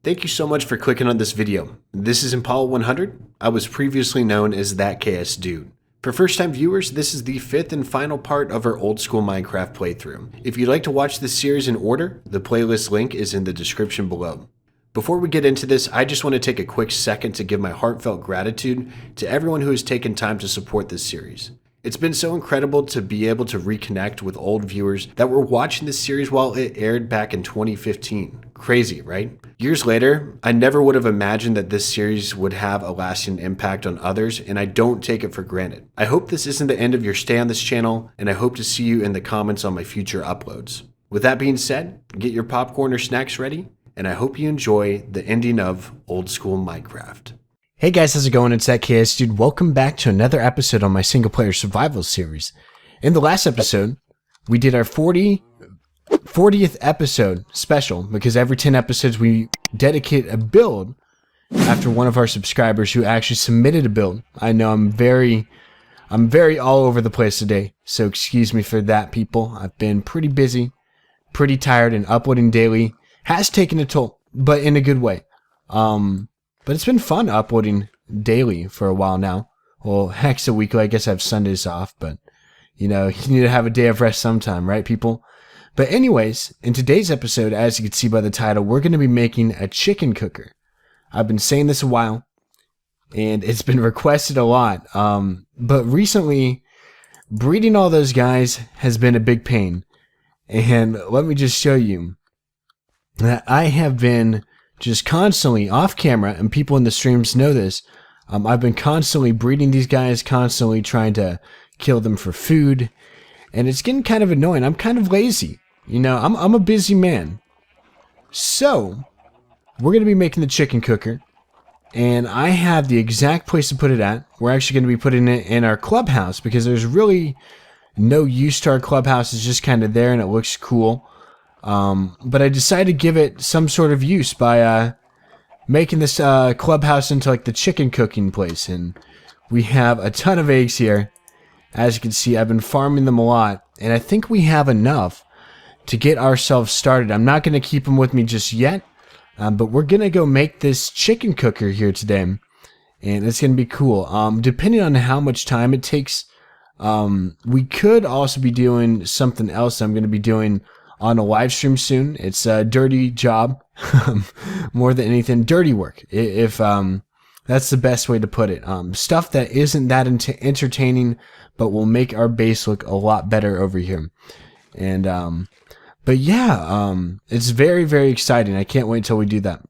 Thank you so much for clicking on this video. This is Impala 100. I was previously known as ThatKSDude. For first-time viewers, this is the fifth and final part of our old school Minecraft playthrough. If you'd like to watch this series in order, the playlist link is in the description below. Before we get into this, I just want to take a quick second to give my heartfelt gratitude to everyone who has taken time to support this series. It's been so incredible to be able to reconnect with old viewers that were watching this series while it aired back in 2015. Crazy, right? Years later, I never would have imagined that this series would have a lasting impact on others, and I don't take it for granted. I hope this isn't the end of your stay on this channel, and I hope to see you in the comments on my future uploads. With that being said, get your popcorn or snacks ready, and I hope you enjoy the ending of Old School Minecraft. Hey guys, how's it going? It's ThatKSDude. Welcome back to another episode on my Singleplayer Survival series. In the last episode, we did our 40th episode special because every 10 episodes we dedicate a build after one of our subscribers who actually submitted a build. I know I'm very all over the place today, so excuse me for that, people. I've been pretty busy, pretty tired, and uploading daily has taken a toll, but in a good way. But it's been fun uploading daily for a while now. Well, heck, a weekly. I guess I have Sundays off, but you know, you need to have a day of rest sometime, right, people? But anyways, in today's episode, as you can see by the title, we're going to be making a chicken cooker. I've been saying this a while, and it's been requested a lot. But recently, breeding all those guys has been a big pain. And let me just show you that I have been just constantly off camera, and people in the streams know this. I've been constantly breeding these guys, constantly trying to kill them for food, and it's getting kind of annoying. I'm kind of lazy, you know. I'm a busy man. So we're gonna be making the chicken cooker, and I have the exact place to put it at. We're actually gonna be putting it in our clubhouse because there's really no use to our clubhouse. It's just kind of there, and it looks cool. But I decided to give it some sort of use by making this clubhouse into like the chicken cooking place. And we have a ton of eggs here. As you can see, I've been farming them a lot, and I think we have enough to get ourselves started. I'm not going to keep them with me just yet, but we're going to go make this chicken cooker here today, and it's going to be cool. Depending on how much time it takes, we could also be doing something else I'm going to be doing on a live stream soon. It's a dirty job, more than anything, dirty work. If that's the best way to put it. Stuff that isn't that entertaining, but will make our base look a lot better over here. And but yeah, it's very, very exciting. I can't wait until we do that.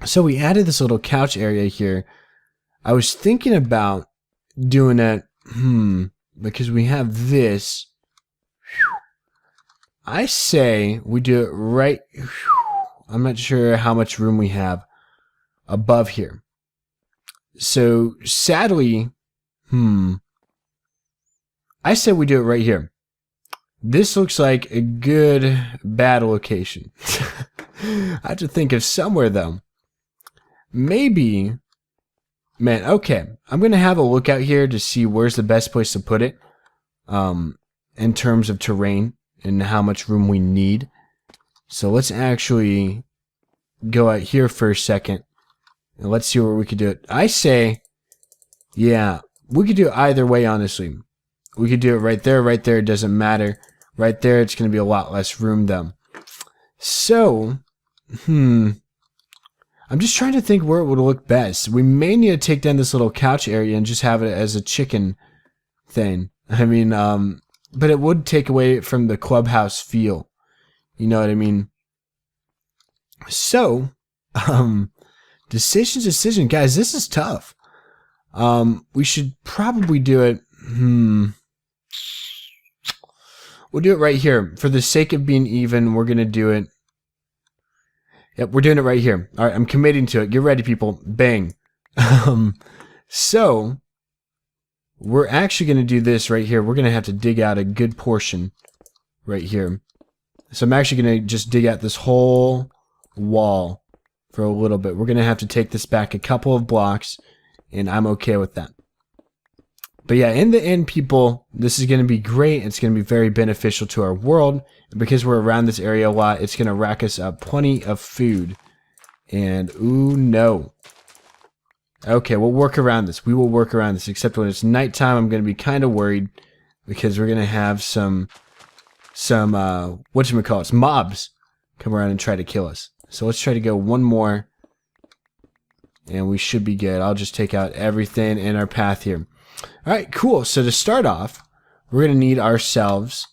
So we added this little couch area here. I was thinking about doing it, because we have this. I say we do it right. I'm not sure how much room we have above here. So sadly, I say we do it right here. This looks like a good, bad location. I have to think of somewhere though. Maybe, man, okay. I'm going to have a look out here to see where's the best place to put it, in terms of terrain and how much room we need. So let's actually go out here for a second and let's see where we could do it. I say, yeah, we could do it either way, honestly. We could do it right there, it doesn't matter. Right there, it's going to be a lot less room though. So, I'm just trying to think where it would look best. We may need to take down this little couch area and just have it as a chicken thing. I mean, but it would take away from the clubhouse feel. You know what I mean? So, decision. Guys, this is tough. We should probably do it. We'll do it right here. For the sake of being even, we're going to do it. Yep, we're doing it right here. All right, I'm committing to it. Get ready, people. Bang. So, we're actually going to do this right here. We're going to have to dig out a good portion right here. So I'm actually going to just dig out this whole wall for a little bit. We're going to have to take this back a couple of blocks, and I'm okay with that. But yeah, in the end, people, this is going to be great. It's going to be very beneficial to our world. Because we're around this area a lot, it's going to rack us up plenty of food. And, ooh, no. Okay, we'll work around this. We will work around this, except when it's nighttime, I'm going to be kind of worried because we're going to have some whatchamacallits, mobs come around and try to kill us. So let's try to go one more, and we should be good. I'll just take out everything in our path here. All right, cool. So to start off, we're going to need ourselves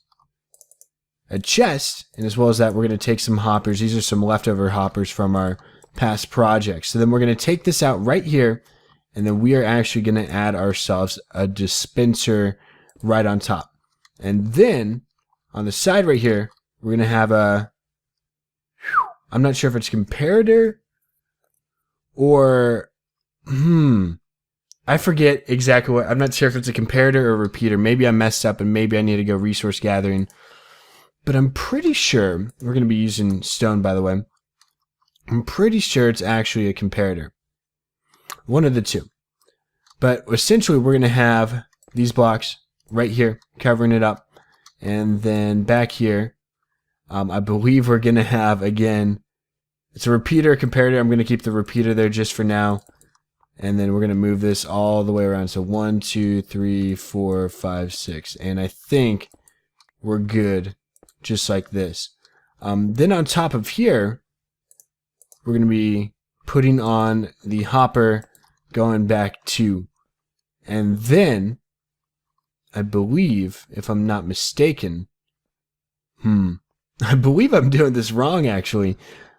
a chest, and as well as that, we're going to take some hoppers. These are some leftover hoppers from our past projects. So then we're going to take this out right here, and then we are actually going to add ourselves a dispenser right on top. And then on the side right here, we're going to have a, I'm not sure if it's comparator or, I forget exactly what, I'm not sure if it's a comparator or a repeater. Maybe I messed up and maybe I need to go resource gathering. But I'm pretty sure, we're going to be using stone, by the way. I'm pretty sure it's actually a comparator. One of the two. But essentially, we're going to have these blocks right here, covering it up. And then back here, I believe we're going to have, again, it's a repeater, comparator. I'm going to keep the repeater there just for now. And then we're going to move this all the way around. So 1, 2, 3, 4, 5, 6. And I think we're good just like this. Then on top of here, we're going to be putting on the hopper going back 2. And then, I believe, if I'm not mistaken, I believe I'm doing this wrong, actually.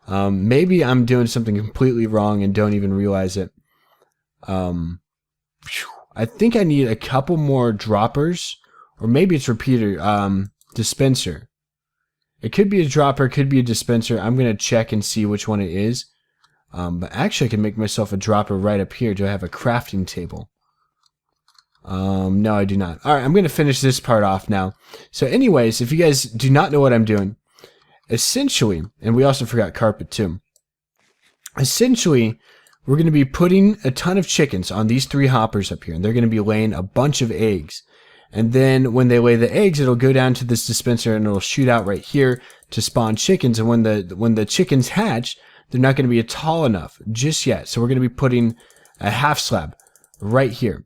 Maybe I'm doing something completely wrong and don't even realize it. I think I need a couple more droppers, or maybe it's repeater, dispenser. It could be a dropper, could be a dispenser. I'm going to check and see which one it is. But actually, I can make myself a dropper right up here. Do I have a crafting table? No, I do not. All right, I'm going to finish this part off now. So anyways, if you guys do not know what I'm doing, essentially, and we also forgot carpet too. Essentially, we're going to be putting a ton of chickens on these 3 hoppers up here, and they're going to be laying a bunch of eggs. And then when they lay the eggs, it'll go down to this dispenser and it'll shoot out right here to spawn chickens. And when the chickens hatch, they're not going to be tall enough just yet. So we're going to be putting a half slab right here.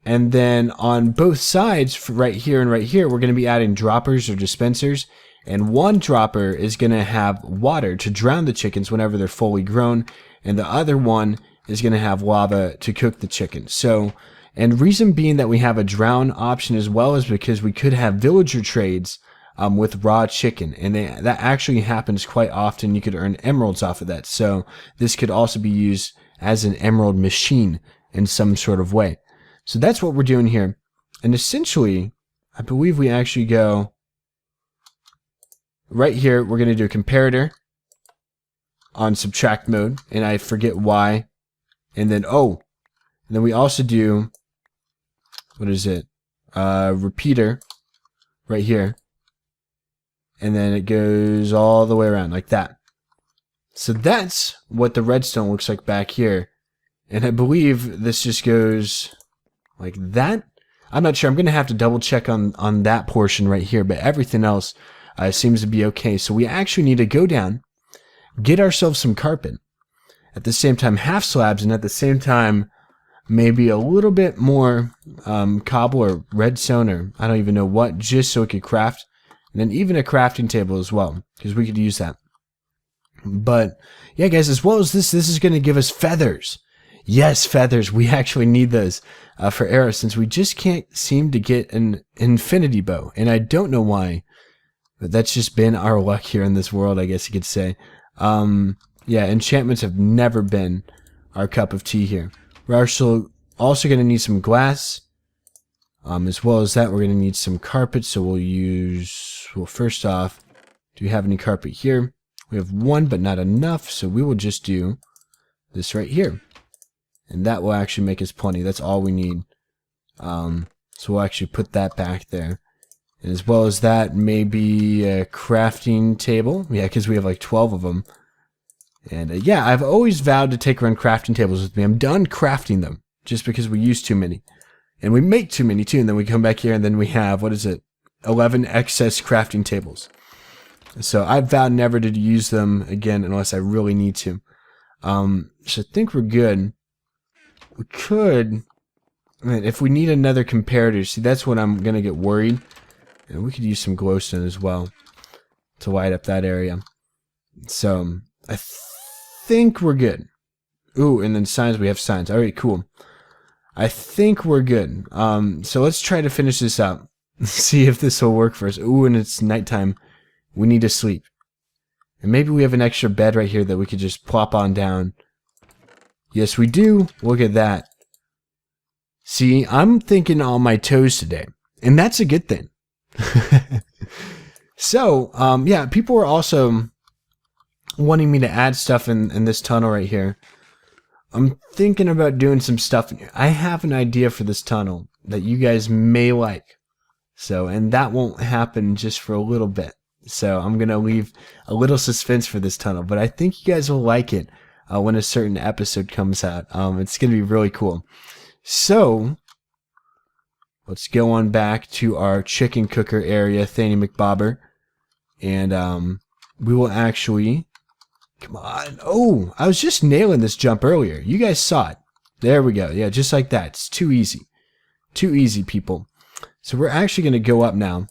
And then on both sides, right here and right here, we're going to be adding droppers or dispensers. And one dropper is going to have water to drown the chickens whenever they're fully grown. And the other one is going to have lava to cook the chicken. So, and reason being that we have a drown option as well is because we could have villager trades with raw chicken. And that actually happens quite often. You could earn emeralds off of that. So this could also be used as an emerald machine in some sort of way. So that's what we're doing here. And essentially, I believe we actually go right here. We're going to do a comparator on subtract mode. And I forget why. And then, and then we also do, what is it? Repeater right here. And then it goes all the way around like that. So that's what the redstone looks like back here. And I believe this just goes like that. I'm not sure. I'm going to have to double check on that portion right here. But everything else seems to be okay. So we actually need to go down, get ourselves some carpet. At the same time, half slabs. And at the same time, maybe a little bit more cobble or redstone or I don't even know what. Just so we could craft. And then even a crafting table as well. Because we could use that. But yeah, guys, as well as this is going to give us feathers. Yes, feathers. We actually need those for arrows since we just can't seem to get an infinity bow. And I don't know why, but that's just been our luck here in this world, I guess you could say. Yeah, enchantments have never been our cup of tea here. We're also going to need some glass. As well as that, we're going to need some carpet. So we'll use, well, first off, do we have any carpet here? We have one, but not enough. So we will just do this right here. And that will actually make us plenty. That's all we need. So we'll actually put that back there. And as well as that, maybe a crafting table. Yeah, because we have like 12 of them. And yeah, I've always vowed to take around crafting tables with me. I'm done crafting them just because we use too many. And we make too many too. And then we come back here and then we have, 11 excess crafting tables. So I've vowed never to use them again unless I really need to. So I think we're good. We could, man, if we need another comparator, see, that's when I'm going to get worried. And we could use some glowstone as well to light up that area. So I think we're good. Ooh, and then signs, we have signs. All right, cool. I think we're good. So let's try to finish this up. See if this will work for us. Ooh, and it's nighttime. We need to sleep. And maybe we have an extra bed right here that we could just plop on down. Yes, we do. Look at that. See, I'm thinking on my toes today. And that's a good thing. So, yeah, people were also wanting me to add stuff in this tunnel right here. I'm thinking about doing some stuff in here. I have an idea for this tunnel that you guys may like. So, and that won't happen just for a little bit. So I'm going to leave a little suspense for this tunnel, but I think you guys will like it when a certain episode comes out. It's going to be really cool. So let's go on back to our chicken cooker area, Thanny McBobber. And we will actually... Come on. Oh, I was just nailing this jump earlier. You guys saw it. There we go. Yeah, just like that. It's too easy. Too easy, people. So we're actually going to go up now.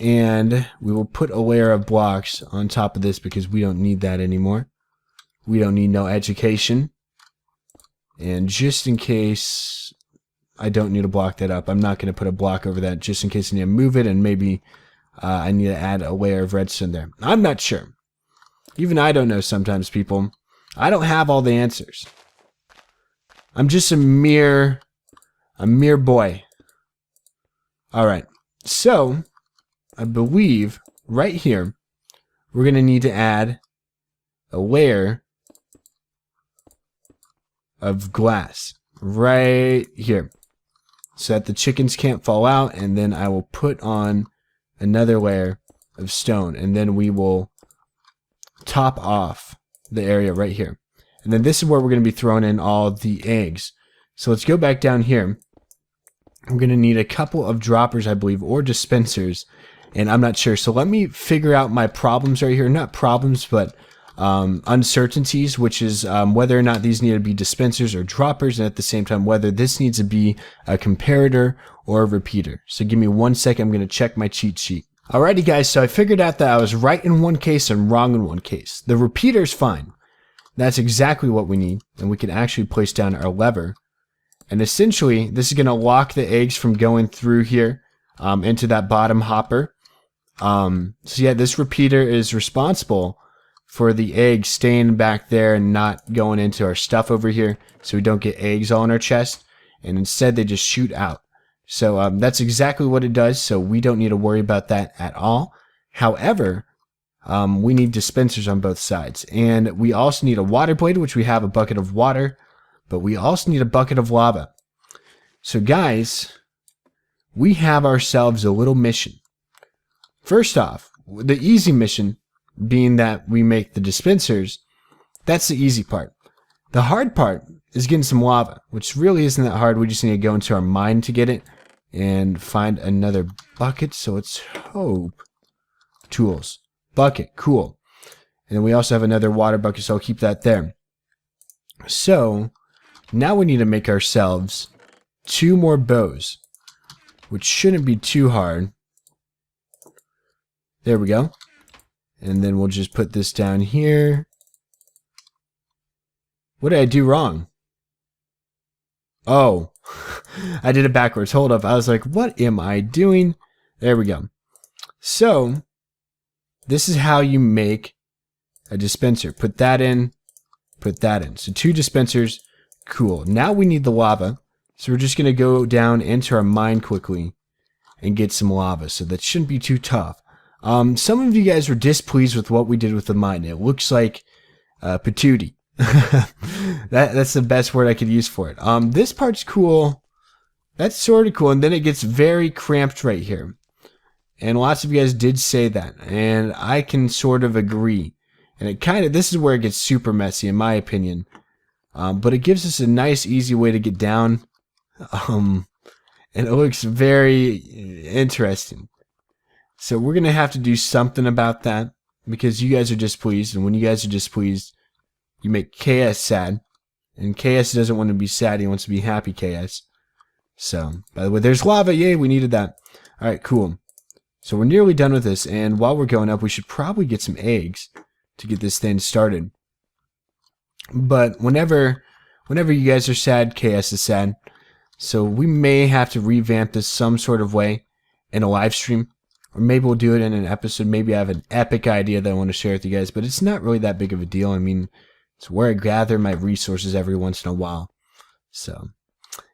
And we will put a layer of blocks on top of this because we don't need that anymore. We don't need no education. And just in case I don't need to block that up, I'm not going to put a block over that just in case I need to move it, and maybe I need to add a layer of redstone there. I'm not sure. Even I don't know sometimes, people. I don't have all the answers. I'm just a mere boy. Alright, so I believe right here we're going to need to add a layer of glass right here so that the chickens can't fall out, and then I will put on another layer of stone, and then we will top off the area right here. And then this is where we're going to be throwing in all the eggs. So let's go back down here. I'm going to need a couple of droppers, I believe, or dispensers, and I'm not sure. So let me figure out my problems right here. Not problems, but uncertainties, which is whether or not these need to be dispensers or droppers, and at the same time whether this needs to be a comparator or a repeater. So give me 1 second. I'm going to check my cheat sheet. Alrighty guys, so I figured out that I was right in one case and wrong in one case. The repeater's fine. That's exactly what we need, and we can actually place down our lever. And essentially, this is going to lock the eggs from going through here into that bottom hopper. So yeah, this repeater is responsible for the eggs staying back there and not going into our stuff over here, so we don't get eggs all in our chest, and instead they just shoot out. So that's exactly what it does, so we don't need to worry about that at all. However, we need dispensers on both sides, and we also need a water blade, which we have a bucket of water, but we also need a bucket of lava. So guys, we have ourselves a little mission. First off, the easy mission being that we make the dispensers, that's the easy part. The hard part is getting some lava, which really isn't that hard. We just need to go into our mine to get it and find another bucket. So let's hope. Tools. Bucket. Cool. And then we also have another water bucket, so I'll keep that there. So now we need to make ourselves 2 more bows, which shouldn't be too hard. There we go. And then we'll just put this down here. What did I do wrong? Oh, I did it backwards. Hold up. I was like, what am I doing? There we go. So, this is how you make a dispenser. Put that in, put that in. So 2 dispensers. Cool. Now we need the lava. So we're just going to go down into our mine quickly and get some lava. So that shouldn't be too tough. Some of you guys were displeased with what we did with the mine. It looks like patootie. That's the best word I could use for it. This part's cool. That's sort of cool. And then it gets very cramped right here. And lots of you guys did say that. And I can sort of agree. And this is where it gets super messy in my opinion. But it gives us a nice, easy way to get down. And it looks very interesting. So we're going to have to do something about that. because you guys are displeased, and when you guys are displeased, you make KS sad, and KS doesn't want to be sad, he wants to be happy KS. So, by the way, there's lava, yay, we needed that. Alright, cool. So we're nearly done with this, and while we're going up, we should probably get some eggs to get this thing started. But whenever you guys are sad, KS is sad. So we may have to revamp this some sort of way in a live stream. Or maybe we'll do it in an episode. Maybe I have an epic idea that I want to share with you guys. But it's not really that big of a deal. I mean, it's where I gather my resources every once in a while. So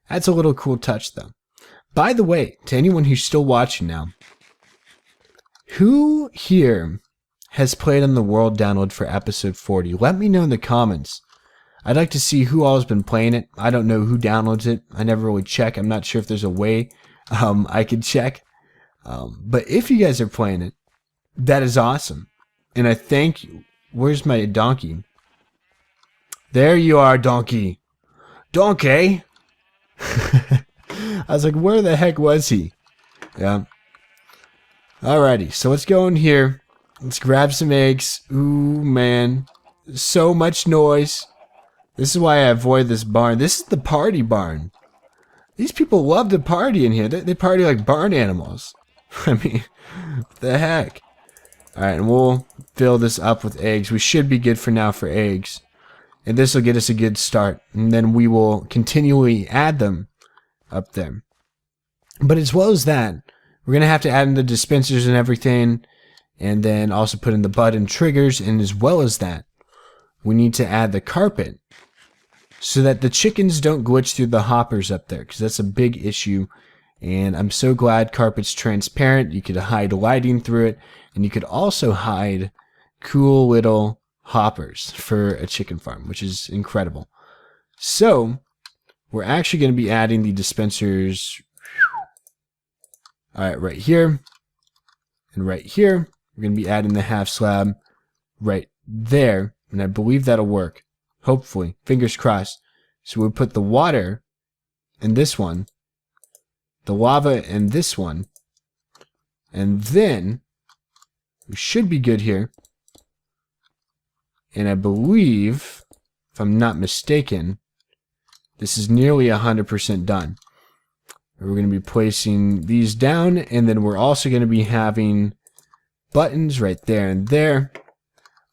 that's a little cool touch, though. By the way, to anyone who's still watching now, who here has played on the world download for episode 40? Let me know in the comments. I'd like to see who all has been playing it. I don't know who downloads it. I never really check. I'm not sure if there's a way I could check. But if you guys are playing it, that is awesome. And I thank you. Where's my donkey? There you are, donkey. Donkey! I was like, where the heck was he? Yeah. Alrighty, so let's go in here. Let's grab some eggs. Ooh, man. So much noise. This is why I avoid this barn. This is the party barn. These people love to party in here. They party like barn animals. I mean, what the heck? Alright, and we'll fill this up with eggs. We should be good for now for eggs. And this will get us a good start. And then we will continually add them up there. But as well as that, we're going to have to add in the dispensers and everything. And then also put in the button triggers. And as well as that, we need to add the carpet, so that the chickens don't glitch through the hoppers up there, because that's a big issue. And I'm so glad carpet's transparent. You could hide lighting through it, and you could also hide cool little hoppers for a chicken farm, which is incredible. So we're actually going to be adding the dispensers. All right, right here and right here. We're going to be adding the half slab right there, and I believe that'll work. Hopefully, fingers crossed. So we'll put the water in this one, the lava in this one, and then we should be good here. And I believe, if I'm not mistaken, this is nearly 100% done. We're going to be placing these down, and then we're also going to be having buttons right there and there.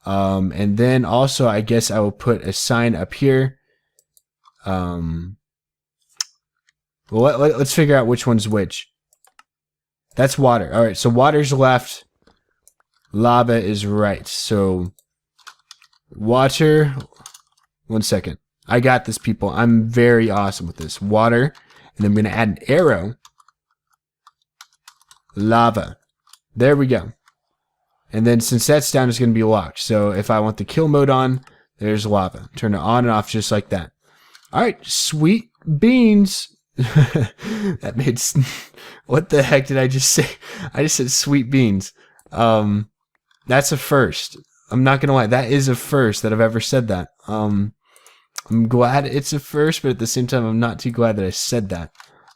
And then also, I guess I will put a sign up here. Well, let's figure out which one's which. That's water. All right, so water's left. Lava is right. So water. 1 second. I got this, people. I'm very awesome with this. Water. And then I'm going to add an arrow. Lava. There we go. And then since that's down, it's going to be locked. So if I want the kill mode on, there's lava. Turn it on and off just like that. All right, sweet beans. That made... What the heck did I just say? I just said sweet beans. That's a first. I'm not going to lie. That is a first that I've ever said that. I'm glad it's a first, but at the same time, I'm not too glad that I said that.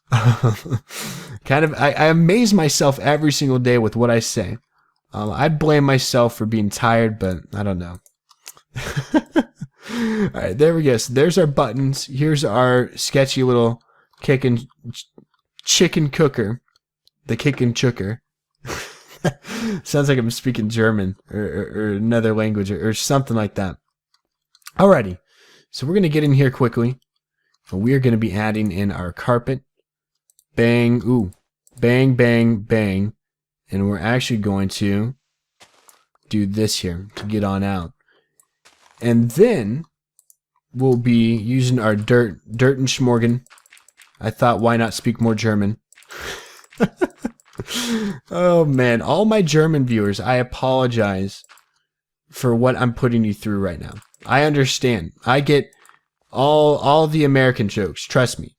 I amaze myself every single day with what I say. I blame myself for being tired, but I don't know. Alright, there we go. So there's our buttons. Here's our sketchy little chicken cooker. The chicken cooker. Sounds like I'm speaking German or another language or something like that. Alrighty. So we're going to get in here quickly. And we are going to be adding in our carpet. Bang. Ooh. Bang, bang, bang. And we're actually going to do this here to get on out. And then we'll be using our dirt and schmorgen. I thought, why not speak more German? Oh man, all my German viewers, I apologize for what I'm putting you through right now. I understand. I get all the American jokes, trust me.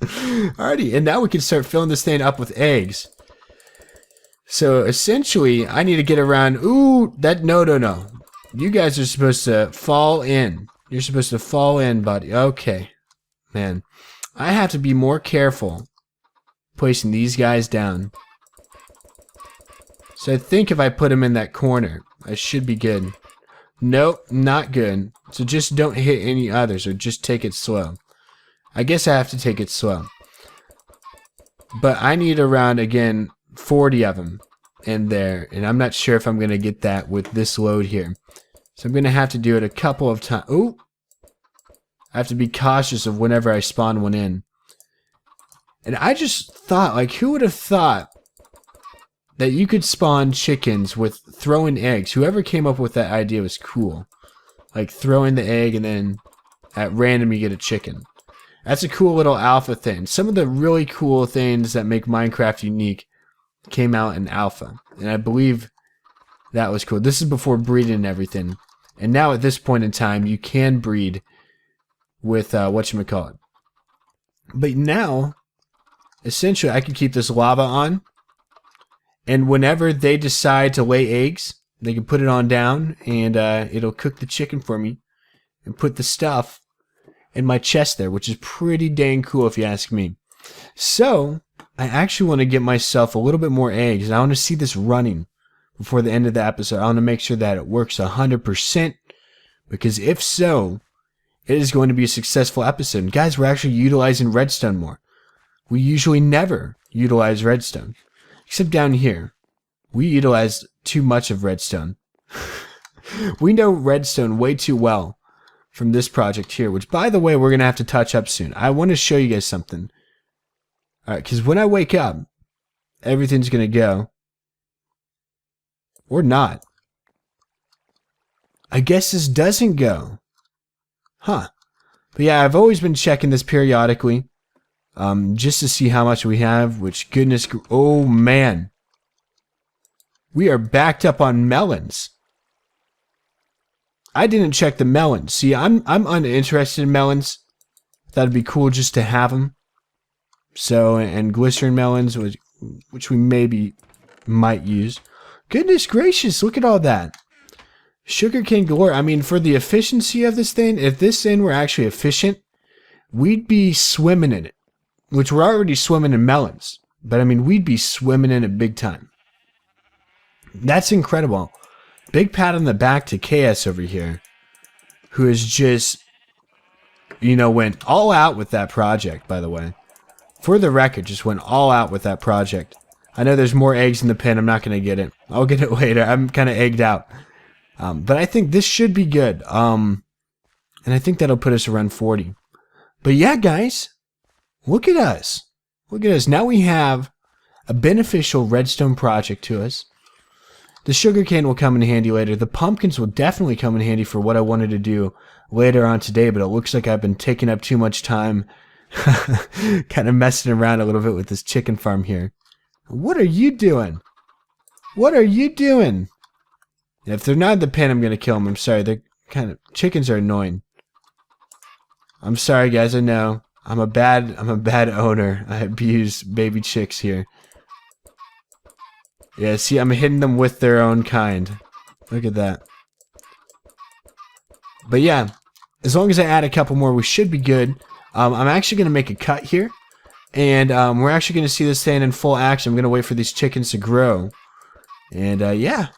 Alrighty, and now we can start filling this thing up with eggs. So essentially, I need to get around. Ooh, no. You guys are supposed to fall in. You're supposed to fall in, buddy. Okay, man. I have to be more careful placing these guys down. So I think if I put them in that corner, I should be good. Nope, not good. So just don't hit any others, or just take it slow. I guess I have to take it slow. But I need around, again, 40 of them in there. And I'm not sure if I'm going to get that with this load here. So I'm going to have to do it a couple of times. Ooh! I have to be cautious of whenever I spawn one in. And I just thought, like, who would have thought that you could spawn chickens with throwing eggs? Whoever came up with that idea was cool. Like, throwing the egg and then at random you get a chicken. That's a cool little alpha thing. Some of the really cool things that make Minecraft unique came out in alpha. And I believe that was cool. This is before breeding and everything. And now at this point in time, you can breed with whatchamacallit. But now, essentially, I can keep this lava on. And whenever they decide to lay eggs, they can put it on down. And it'll cook the chicken for me. And put the stuff in my chest there, which is pretty dang cool if you ask me. So, I actually want to get myself a little bit more eggs. And I want to see this running before the end of the episode. I want to make sure that it works 100%. Because if so, it is going to be a successful episode. And guys, we're actually utilizing redstone more. We usually never utilize redstone. Except down here. We utilize too much of redstone. We know redstone way too well from this project here. Which, by the way, we're going to have to touch up soon. I want to show you guys something. Alright, because when I wake up, everything's going to go. Or not. I guess this doesn't go. Huh. But yeah, I've always been checking this periodically. Just to see how much we have, which goodness, oh man. We are backed up on melons. I didn't check the melons. See, I'm uninterested in melons. That'd be cool just to have them. So, and glycerin melons, which we might use. Goodness gracious, look at all that. Sugarcane galore. I mean, for the efficiency of this thing, if this thing were actually efficient, we'd be swimming in it. Which we're already swimming in melons. But I mean, we'd be swimming in it big time. That's incredible. Big pat on the back to KS over here. Who is just, you know, went all out with that project, by the way. For the record, just went all out with that project. I know there's more eggs in the pen. I'm not going to get it. I'll get it later. I'm kind of egged out. But I think this should be good. And I think that'll put us around 40. But yeah, guys. Look at us. Look at us. Now we have a beneficial redstone project to us. The sugarcane will come in handy later. The pumpkins will definitely come in handy for what I wanted to do later on today, but it looks like I've been taking up too much time kind of messing around a little bit with this chicken farm here. What are you doing? What are you doing? If they're not in the pen, I'm going to kill them. I'm sorry. They're chickens are annoying. I'm sorry, guys. I know. I'm a bad owner. I abuse baby chicks here. Yeah, see, I'm hitting them with their own kind. Look at that. But yeah, as long as I add a couple more, we should be good. I'm actually going to make a cut here. And we're actually going to see this thing in full action. I'm going to wait for these chickens to grow. And yeah.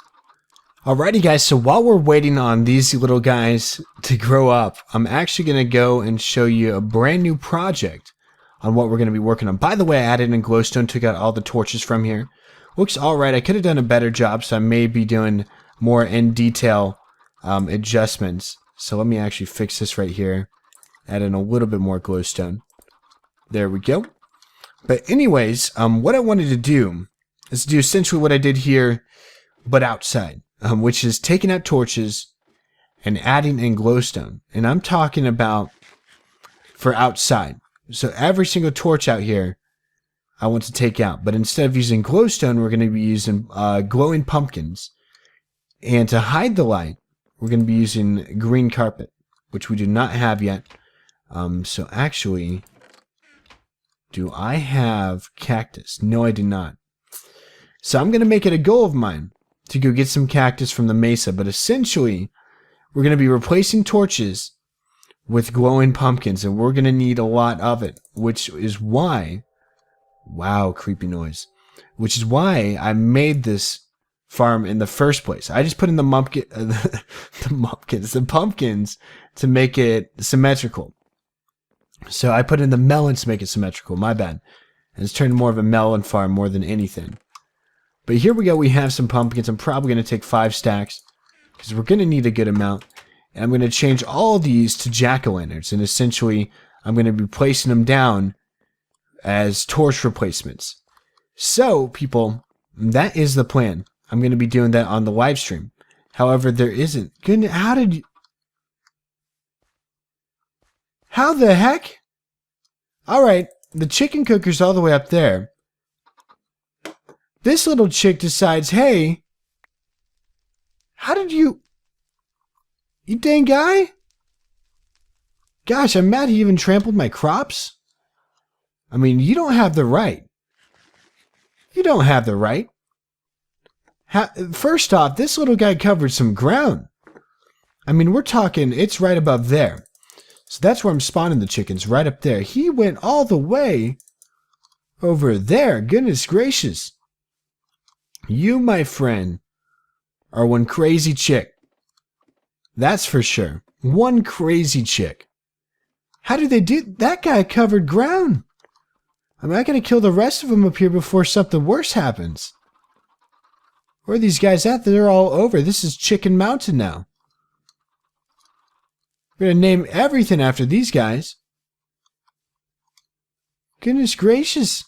Alrighty, guys, so while we're waiting on these little guys to grow up, I'm actually going to go and show you a brand new project on what we're going to be working on. By the way, I added in glowstone, took out all the torches from here. Looks alright. I could have done a better job, so I may be doing more in detail adjustments. So let me actually fix this right here. Add in a little bit more glowstone. There we go. But anyways, what I wanted to do is do essentially what I did here, but outside. Which is taking out torches and adding in glowstone. And I'm talking about for outside. So every single torch out here, I want to take out. But instead of using glowstone, we're going to be using glowing pumpkins. And to hide the light, we're going to be using green carpet, which we do not have yet. So actually, do I have cactus? No, I do not. So I'm going to make it a goal of mine to go get some cactus from the mesa, but essentially, we're going to be replacing torches with glowing pumpkins, and we're going to need a lot of it, which is why, wow, creepy noise, which is why I made this farm in the first place. I just put in the pumpkins to make it symmetrical. So I put in the melons to make it symmetrical. My bad. And it's turned more of a melon farm more than anything. But here we go. We have some pumpkins. I'm probably going to take 5 stacks because we're going to need a good amount. And I'm going to change all these to jack-o'-lanterns. And essentially, I'm going to be placing them down as torch replacements. So, people, that is the plan. I'm going to be doing that on the live stream. However, there isn't. Goodness, how did you... How the heck? Alright, the chicken cooker's all the way up there. This little chick decides, hey, how did you... You dang guy? Gosh, I'm mad he even trampled my crops. I mean, you don't have the right. You don't have the right. First off, this little guy covered some ground. I mean, we're talking, it's right above there. So that's where I'm spawning the chickens, right up there. He went all the way over there. Goodness gracious. You, my friend, are one crazy chick. That's for sure. One crazy chick. How did they do? That guy covered ground. I mean, I gotta kill the rest of them up here before something worse happens. Where are these guys at? They're all over. This is Chicken Mountain now. We're gonna name everything after these guys. Goodness gracious.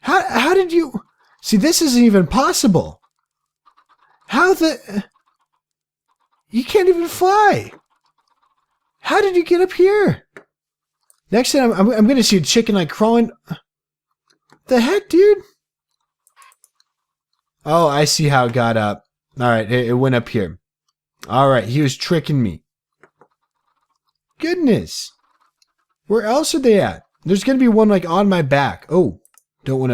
How did you... See, this isn't even possible. How the... You can't even fly. How did you get up here? Next thing I'm going to see a chicken like crawling. The heck, dude? Oh, I see how it got up. Alright, it went up here. Alright, he was tricking me. Goodness. Where else are they at? There's going to be one like on my back. Oh, don't want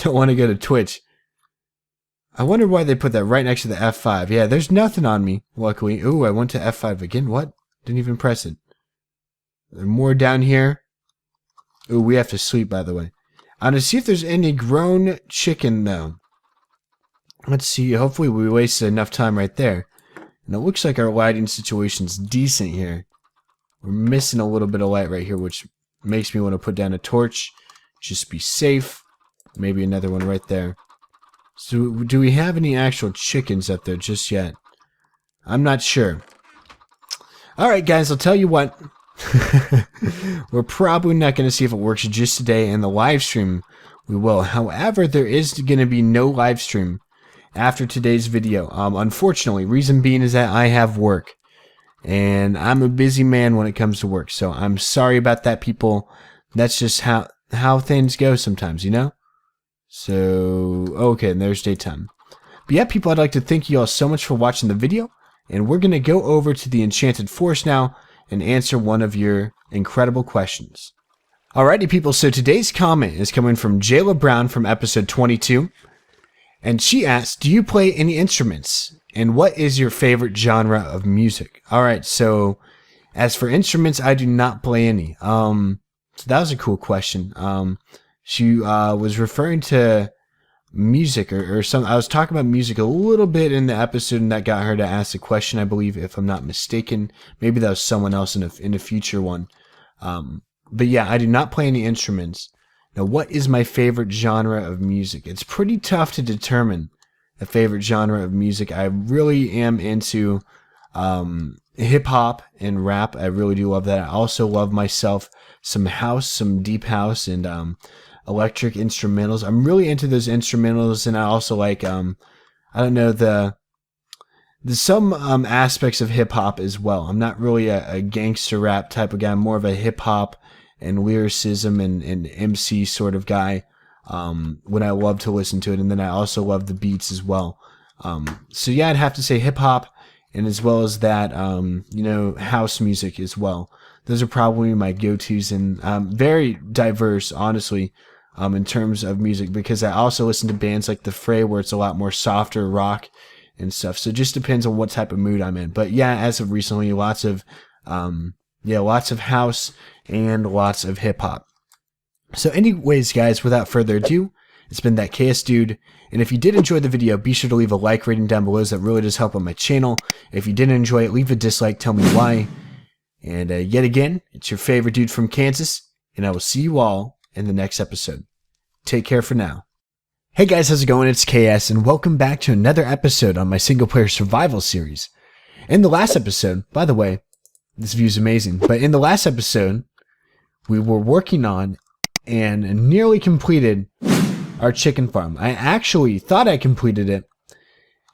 to go to Twitch. I wonder why they put that right next to the F5. Yeah, there's nothing on me, luckily. Ooh, I went to F5 again. What? Didn't even press it. There are more down here. Ooh, we have to sleep, by the way. I'm going to see if there's any grown chicken, though. Let's see. Hopefully we wasted enough time right there. And it looks like our lighting situation's decent here. We're missing a little bit of light right here, which makes me want to put down a torch. Just be safe. Maybe another one right there. So, do we have any actual chickens up there just yet? I'm not sure. Alright, guys, I'll tell you what. We're probably not going to see if it works just today. In the live stream, we will. However, there is going to be no live stream after today's video. Unfortunately, reason being is that I have work. And I'm a busy man when it comes to work. So, I'm sorry about that, people. That's just how things go sometimes, you know? So, okay, and there's daytime. But yeah, people, I'd like to thank you all so much for watching the video. And we're going to go over to the Enchanted Forest now and answer one of your incredible questions. Alrighty, people, so today's comment is coming from Jayla Brown from episode 22. And she asks, do you play any instruments? And what is your favorite genre of music? Alright, so as for instruments, I do not play any. So that was a cool question. She was referring to music or some. I was talking about music a little bit in the episode, and that got her to ask the question, I believe, if I'm not mistaken. Maybe that was someone else in a future one. But yeah, I do not play any instruments. Now, what is my favorite genre of music? It's pretty tough to determine a favorite genre of music. I really am into hip hop and rap. I really do love that. I also love myself some house, some deep house, and electric instrumentals. I'm really into those instrumentals, and I also like I don't know, the some aspects of hip hop as well. I'm not really a gangster rap type of guy. I'm more of a hip hop and lyricism and MC sort of guy. When I love to listen to it, and then I also love the beats as well. So yeah, I'd have to say hip hop, and as well as that, you know, house music as well. Those are probably my go-tos, and very diverse, honestly, in terms of music, because I also listen to bands like The Fray, where it's a lot more softer rock and stuff. So it just depends on what type of mood I'm in. But yeah, as of recently, lots of house and lots of hip hop. So anyways, guys, without further ado, It's been ThatKSDude. And if you did enjoy the video, be sure to leave a like rating down below, as that really does help on my channel. If you didn't enjoy it, leave a dislike, tell me why. And yet again, it's your favorite dude from Kansas, and I will see you all in the next episode. Take care for now. Hey guys, how's it going? It's KS, and welcome back to another episode on my Singleplayer Survival series. In the last episode, by the way, this view is amazing, but in the last episode, we were working on and nearly completed our chicken farm. I actually thought I completed it.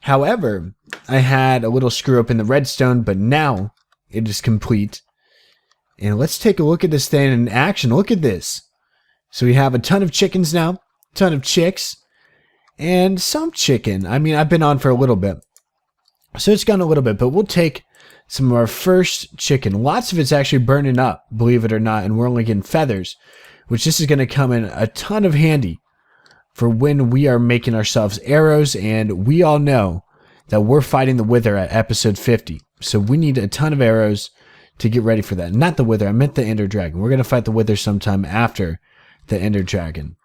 However, I had a little screw up in the redstone, but now it is complete. And let's take a look at this thing in action. Look at this. So we have a ton of chickens now, ton of chicks, and some chicken. I mean, I've been on for a little bit, so it's gone a little bit, but we'll take some of our first chicken. Lots of it's actually burning up, believe it or not, and we're only getting feathers, which this is going to come in a ton of handy for when we are making ourselves arrows, and we all know that we're fighting the Wither at episode 50. So we need a ton of arrows to get ready for that. Not the Wither, I meant the Ender Dragon. We're going to fight the Wither sometime after the Ender Dragon.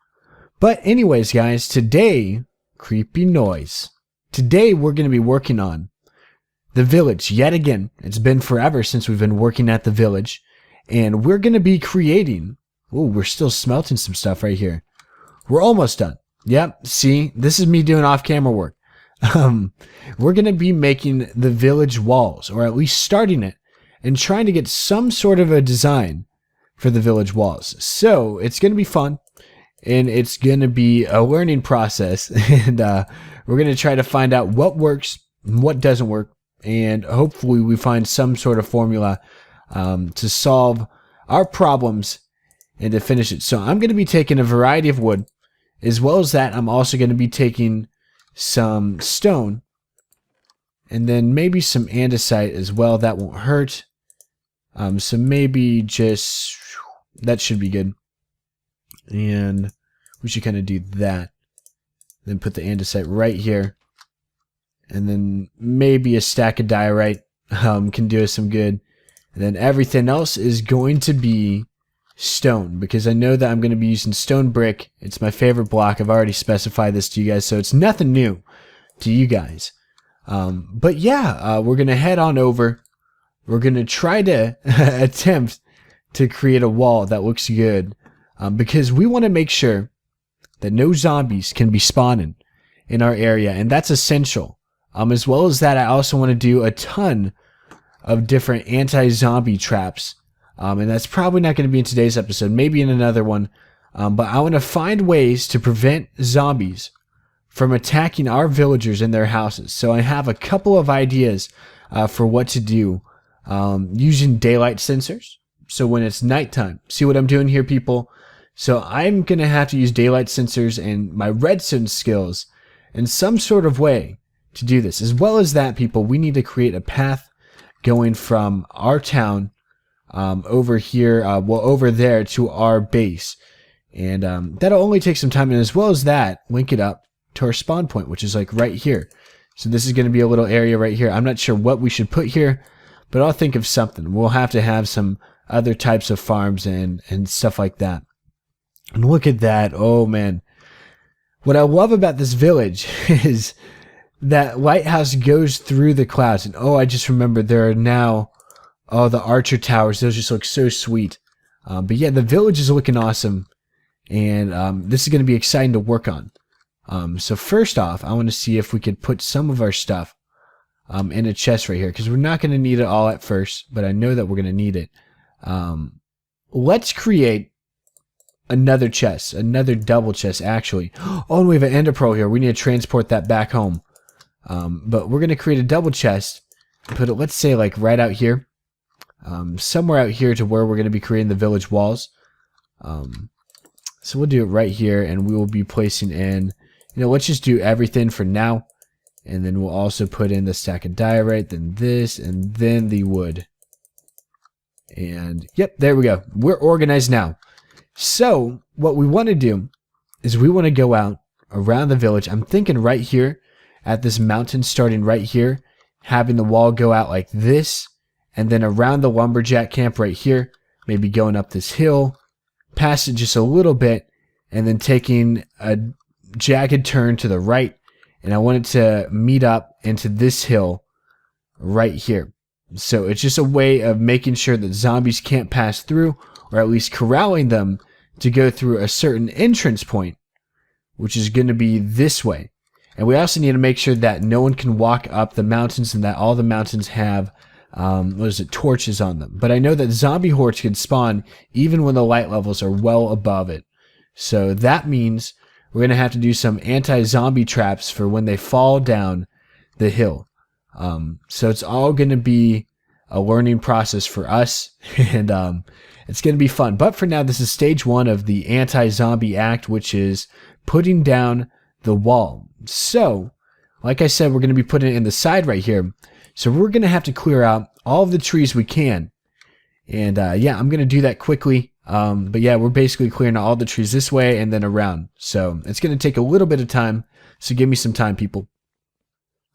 But anyways, guys, today, creepy noise. Today we're going to be working on the village yet again. It's been forever since we've been working at the village, and we're going to be creating... Oh, we're still smelting some stuff right here. We're almost done. Yep, see, this is me doing off-camera work. We're going to be making the village walls, or at least starting it, and trying to get some sort of a design for the village walls. So, it's going to be fun, and it's going to be a learning process, and we're going to try to find out what works and what doesn't work, and hopefully we find some sort of formula to solve our problems and to finish it. So, I'm going to be taking a variety of wood. As well as that, I'm also going to be taking some stone and then maybe some andesite as well. That won't hurt. So maybe just, that should be good. And we should kind of do that. Then put the andesite right here. And then maybe a stack of diorite can do us some good. And then everything else is going to be stone, because I know that I'm going to be using stone brick. It's my favorite block. I've already specified this to you guys, so it's nothing new to you guys. But yeah, we're going to head on over. We're going to try to attempt to create a wall that looks good, because we want to make sure that no zombies can be spawning in our area, and that's essential. As well as that, I also want to do a ton of different anti-zombie traps. And that's probably not going to be in today's episode, maybe in another one. But I want to find ways to prevent zombies from attacking our villagers in their houses. So I have a couple of ideas for what to do using daylight sensors. So when it's nighttime, see what I'm doing here, people? So I'm going to have to use daylight sensors and my redstone skills in some sort of way to do this. As well as that, people, we need to create a path going from our town over here, over there to our base. And that'll only take some time. And as well as that, link it up to our spawn point, which is like right here. So this is going to be a little area right here. I'm not sure what we should put here, but I'll think of something. We'll have to have some other types of farms and stuff like that. And look at that. Oh, man. What I love about this village is that lighthouse goes through the clouds. And oh, I just remembered there are now... Oh, the archer towers, those just look so sweet. But yeah, the village is looking awesome. And this is going to be exciting to work on. So first off, I want to see if we could put some of our stuff in a chest right here. Because we're not going to need it all at first, but I know that we're going to need it. Let's create another chest. Another double chest, actually. Oh, and we have an ender pearl here. We need to transport that back home. But we're going to create a double chest. Put it, let's say, like right out here. Somewhere out here to where we're going to be creating the village walls. So we'll do it right here, and we will be placing in, let's just do everything for now, and then we'll also put in the stack of diorite, then this, and then the wood. And yep, there we go. We're organized now. So what we want to do is we want to go out around the village. I'm thinking right here at this mountain, starting right here, having the wall go out like this, and then around the lumberjack camp right here, maybe going up this hill, past it just a little bit, and then taking a jagged turn to the right, and I want it to meet up into this hill right here. So it's just a way of making sure that zombies can't pass through, or at least corralling them to go through a certain entrance point, which is going to be this way. And we also need to make sure that no one can walk up the mountains and that all the mountains have torches on them. But I know that zombie hordes can spawn even when the light levels are well above it. So that means we're going to have to do some anti-zombie traps for when they fall down the hill. So it's all going to be a learning process for us, and it's going to be fun. But for now, this is stage 1 of the anti-zombie act, which is putting down the wall. So, like I said, we're going to be putting it in the side right here. So we're going to have to clear out all of the trees we can. And yeah, I'm going to do that quickly. But yeah, we're basically clearing out all the trees this way and then around. So it's going to take a little bit of time. So give me some time, people.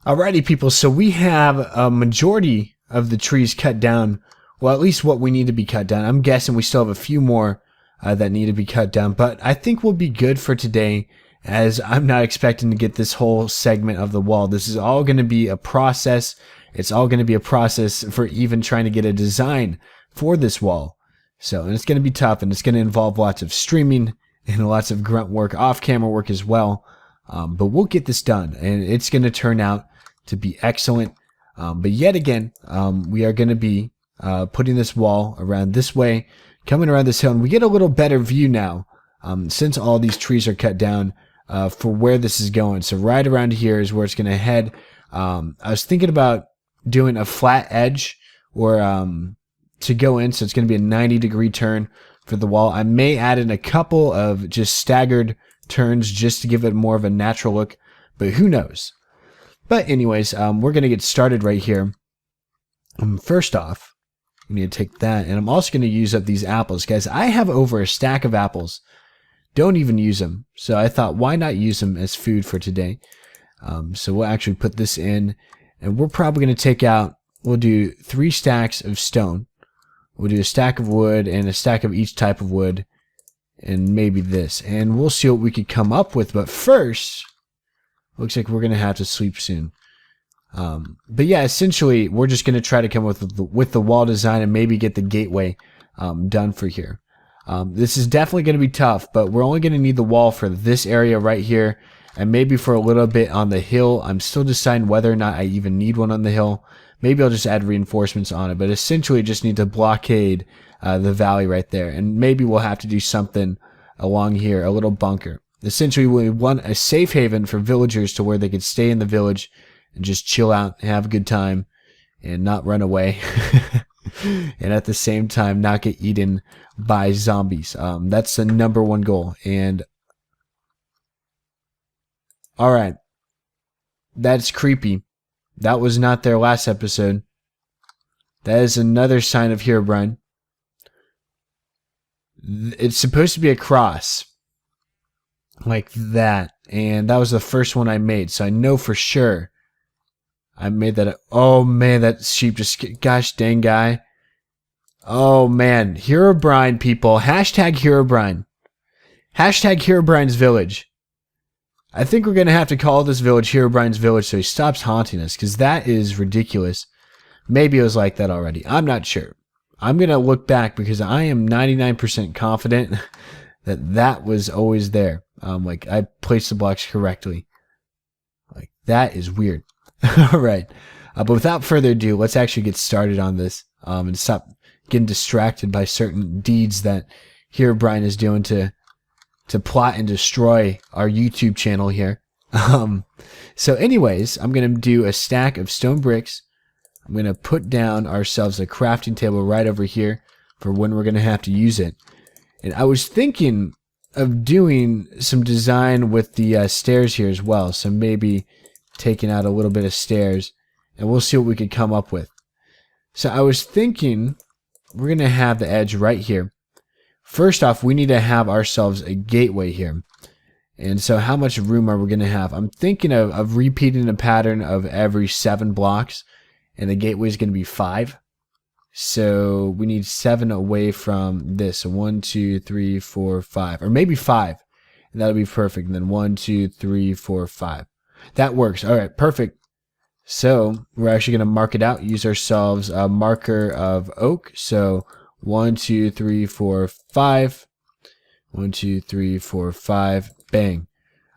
Alrighty, people. So we have a majority of the trees cut down. Well, at least what we need to be cut down. I'm guessing we still have a few more that need to be cut down. But I think we'll be good for today, as I'm not expecting to get this whole segment of the wall. This is all going to be a process. It's all going to be a process for even trying to get a design for this wall. So, and it's going to be tough, and it's going to involve lots of streaming and lots of grunt work, off-camera work as well. But we'll get this done, and it's going to turn out to be excellent. But yet again, we are going to be putting this wall around this way, coming around this hill, and we get a little better view now, since all these trees are cut down, for where this is going. So right around here is where it's going to head. I was thinking about doing a flat edge, or to go in, so it's going to be a 90-degree turn for the wall. I may add in a couple of just staggered turns just to give it more of a natural look, but who knows. But anyways, we're going to get started right here. First off, we need to take that, and I'm also going to use up these apples. Guys, I have over a stack of apples. Don't even use them. So I thought, why not use them as food for today? So we'll actually put this in, and we're probably going to take out, we'll do 3 stacks of stone. We'll do a stack of wood and a stack of each type of wood, and maybe this. And we'll see what we could come up with. But first, looks like we're going to have to sleep soon. But yeah, essentially, we're just going to try to come up with the wall design and maybe get the gateway done for here. This is definitely going to be tough, but we're only going to need the wall for this area right here, and maybe for a little bit on the hill. I'm still deciding whether or not I even need one on the hill. Maybe I'll just add reinforcements on it, but essentially just need to blockade the valley right there, and maybe we'll have to do something along here, a little bunker. Essentially, we want a safe haven for villagers to where they could stay in the village and just chill out, have a good time, and not run away. And at the same time, not get eaten by zombies. That's the #1 goal. And alright, that's creepy. That was not there last episode. That is another sign of Herobrine. It's supposed to be a cross, like that, and that was the first one I made, so I know for sure I made that. Oh man, that sheep just, gosh dang guy. Oh man, Herobrine, people. Hashtag Herobrine. Hashtag Herobrine's village. I think we're going to have to call this village Herobrine's village so he stops haunting us, because that is ridiculous. Maybe it was like that already. I'm not sure. I'm going to look back because I am 99% confident that that was always there. Like, I placed the blocks correctly. Like, that is weird. Alright. But without further ado, let's actually get started on this, and stop getting distracted by certain deeds that Herobrine is doing to plot and destroy our YouTube channel here. So anyways, I'm going to do a stack of stone bricks. I'm going to put down ourselves a crafting table right over here for when we're going to have to use it. And I was thinking of doing some design with the stairs here as well. So maybe taking out a little bit of stairs, and we'll see what we could come up with. So I was thinking we're going to have the edge right here. First off, we need to have ourselves a gateway here. And so how much room are we going to have? I'm thinking of repeating a pattern of every 7 blocks. And the gateway is going to be 5. So we need 7 away from this. So 1, 2, 3, 4, 5. Or maybe 5. And that'll be perfect. And then 1, 2, 3, 4, 5. That works. All right, perfect. So we're actually going to mark it out. Use ourselves a marker of oak. So 1, 2, 3, 4, 5. 1, 2, 3, 4, 5. Bang.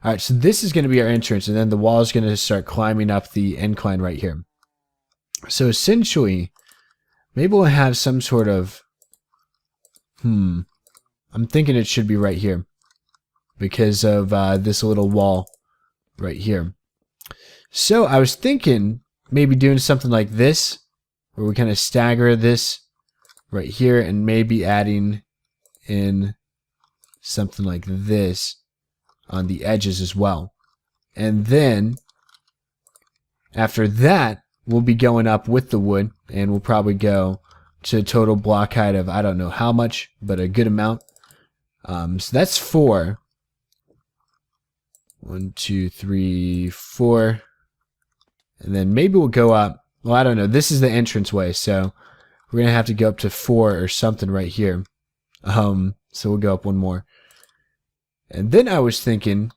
All right, so this is going to be our entrance, and then the wall is going to start climbing up the incline right here. So essentially, maybe we'll have some sort of, I'm thinking it should be right here because of this little wall right here. So I was thinking maybe doing something like this, where we kind of stagger this right here and maybe adding in something like this on the edges as well. And then after that, we'll be going up with the wood, and we'll probably go to a total block height of, I don't know how much, but a good amount. So that's 4. 1, 2, 3, 4. And then maybe we'll go up. Well, I don't know. This is the entrance way, so we're going to have to go up to 4 or something right here. So we'll go up one more. And then I was thinking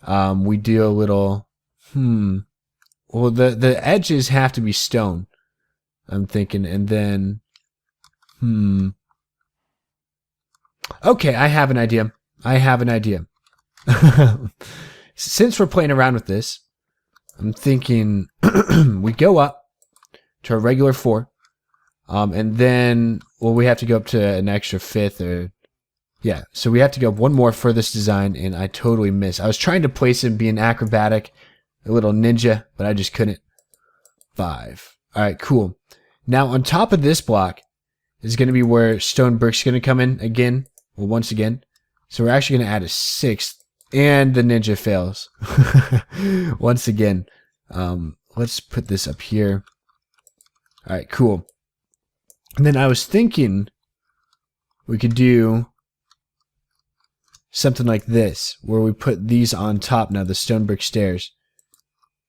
we do a little, well, the edges have to be stone, I'm thinking. And then, okay, I have an idea. Since we're playing around with this, I'm thinking we go up to a regular 4, and then, well, we have to go up to an extra 5th, or yeah, so we have to go up one more for this design, and I totally missed. I was trying to place it, be an acrobatic, a little ninja, but I just couldn't. 5. All right, cool. Now on top of this block is going to be where stone brick's going to come in again, well, once again. So we're actually going to add a 6th. And the ninja fails. Once again. Let's put this up here. Alright, cool. And then I was thinking we could do something like this, where we put these on top now, the stone brick stairs.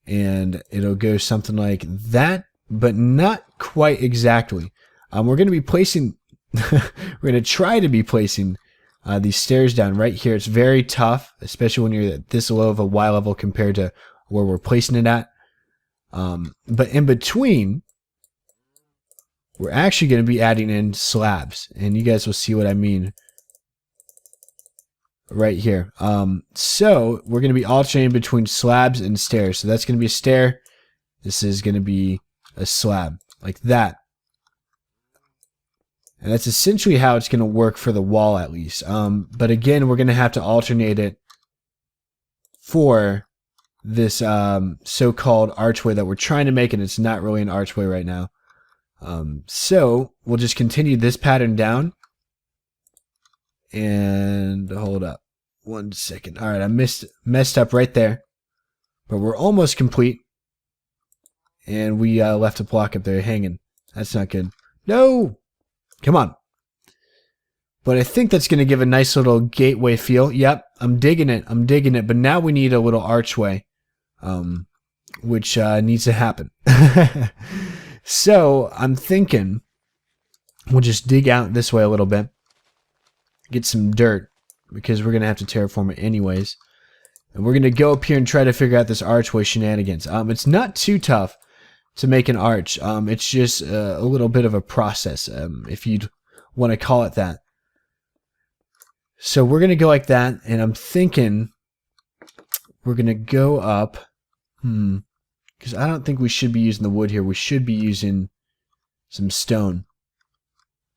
And it'll go something like that, but not quite exactly. We're going to be placing, we're going to try to be placing these stairs down right here. It's very tough, especially when you're at this low of a Y level compared to where we're placing it at. But in between, we're actually going to be adding in slabs, and you guys will see what I mean right here. So we're going to be alternating between slabs and stairs. So that's going to be a stair. This is going to be a slab, like that. And that's essentially how it's going to work for the wall, at least. But again, we're going to have to alternate it for this so-called archway that we're trying to make, and it's not really an archway right now. So we'll just continue this pattern down. And hold up 1 second. All right, I messed up right there. But we're almost complete. And we left a block up there hanging. That's not good. No! Come on. But I think that's going to give a nice little gateway feel. Yep, I'm digging it. But now we need a little archway, which needs to happen. So I'm thinking we'll just dig out this way a little bit. Get some dirt, because we're going to have to terraform it anyways. And we're going to go up here and try to figure out this archway shenanigans. It's not too tough to make an arch. It's just a little bit of a process, if you'd want to call it that. So we're going to go like that, and I'm thinking we're going to go up, because I don't think we should be using the wood here. We should be using some stone.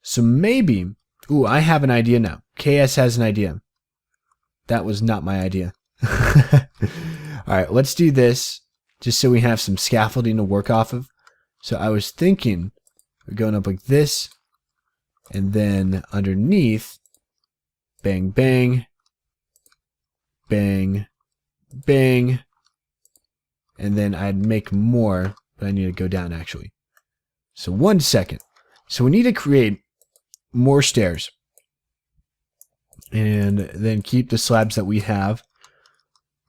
So maybe, ooh, I have an idea now. KS has an idea. That was not my idea. Alright, let's do this, just so we have some scaffolding to work off of. So I was thinking we're going up like this, and then underneath, bang, bang, bang, bang, and then I'd make more, but I need to go down actually. So 1 second. So we need to create more stairs, and then keep the slabs that we have,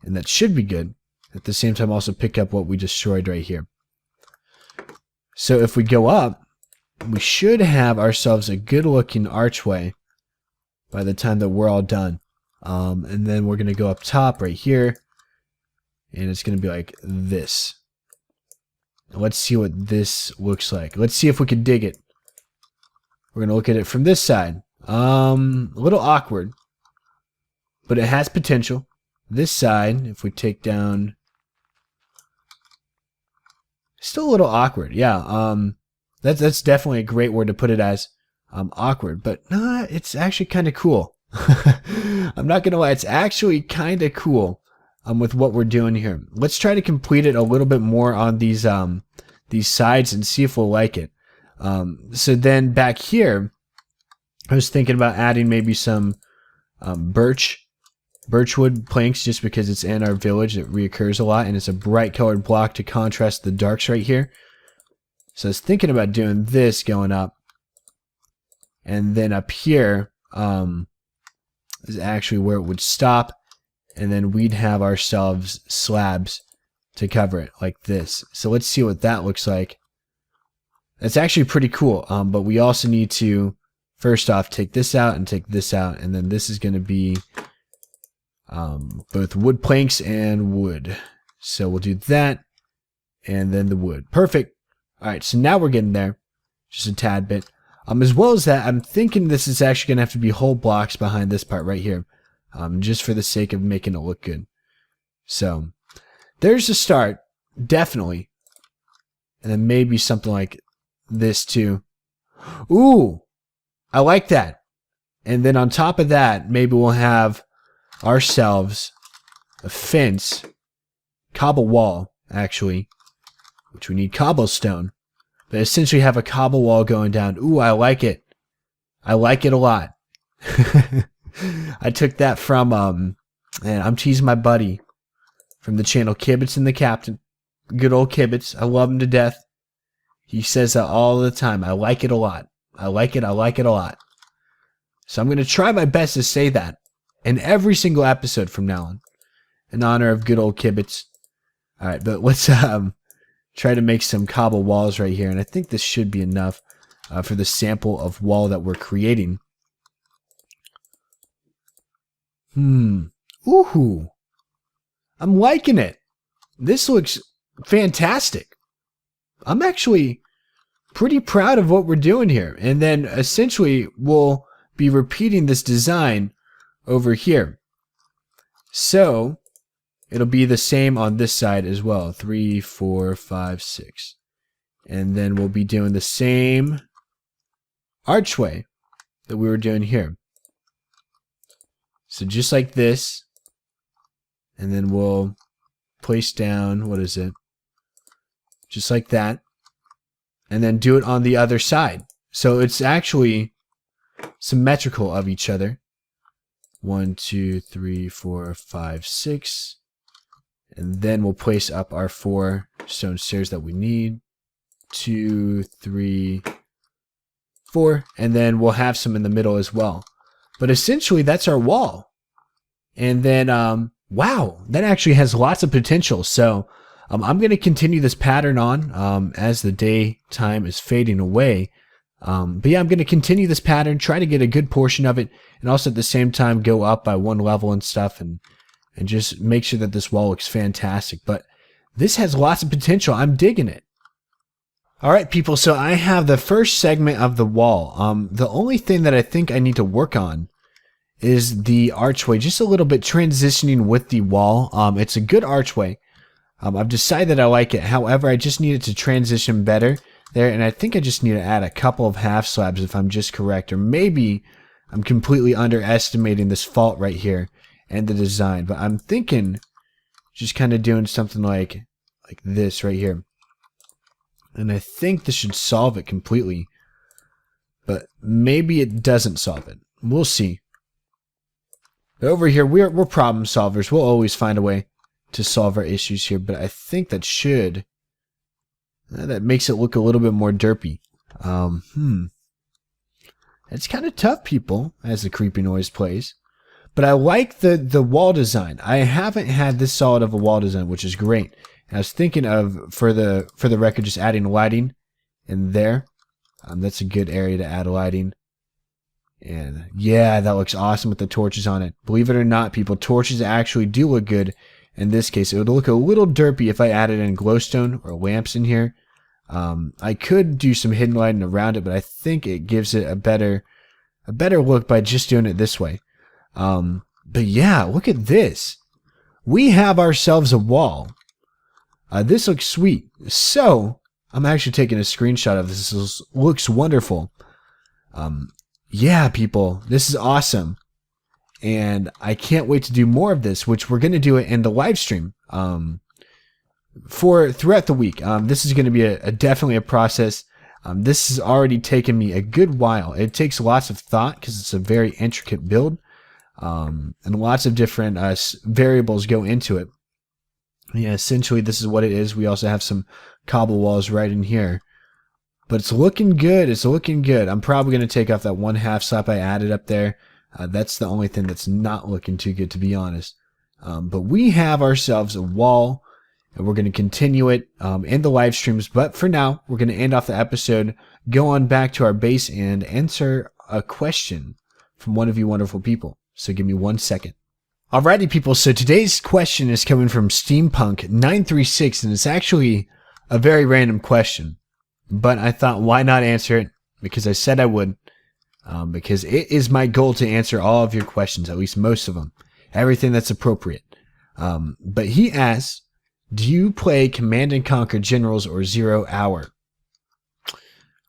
and that should be good. At the same time, also pick up what we destroyed right here. So if we go up, we should have ourselves a good looking archway by the time that we're all done. And then we're going to go up top right here. And it's going to be like this. Let's see what this looks like. Let's see if we can dig it. We're going to look at it from this side. A little awkward, but it has potential. This side, if we take down, still a little awkward. Yeah, that's definitely a great word to put it as, awkward. But it's actually kind of cool. I'm not gonna lie, it's actually kind of cool. With what we're doing here, let's try to complete it a little bit more on these sides and see if we'll like it. So then back here, I was thinking about adding maybe some birchwood planks, just because it's in our village. It reoccurs a lot, and it's a bright colored block to contrast the darks right here. So I was thinking about doing this going up, and then up here is actually where it would stop, and then we'd have ourselves slabs to cover it like this. So let's see what that looks like. That's actually pretty cool, but we also need to first off take this out and take this out, and then this is going to be both wood planks and wood. So we'll do that, and then the wood. Perfect. Alright, so now we're getting there, just a tad bit. As well as that, I'm thinking this is actually going to have to be whole blocks behind this part right here, just for the sake of making it look good. So there's a start, definitely. And then maybe something like this too. Ooh, I like that. And then on top of that, maybe we'll have ourselves a fence, cobble wall, actually, which we need cobblestone, but essentially have a cobble wall going down. Ooh, I like it. I like it a lot. I took that from, and I'm teasing my buddy from the channel, Kibitz and the Captain. Good old Kibitz. I love him to death. He says that all the time. I like it a lot. I like it a lot. So I'm going to try my best to say that in every single episode from now on, in honor of good old Kibitz. All right, but let's try to make some cobble walls right here, and I think this should be enough for the sample of wall that we're creating. Ooh, I'm liking it. This looks fantastic. I'm actually pretty proud of what we're doing here. And then essentially we'll be repeating this design over here. So it'll be the same on this side as well. 3, 4, 5, 6. And then we'll be doing the same archway that we were doing here. So just like this. And then we'll place down, what is it? Just like that. And then do it on the other side. So it's actually symmetrical of each other. 1, 2, 3, 4, 5, 6. And then we'll place up our 4 stone stairs that we need. 2, 3, 4. And then we'll have some in the middle as well. But essentially that's our wall. And then, wow, that actually has lots of potential. So I'm going to continue this pattern on as the daytime is fading away. But yeah, I'm going to continue this pattern, try to get a good portion of it, and also at the same time go up by 1 level and stuff, and just make sure that this wall looks fantastic. But this has lots of potential. I'm digging it. Alright people, so I have the first segment of the wall. The only thing that I think I need to work on is the archway, just a little bit transitioning with the wall. It's a good archway. I've decided that I like it. However, I just needed to transition better there, and I think I just need to add a couple of half slabs if I'm just correct, or maybe I'm completely underestimating this fault right here and the design. But I'm thinking just kind of doing something like this right here, and I think this should solve it completely, but maybe it doesn't solve it. We'll see. But over here, we're problem solvers. We'll always find a way to solve our issues here, but I think that should that makes it look a little bit more derpy. It's kind of tough, people, as the creepy noise plays. But I like the wall design. I haven't had this solid of a wall design, which is great. And I was thinking of, for the record, just adding lighting in there. That's a good area to add lighting. And yeah, that looks awesome with the torches on it. Believe it or not, people, torches actually do look good. In this case, it would look a little derpy if I added in glowstone or lamps in here. I could do some hidden lighting around it, but I think it gives it a better look by just doing it this way. But yeah, look at this. We have ourselves a wall. This looks sweet. So I'm actually taking a screenshot of this. This looks wonderful. Yeah, people, this is awesome. And I can't wait to do more of this, which we're going to do it in the live stream for throughout the week. This is going to be definitely a process. This has already taken me a good while. It takes lots of thought because it's a very intricate build, and lots of different variables go into it. Yeah, essentially this is what it is. We also have some cobble walls right in here. But it's looking good. It's looking good. I'm probably going to take off that 1/2 slab I added up there. That's the only thing that's not looking too good, to be honest. But we have ourselves a wall, and we're going to continue it in the live streams. But for now, we're going to end off the episode, go on back to our base, and answer a question from one of you wonderful people. So give me 1 second. Alrighty, people. So today's question is coming from Steampunk936, and it's actually a very random question. But I thought, why not answer it? Because I said I would. Because it is my goal to answer all of your questions, at least most of them. Everything that's appropriate. But he asks, do you play Command & Conquer Generals or 0 Hour?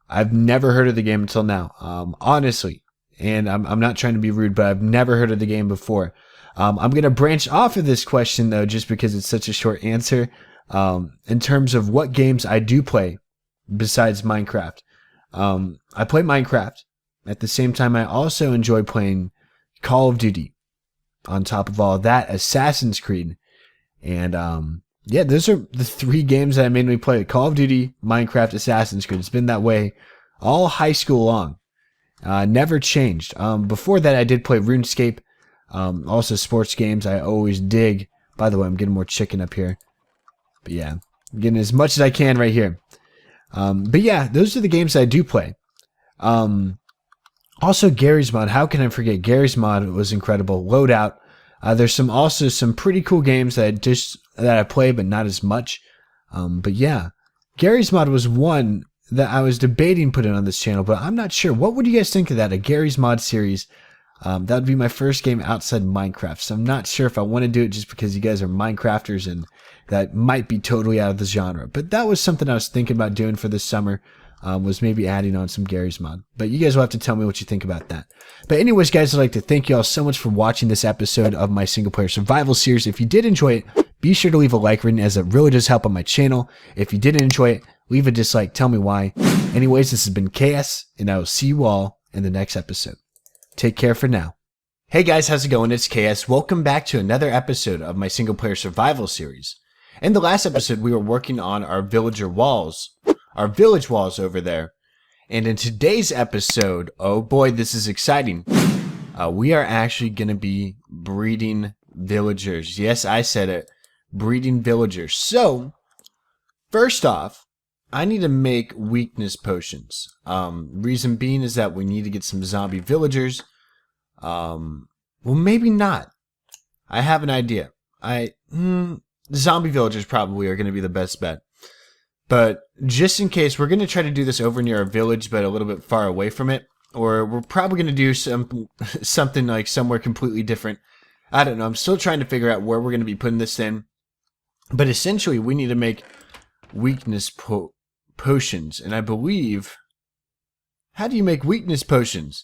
I've never heard of the game until now. Honestly. And I'm not trying to be rude, but I've never heard of the game before. I'm going to branch off of this question, though, just because it's such a short answer. In terms of what games I do play besides Minecraft. I play Minecraft. At the same time, I also enjoy playing Call of Duty. On top of all that, Assassin's Creed. And yeah, those are the 3 games that I mainly play. Call of Duty, Minecraft, Assassin's Creed. It's been that way all high school long. Never changed. Before that, I did play RuneScape. Also sports games I always dig. By the way, I'm getting more chicken up here. But yeah, I'm getting as much as I can right here. But yeah, those are the games I do play. Also Gary's Mod. How can I forget? Gary's Mod was incredible. Loadout. There's also some pretty cool games that I play, but not as much. But yeah, Gary's Mod was one that I was debating putting on this channel, but I'm not sure. What would you guys think of that? A Gary's Mod series. That would be my first game outside Minecraft. So I'm not sure if I want to do it just because you guys are Minecrafters and that might be totally out of the genre. But that was something I was thinking about doing for this summer. Was maybe adding on some Gary's Mod. But you guys will have to tell me what you think about that. But anyways, guys, I'd like to thank you all so much for watching this episode of my Single Player Survival series. If you did enjoy it, be sure to leave a like rating, as it really does help on my channel. If you didn't enjoy it, leave a dislike. Tell me why. Anyways, this has been KS, and I will see you all in the next episode. Take care for now. Hey guys, how's it going? It's KS. Welcome back to another episode of my Single Player Survival series. In the last episode, we were working on our villager walls. Our village walls over there. And in today's episode, oh boy, this is exciting. We are actually going to be breeding villagers. Yes, I said it. Breeding villagers. So, first off, I need to make weakness potions. Reason being is that we need to get some zombie villagers. Well, maybe not. I have an idea. Zombie villagers probably are going to be the best bet. But just in case, we're going to try to do this over near our village, but a little bit far away from it. Or we're probably going to do something like somewhere completely different. I don't know. I'm still trying to figure out where we're going to be putting this in. But essentially, we need to make weakness potions. And I believe... How do you make weakness potions?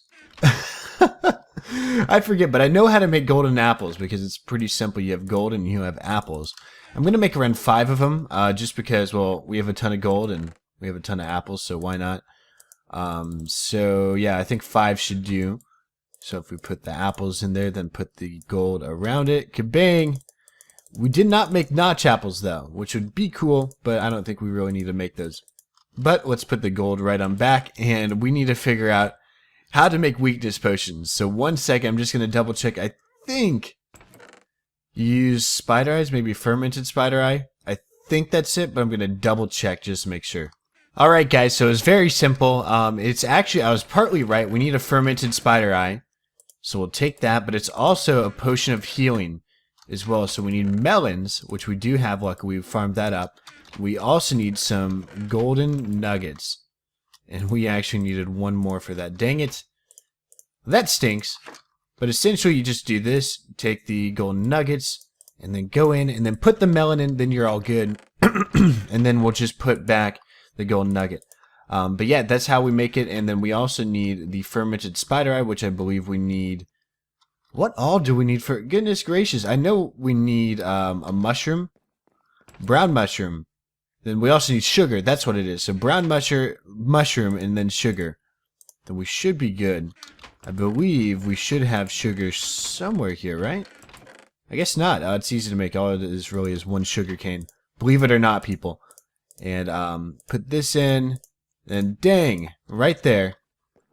I forget, but I know how to make golden apples because it's pretty simple. You have gold and you have apples. I'm going to make around 5 of them just because, well, we have a ton of gold and we have a ton of apples, so why not? So, yeah, I think 5 should do. So if we put the apples in there, then put the gold around it. Kabang! We did not make notch apples, though, which would be cool, but I don't think we really need to make those. But let's put the gold right on back, and we need to figure out how to make weakness potions. So 1 second, I'm just going to double check. I think you use spider eyes, maybe fermented spider eye. I think that's it, but I'm going to double check just to make sure. All right, guys. So it's very simple. It's actually I was partly right. We need a fermented spider eye, so we'll take that. But it's also a potion of healing as well. So we need melons, which we do have. Luckily, we farmed that up. We also need some golden nuggets, and we actually needed one more for that. Dang it, that stinks. But essentially, you just do this: take the golden nuggets, and then go in, and then put the melon in. Then you're all good. And then we'll just put back the golden nugget. But yeah, that's how we make it. And then we also need the fermented spider eye, which I believe we need. What all do we need for goodness gracious? I know we need a mushroom, brown mushroom. Then we also need sugar. That's what it is. So brown mushroom, and then sugar. Then we should be good. I believe we should have sugar somewhere here, right? I guess not. It's easy to make. All it is really is one sugar cane. Believe it or not, people. And put this in, and dang, right there,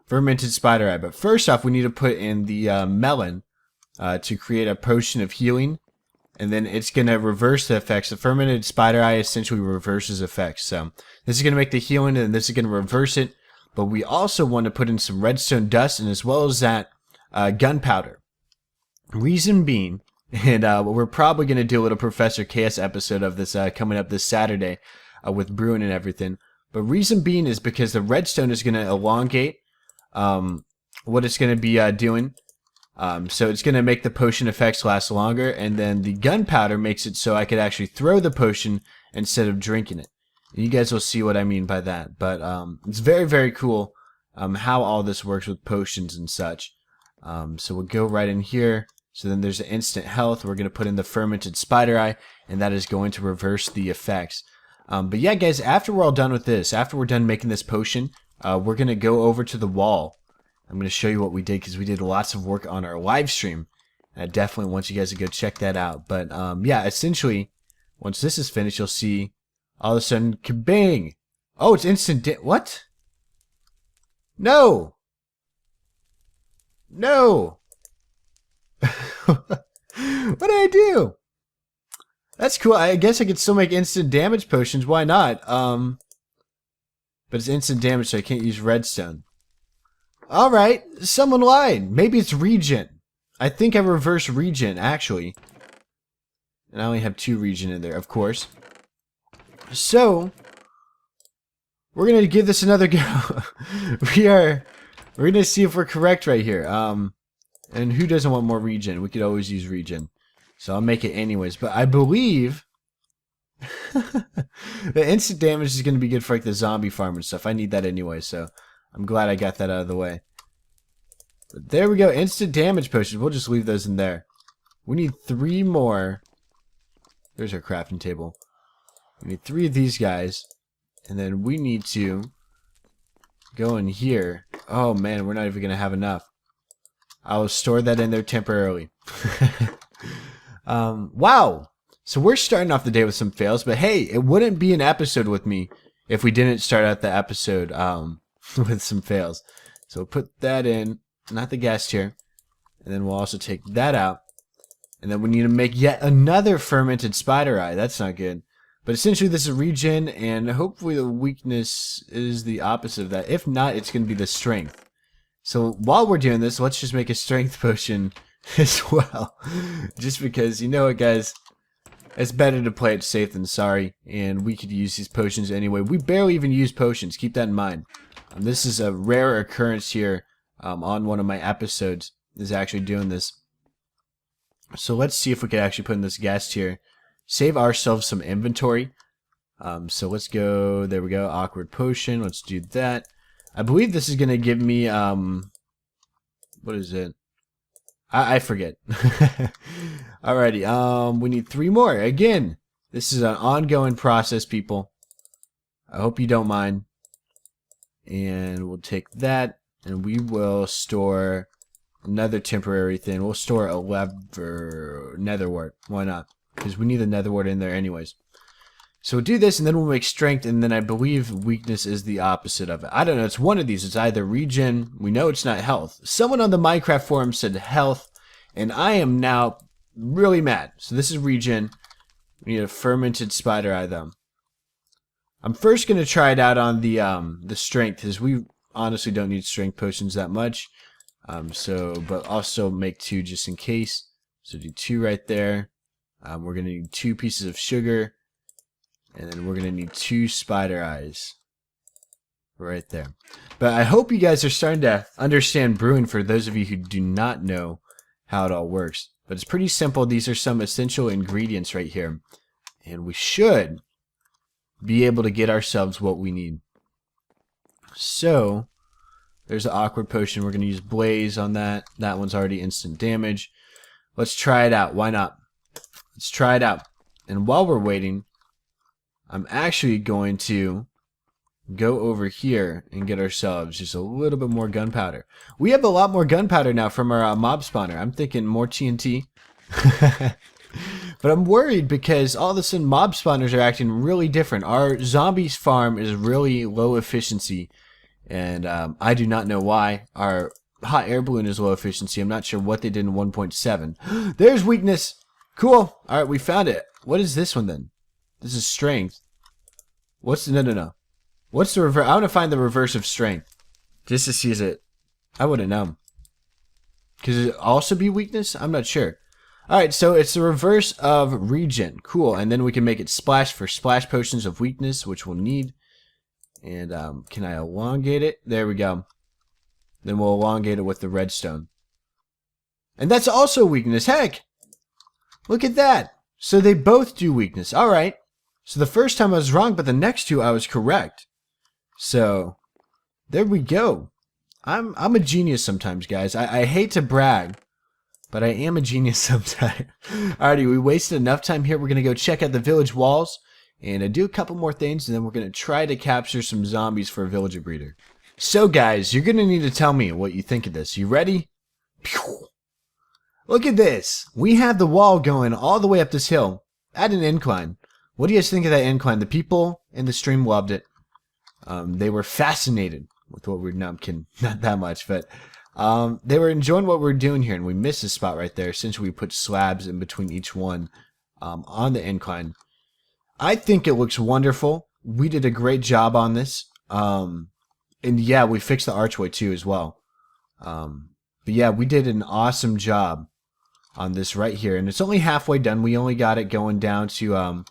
fermented spider eye. But first off, we need to put in the melon to create a potion of healing, and then it's going to reverse the effects. The fermented spider eye essentially reverses effects. So this is going to make the healing, and this is going to reverse it. But we also want to put in some redstone dust, and as well as that, gunpowder. Reason being, and we're probably going to do a little Professor KS episode of this coming up this Saturday. With brewing and everything. But reason being is because the redstone is going to elongate what it's going to be doing. So it's going to make the potion effects last longer. And then the gunpowder makes it so I could actually throw the potion instead of drinking it. And you guys will see what I mean by that. But it's very, very cool how all this works with potions and such. So we'll go right in here. So then there's an instant health. We're going to put in the fermented spider eye. And that is going to reverse the effects. But yeah, guys, after we're all done with this, after we're done making this potion, we're going to go over to the wall. I'm going to show you what we did because we did lots of work on our live stream. I definitely want you guys to go check that out. But yeah, essentially, once this is finished, you'll see all of a sudden, kabang! Oh, it's instant what? No! No! What did I do? That's cool. I guess I could still make instant damage potions. Why not? But it's instant damage, so I can't use redstone. Alright, someone lied. Maybe it's regen. I think I reversed regen, actually. And I only have 2 regen in there, of course. So, we're going to give this another go. We're going to see if we're correct right here. And who doesn't want more regen? We could always use regen. So I'll make it anyways. But I believe the instant damage is going to be good for like the zombie farm and stuff. I need that anyway, so I'm glad I got that out of the way. But there we go. Instant damage potions. We'll just leave those in there. We need 3 more. There's our crafting table. We need 3 of these guys. And then we need to go in here. Oh man, we're not even going to have enough. I'll store that in there temporarily. Wow. So we're starting off the day with some fails, but hey, it wouldn't be an episode with me if we didn't start out the episode with some fails. So we'll put that in, not the gas chair, and then we'll also take that out. And then we need to make yet another fermented spider eye. That's not good. But essentially this is regen, and hopefully the weakness is the opposite of that. If not, it's going to be the strength. So while we're doing this, let's just make a strength potion as well. Just because, you know what, guys? It's better to play it safe than sorry, and we could use these potions anyway. We barely even use potions. Keep that in mind. This is a rare occurrence here on one of my episodes, is actually doing this. So let's see if we can actually put in this gas tier. Save ourselves some inventory. So let's go, there we go, awkward potion. Let's do that. I believe this is going to give me, what is it? I forget. Alrighty, we need 3 more. Again, this is an ongoing process, people. I hope you don't mind. And we'll take that, and we will store another temporary thing. We'll store a nether wart. Why not? Because we need the nether wart in there anyways. So we'll do this, and then we'll make strength, and then I believe weakness is the opposite of it. I don't know. It's one of these. It's either regen. We know it's not health. Someone on the Minecraft forum said health, and I am now really mad. So this is regen. We need a fermented spider eye, though. I'm first going to try it out on the strength, because we honestly don't need strength potions that much. But also make 2 just in case. So do 2 right there. We're going to need 2 pieces of sugar. And then we're going to need 2 spider eyes. Right there. But I hope you guys are starting to understand brewing for those of you who do not know how it all works. But it's pretty simple. These are some essential ingredients right here. And we should be able to get ourselves what we need. So, there's an awkward potion. We're going to use Blaze on that. That one's already instant damage. Let's try it out. Why not? Let's try it out. And while we're waiting, I'm actually going to go over here and get ourselves just a little bit more gunpowder. We have a lot more gunpowder now from our mob spawner. I'm thinking more TNT. But I'm worried because all of a sudden mob spawners are acting really different. Our zombies farm is really low efficiency. And I do not know why. Our hot air balloon is low efficiency. I'm not sure what they did in 1.7. There's weakness. Cool. Alright, we found it. What is this one then? This is strength. What's the... No. What's the reverse? I want to find the reverse of strength. Just to see is it... I wouldn't know. Could it also be weakness? I'm not sure. Alright, so it's the reverse of regen. Cool. And then we can make it splash for splash potions of weakness, which we'll need. And can I elongate it? There we go. Then we'll elongate it with the redstone. And that's also weakness. Heck! Look at that. So they both do weakness. Alright. So the first time I was wrong, but the next 2 I was correct. So, there we go. I'm a genius sometimes, guys. I hate to brag, but I am a genius sometimes. Alrighty, we wasted enough time here. We're going to go check out the village walls and do a couple more things, and then we're going to try to capture some zombies for a villager breeder. So, guys, you're going to need to tell me what you think of this. You ready? Pew! Look at this. We have the wall going all the way up this hill at an incline. What do you guys think of that incline? The people in the stream loved it. They were fascinated with what we're... No, I'm kidding. Not that much, but they were enjoying what we're doing here, and we missed this spot right there since we put slabs in between each one on the incline. I think it looks wonderful. We did a great job on this. And yeah, we fixed the archway too as well. But yeah, we did an awesome job on this right here. And it's only halfway done. We only got it going down to...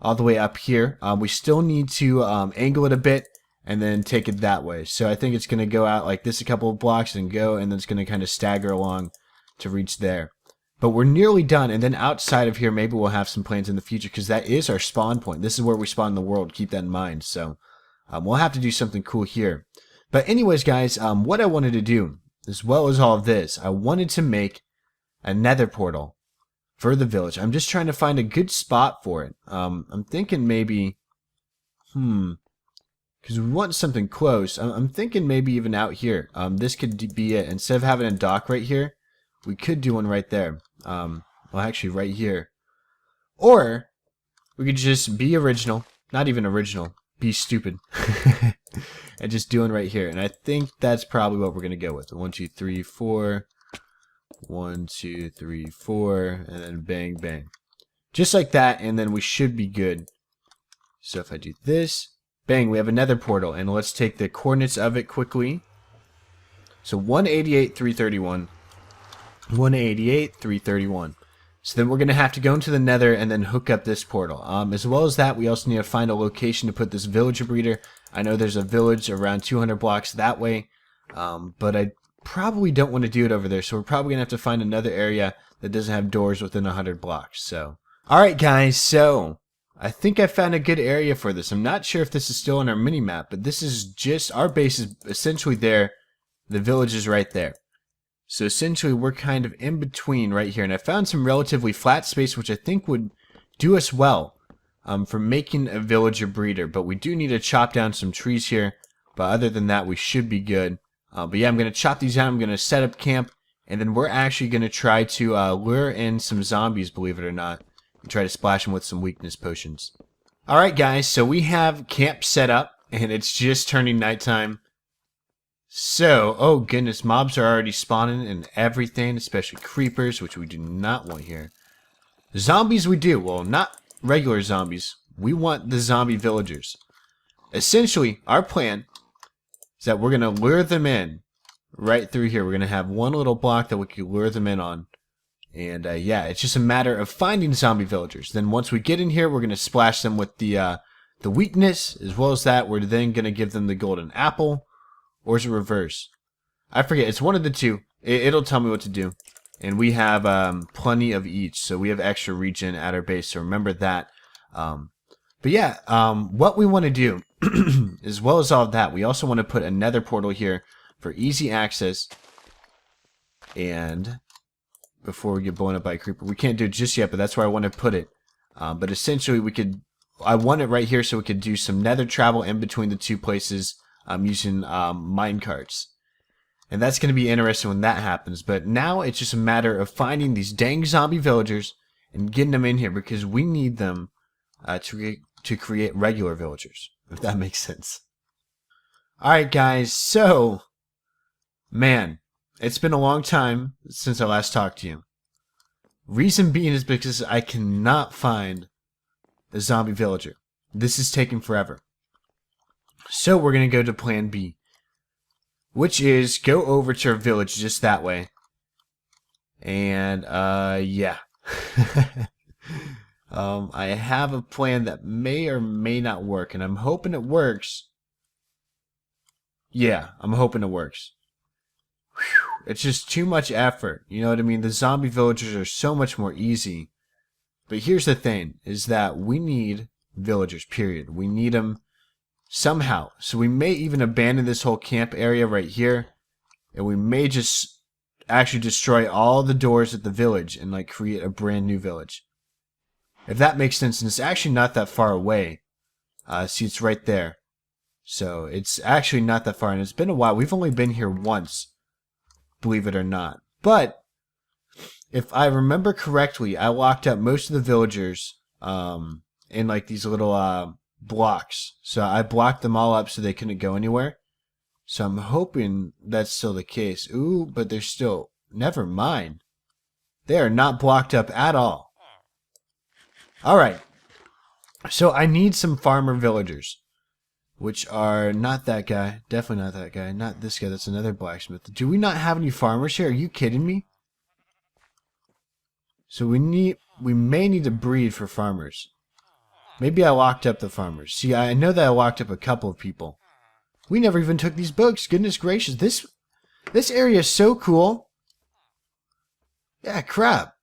all the way up here. We still need to angle it a bit and then take it that way. So I think it's going to go out like this a couple of blocks and go, and then it's going to kind of stagger along to reach there. But we're nearly done, and then outside of here maybe we'll have some plans in the future because that is our spawn point. This is where we spawn in the world. Keep that in mind. So we'll have to do something cool here. But anyways, guys, what I wanted to do, as well as all of this, I wanted to make a nether portal for the village. I'm just trying to find a good spot for it. I'm thinking maybe, because we want something close. I'm thinking maybe even out here. This could be it. Instead of having a dock right here, we could do one right there. Well, actually right here. Or we could just be original. Not even original. Be stupid. And just do one right here. And I think that's probably what we're going to go with. 1, 2, 3, 4... 1, 2, 3, 4, and then bang, bang. Just like that, and then we should be good. So if I do this, bang, we have another portal, and let's take the coordinates of it quickly. So 188, 331. 188, 331. So then we're going to have to go into the nether and then hook up this portal. As well as that, we also need to find a location to put this villager breeder. I know there's a village around 200 blocks that way, but I probably don't want to do it over there, so we're probably gonna have to find another area that doesn't have doors within 100 blocks. So alright guys, so I think I found a good area for this. I'm not sure if this is still on our mini map, but this is just our base is essentially there. The village is right there, so essentially we're kind of in between right here, and I found some relatively flat space which I think would do us well for making a villager breeder. But we do need to chop down some trees here, but other than that we should be good. But yeah, I'm going to chop these out, I'm going to set up camp, and then we're actually going to try to lure in some zombies, believe it or not, and try to splash them with some weakness potions. Alright guys, so we have camp set up, and it's just turning nighttime. So, oh goodness, mobs are already spawning and everything, especially creepers, which we do not want here. Zombies we do, well, not regular zombies, we want the zombie villagers. essentially, our plan is that we're going to lure them in right through here. We're going to have one little block that we can lure them in on. And yeah, it's just a matter of finding zombie villagers. Then once we get in here, we're going to splash them with the weakness. As well as that, we're then going to give them the golden apple. Or is it reverse? I forget. It's one of the two. It'll tell me what to do. And we have plenty of each. So we have extra regen at our base. So remember that. But yeah, what we want to do, as well as all of that, we also want to put a nether portal here for easy access. And before we get blown up by a creeper, we can't do it just yet, but that's where I want to put it. But essentially, I want it right here so we could do some nether travel in between the two places using mine carts. And that's going to be interesting when that happens. But now it's just a matter of finding these dang zombie villagers and getting them in here because we need them to create regular villagers, if that makes sense. Alright guys, so, man, it's been a long time since I last talked to you. Reason being is because I cannot find a zombie villager. This is taking forever. So we're going to go to plan B, which is go over to our village just that way. And, yeah. I have a plan that may or may not work, and I'm hoping it works. Yeah, I'm hoping it works. Whew, it's just too much effort, you know what I mean? The zombie villagers are so much more easy. But here's the thing, is that we need villagers, period. We need them somehow. So we may even abandon this whole camp area right here, and we may just actually destroy all the doors at the village and like create a brand new village. If that makes sense, and it's actually not that far away. See, it's right there. So it's actually not that far, and it's been a while. We've only been here once, believe it or not. But if I remember correctly, I locked up most of the villagers in like these little blocks. So I blocked them all up so they couldn't go anywhere. So I'm hoping that's still the case. Ooh, but they're still... Never mind. They are not blocked up at all. Alright. So I need some farmer villagers. Which are not that guy. Definitely not that guy. Not this guy. That's another blacksmith. Do we not have any farmers here? Are you kidding me? So we may need to breed for farmers. Maybe I locked up the farmers. See, I know that I locked up a couple of people. We never even took these books. Goodness gracious. This area is so cool. Yeah, crap.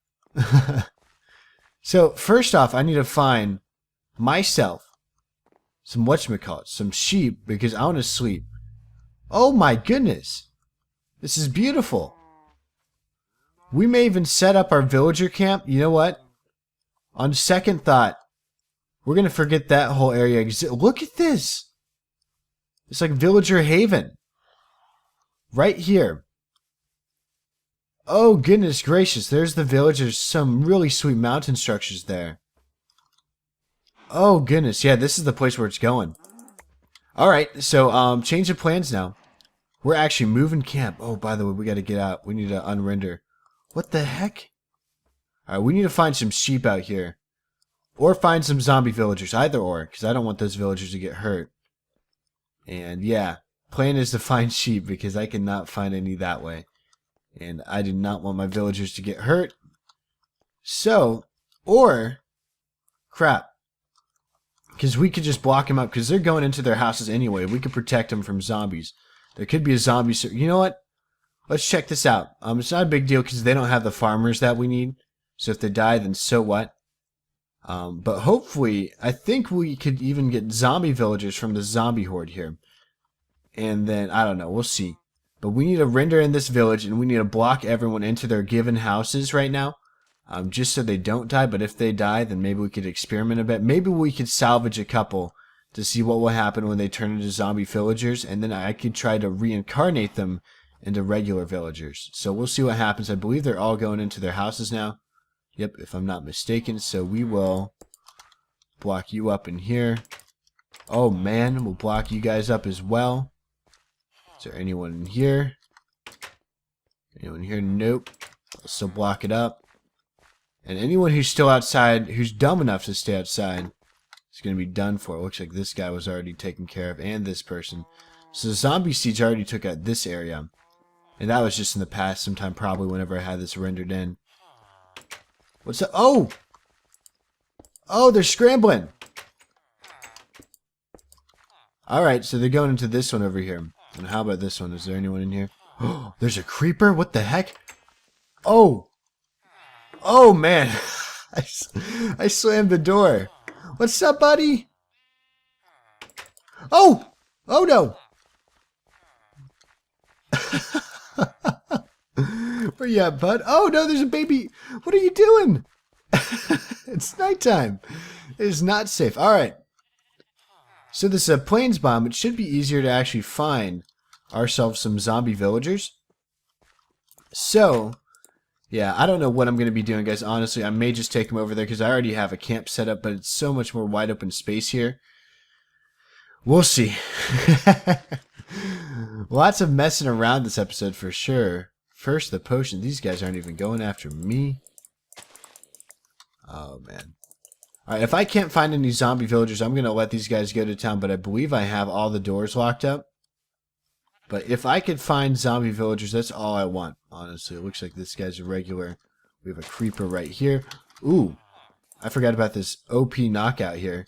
So, first off, I need to find myself some whatchamacallit, some sheep, because I want to sleep. Oh my goodness. This is beautiful. We may even set up our villager camp. You know what? On second thought, we're going to forget that whole area exists. Look at this. It's like villager haven. Right here. Oh, goodness gracious. There's the village. There's some really sweet mountain structures there. Oh, goodness. Yeah, this is the place where it's going. Alright, so, change of plans now. We're actually moving camp. Oh, by the way, we got to get out. We need to unrender. What the heck? Alright, we need to find some sheep out here. Or find some zombie villagers. Either or, because I don't want those villagers to get hurt. And, yeah. Plan is to find sheep, because I cannot find any that way. And I do not want my villagers to get hurt. So, or, crap. Because we could just block them up, because they're going into their houses anyway. We could protect them from zombies. There could be a zombie... You know what? Let's check this out. It's not a big deal, because they don't have the farmers that we need. So if they die, then so what? But hopefully, I think we could even get zombie villagers from the zombie horde here. And then, I don't know, we'll see. But we need to render in this village, and we need to block everyone into their given houses right now. Just so they don't die, but if they die, then maybe we could experiment a bit. Maybe we could salvage a couple to see what will happen when they turn into zombie villagers, and then I could try to reincarnate them into regular villagers. So we'll see what happens. I believe they're all going into their houses now. Yep, if I'm not mistaken. So we will block you up in here. Oh man, we'll block you guys up as well. Is there anyone in here? Anyone here? Nope. I'll still block it up. And anyone who's still outside, who's dumb enough to stay outside, is going to be done for. It looks like this guy was already taken care of, and this person. So the zombie siege already took out this area. And that was just in the past, sometime probably whenever I had this rendered in. What's up? Oh! Oh, they're scrambling! Alright, so they're going into this one over here. And how about this one? Is there anyone in here? Oh, there's a creeper? What the heck? Oh! Oh, man! I slammed the door. What's up, buddy? Oh! Oh, no! Where you at, bud? Oh, no, there's a baby. What are you doing? It's nighttime. It is not safe. All right. So this plains bomb, it should be easier to actually find ourselves some zombie villagers. So, yeah, I don't know what I'm going to be doing, guys. Honestly, I may just take them over there because I already have a camp set up, but it's so much more wide open space here. We'll see. Lots of messing around this episode for sure. First, the potion. These guys aren't even going after me. Oh, man. Alright, if I can't find any zombie villagers, I'm going to let these guys go to town, but I believe I have all the doors locked up. But if I could find zombie villagers, that's all I want, honestly. It looks like this guy's a regular. We have a creeper right here. Ooh, I forgot about this OP knockout here.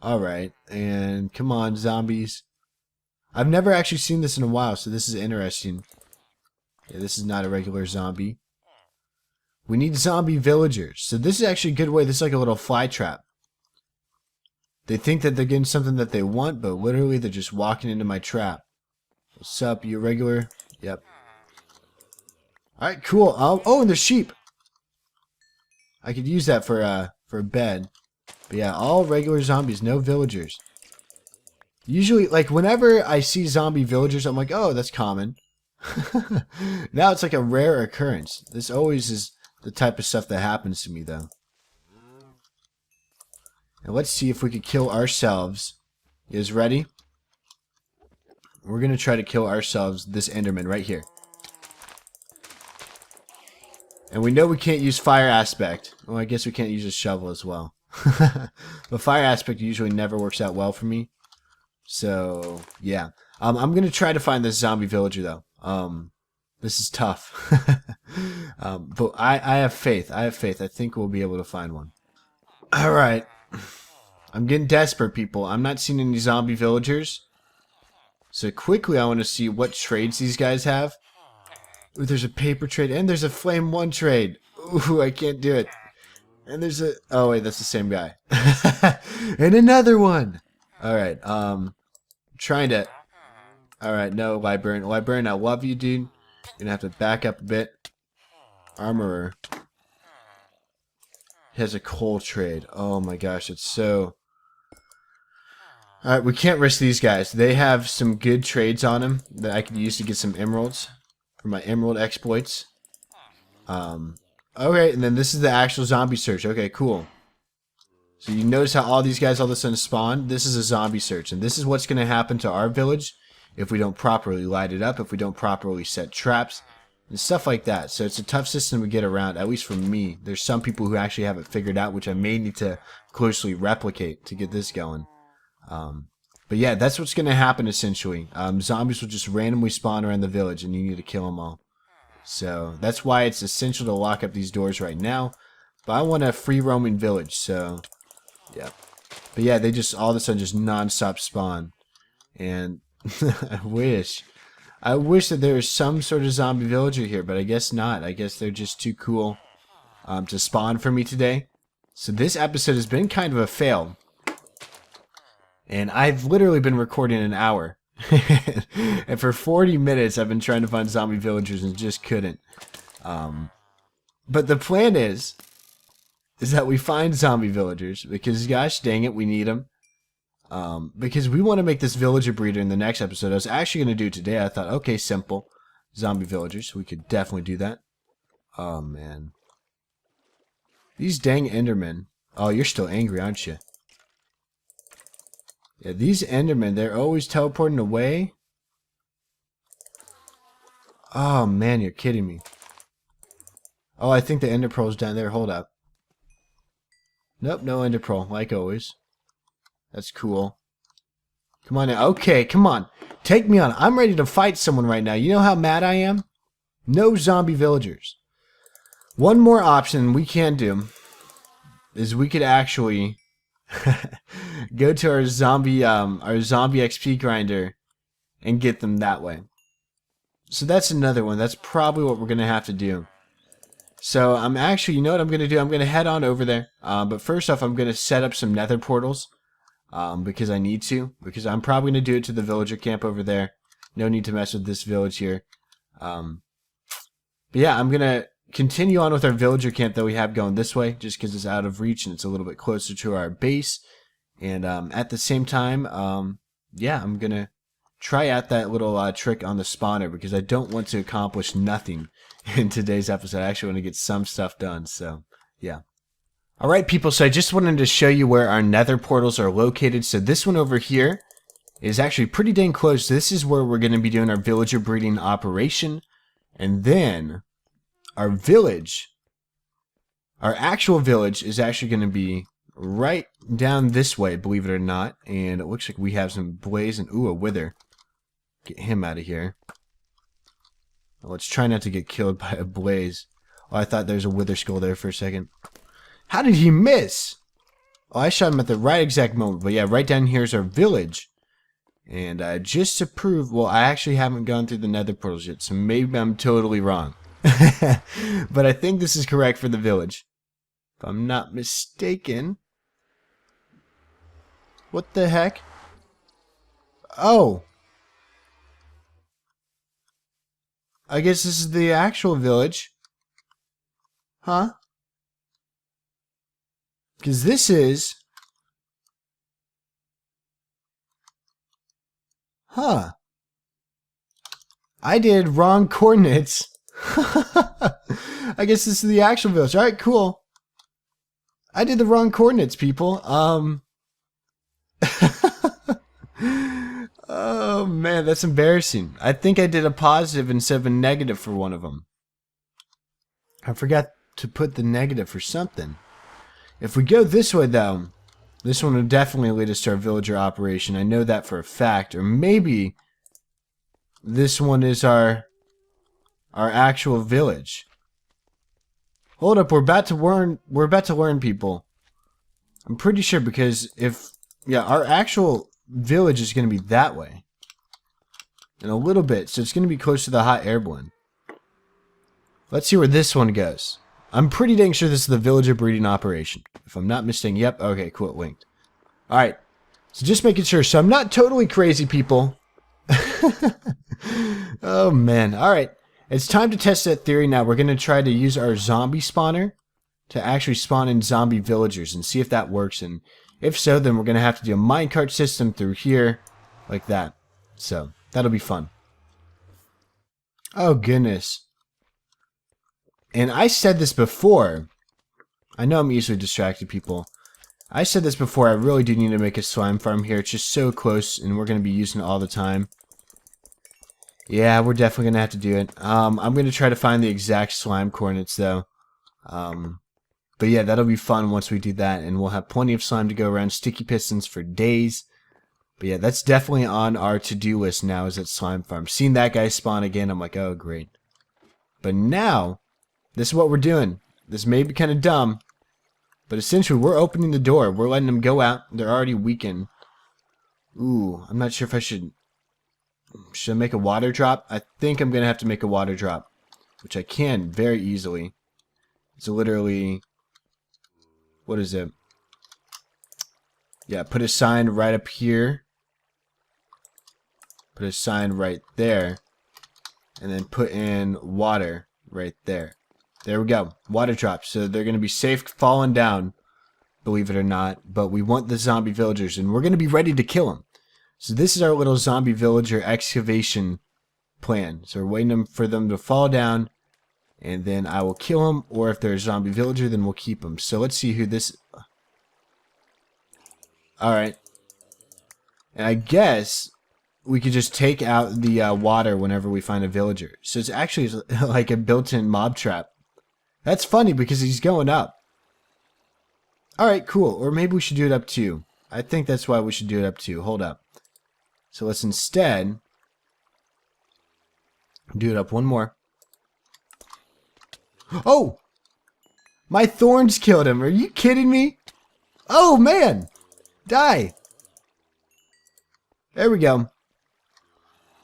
Alright, and come on, zombies. I've never actually seen this in a while, so this is interesting. Yeah, this is not a regular zombie. We need zombie villagers. So this is actually a good way. This is like a little fly trap. They think that they're getting something that they want, but literally they're just walking into my trap. What's up, you regular? Yep. Alright, cool. Oh, and there's sheep. I could use that for a bed. But yeah, all regular zombies, no villagers. Usually, like, whenever I see zombie villagers, I'm like, oh, that's common. Now it's like a rare occurrence. This always is the type of stuff that happens to me, though. And let's see if we could kill ourselves. You guys ready? We're going to try to kill ourselves this Enderman right here. And we know we can't use fire aspect. Well, I guess we can't use a shovel as well. But fire aspect usually never works out well for me. So, yeah. I'm going to try to find this zombie villager, though. This is tough. But I have faith. I have faith. I think we'll be able to find one. Alright. I'm getting desperate, people. I'm not seeing any zombie villagers. So quickly, I want to see what trades these guys have. Ooh, there's a paper trade, and there's a flame 1 trade. Ooh, I can't do it. And there's a... Oh, wait, that's the same guy. And another one! Alright, trying to... Alright, no, Librarian. Librarian, I love you, dude. You're gonna have to back up a bit. Armorer. He has a coal trade. Oh my gosh, it's so... Alright, we can't risk these guys. They have some good trades on them that I could use to get some emeralds for my emerald exploits. Okay, and then this is the actual zombie search. Okay, cool. So you notice how all these guys all of a sudden spawn? This is a zombie search, and this is what's going to happen to our village if we don't properly light it up, if we don't properly set traps, and stuff like that. So it's a tough system to get around, at least for me. There's some people who actually have it figured out, which I may need to closely replicate to get this going. But yeah, that's what's going to happen essentially. Zombies will just randomly spawn around the village, and you need to kill them all. So that's why it's essential to lock up these doors right now. But I want a free roaming village, so yeah. But yeah, they just all of a sudden just non-stop spawn. And I wish that there was some sort of zombie villager here, but I guess not. I guess they're just too cool to spawn for me today. So this episode has been kind of a fail. And I've literally been recording an hour. And for 40 minutes I've been trying to find zombie villagers and just couldn't. But the plan is that we find zombie villagers because gosh dang it, we need them. Because we want to make this villager breeder in the next episode. I was actually going to do it today. I thought, okay, simple. Zombie villagers. We could definitely do that. Oh, man. These dang Endermen. Oh, you're still angry, aren't you? Yeah, these Endermen, they're always teleporting away. Oh, man, you're kidding me. Oh, I think the Ender Pearl's down there. Hold up. Nope, no ender pearl, like always. That's cool. Come on now. Okay, come on. Take me on. I'm ready to fight someone right now. You know how mad I am? No zombie villagers. One more option we can do is we could actually go to our zombie XP grinder and get them that way. So that's another one. That's probably what we're gonna have to do. So I'm actually, you know what I'm gonna do? I'm gonna head on over there. But first off, I'm gonna set up some nether portals. Because I need to. Because I'm probably going to do it to the villager camp over there. No need to mess with this village here. But yeah, I'm going to continue on with our villager camp that we have going this way. Just because it's out of reach and it's a little bit closer to our base. And at the same time, yeah, I'm going to try out that little trick on the spawner. Because I don't want to accomplish nothing in today's episode. I actually want to get some stuff done. So, yeah. Alright people, so I just wanted to show you where our nether portals are located. So this one over here is actually pretty dang close. This is where we're going to be doing our villager breeding operation. And then our village, our actual village is actually going to be right down this way, believe it or not. And it looks like we have some blaze and, ooh, a wither. Get him out of here. Let's try not to get killed by a blaze. Oh, I thought there was a wither skull there for a second. How did he miss? Oh, I shot him at the right exact moment. But yeah, right down here is our village. And just to prove, well, I actually haven't gone through the nether portals yet, so maybe I'm totally wrong. But I think this is correct for the village. If I'm not mistaken. What the heck? Oh. I guess this is the actual village. Huh? Because this is... Huh. I did wrong coordinates. I guess this is the actual village. Alright, cool. I did the wrong coordinates, people. Oh, man, that's embarrassing. I think I did a positive instead of a negative for one of them. I forgot to put the negative for something. If we go this way, though, this one will definitely lead us to our villager operation. I know that for a fact. Or maybe this one is our actual village. Hold up, we're about to learn, people. I'm pretty sure because yeah, our actual village is going to be that way. In a little bit, so it's going to be close to the hot air balloon. Let's see where this one goes. I'm pretty dang sure this is the villager breeding operation. If I'm not mistaken. Yep. Okay, cool. It linked. Alright. So just making sure. So I'm not totally crazy, people. Oh, man. Alright. It's time to test that theory now. We're going to try to use our zombie spawner to actually spawn in zombie villagers and see if that works. And if so, then we're going to have to do a minecart system through here like that. So that'll be fun. Oh, goodness. And I said this before. I know I'm easily distracted, people. I said this before. I really do need to make a slime farm here. It's just so close, and we're going to be using it all the time. Yeah, we're definitely going to have to do it. I'm going to try to find the exact slime coordinates, though. But yeah, that'll be fun once we do that, and we'll have plenty of slime to go around. Sticky pistons for days. But yeah, that's definitely on our to-do list now, is that slime farm. Seeing that guy spawn again, I'm like, oh, great. But now... this is what we're doing. This may be kind of dumb, but essentially we're opening the door. We're letting them go out. They're already weakened. Ooh, I'm not sure if I should... should I make a water drop? I think I'm going to have to make a water drop, which I can very easily. It's literally... what is it? Yeah, put a sign right up here. Put a sign right there. And then put in water right there. There we go. Water drops. So they're going to be safe falling down, believe it or not. But we want the zombie villagers, and we're going to be ready to kill them. So this is our little zombie villager excavation plan. So we're waiting for them to fall down, and then I will kill them. Or if they're a zombie villager, then we'll keep them. So let's see who this... Alright. And I guess we could just take out the water whenever we find a villager. So it's actually like a built-in mob trap. That's funny because he's going up. Alright, cool. Or maybe we should do it up 2. I think that's why we should do it up 2. Hold up. So let's instead do it up 1 more. Oh! My thorns killed him. Are you kidding me? Oh, man! Die! There we go.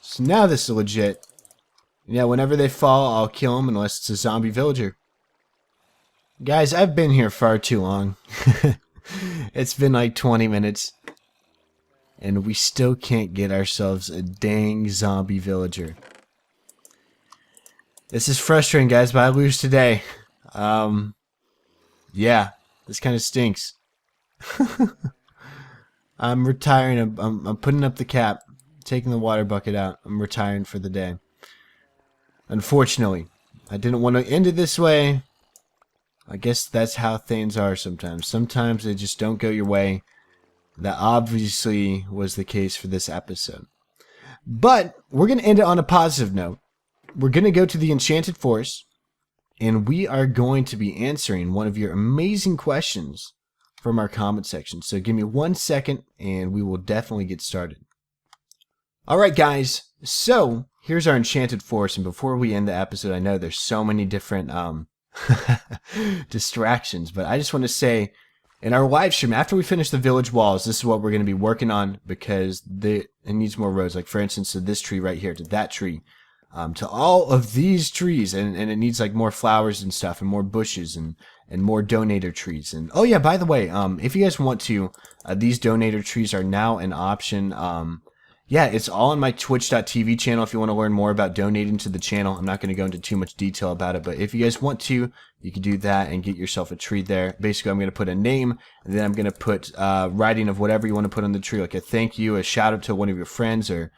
So now this is legit. Yeah, whenever they fall, I'll kill them unless it's a zombie villager. Guys, I've been here far too long. It's been like 20 minutes. And we still can't get ourselves a dang zombie villager. This is frustrating, guys, but I lose today. Yeah, this kind of stinks. I'm retiring. I'm putting up the cap, taking the water bucket out. I'm retiring for the day. Unfortunately, I didn't want to end it this way. I guess that's how things are sometimes. Sometimes they just don't go your way. That obviously was the case for this episode. But we're going to end it on a positive note. We're going to go to the Enchanted Forest, and we are going to be answering one of your amazing questions from our comment section. So give me 1 second, and we will definitely get started. Alright guys, so here's our Enchanted Forest, and before we end the episode, I know there's so many different distractions, but I just want to say, in our live stream, after we finish the village walls, this is what we're going to be working on, because it needs more roads. Like, for instance, to this tree right here, to that tree, to all of these trees, and it needs like more flowers and stuff, and more bushes, and more donator trees. And oh yeah, by the way, if you guys want to, these donator trees are now an option. Yeah, it's all on my twitch.tv channel if you want to learn more about donating to the channel. I'm not going to go into too much detail about it, but if you guys want to, you can do that and get yourself a tree there. Basically, I'm going to put a name, and then I'm going to put writing of whatever you want to put on the tree, like a thank you, a shout out to one of your friends, or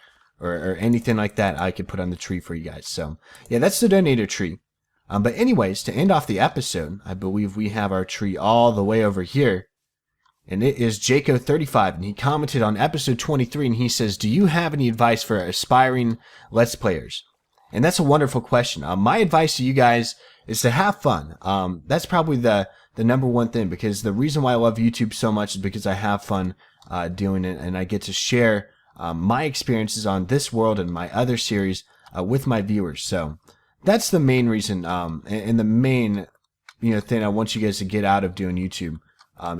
anything like that I could put on the tree for you guys. So, yeah, that's the donator tree. But anyways, to end off the episode, I believe we have our tree all the way over here. And it is Jaco35, and he commented on episode 23, and he says, do you have any advice for aspiring Let's Players? And that's a wonderful question. My advice to you guys is to have fun. That's probably the number one thing, because the reason why I love YouTube so much is because I have fun doing it, and I get to share my experiences on this world and my other series with my viewers. So that's the main reason, and the main thing I want you guys to get out of doing YouTube.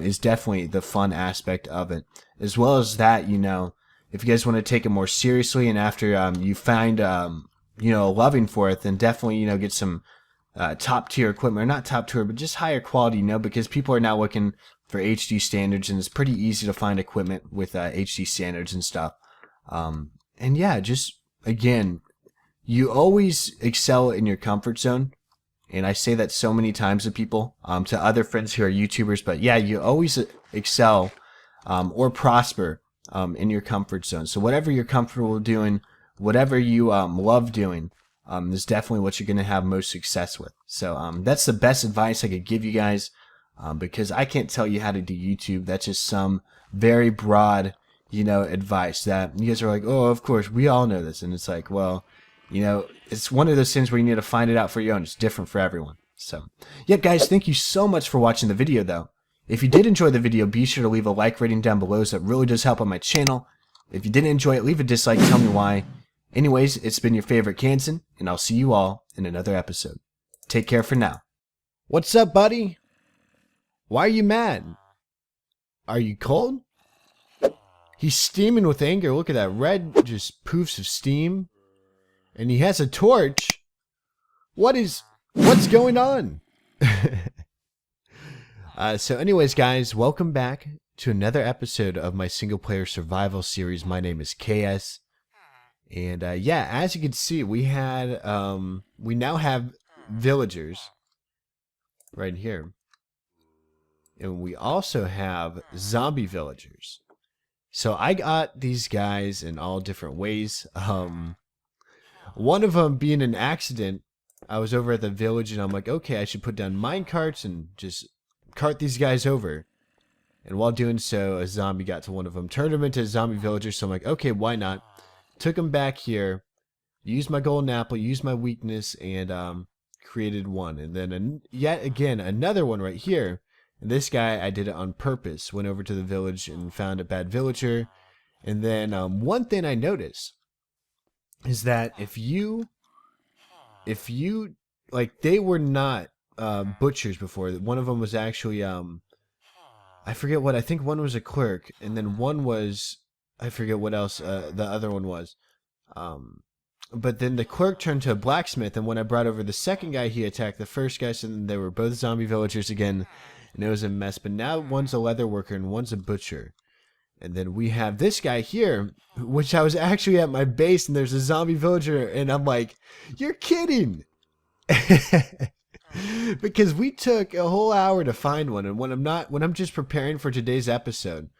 Is definitely the fun aspect of it, as well as that, if you guys want to take it more seriously, and after you find a loving for it, then definitely get some top tier equipment, or not top tier, but just higher quality, because people are now looking for HD standards, and it's pretty easy to find equipment with HD standards and stuff. And yeah, just again, you always excel in your comfort zone. And I say that so many times to people, to other friends who are YouTubers, but yeah, you always excel or prosper in your comfort zone. So whatever you're comfortable doing, whatever you love doing, is definitely what you're going to have most success with. So that's the best advice I could give you guys, because I can't tell you how to do YouTube. That's just some very broad, advice that you guys are like, oh, of course, we all know this. And it's like, well, it's one of those things where you need to find it out for your own. It's different for everyone. So, yep, guys, thank you so much for watching the video, though. If you did enjoy the video, be sure to leave a like rating down below, so it really does help on my channel. If you didn't enjoy it, leave a dislike, tell me why. Anyways, it's been your favorite Kansan, and I'll see you all in another episode. Take care for now. What's up, buddy? Why are you mad? Are you cold? He's steaming with anger. Look at that red, just poofs of steam. And he has a torch. What's going on? So anyways, guys, welcome back to another episode of my single player survival series. My name is KS. And yeah, as you can see, we now have villagers right here. And we also have zombie villagers. So I got these guys in all different ways. One of them being an accident. I was over at the village and I'm like, okay, I should put down mine carts and just cart these guys over. And while doing so, a zombie got to one of them, turned him into a zombie villager. So I'm like, okay, why not? Took him back here, used my golden apple, used my weakness, and created one. And then yet again, another one right here. And this guy, I did it on purpose. Went over to the village and found a bad villager. And then one thing I noticed is that if you like, they were not butchers before. One of them was actually I forget what. I think one was a clerk, and then one was, I forget what else the other one was. But then the clerk turned to a blacksmith, and when I brought over the second guy, he attacked the first guy, so then they were both zombie villagers again, and it was a mess. But now one's a leather worker and one's a butcher. And then we have this guy here, which I was actually at my base, and there's a zombie villager, and I'm like, you're kidding! Because we took a whole hour to find one, and when I'm just preparing for today's episode,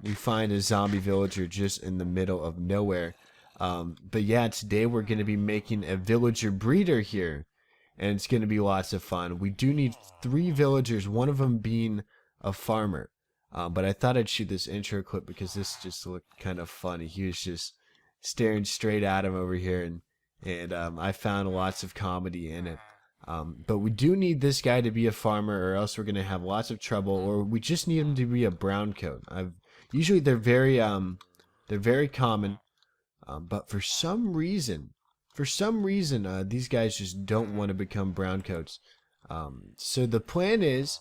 we find a zombie villager just in the middle of nowhere. But yeah, today we're going to be making a villager breeder here, and it's going to be lots of fun. We do need 3 villagers, one of them being a farmer. But I thought I'd shoot this intro clip because this just looked kind of funny. He was just staring straight at him over here, and I found lots of comedy in it. But we do need this guy to be a farmer, or else we're going to have lots of trouble, or we just need him to be a brown coat. Usually they're very common, but for some reason, these guys just don't want to become brown coats. So the plan is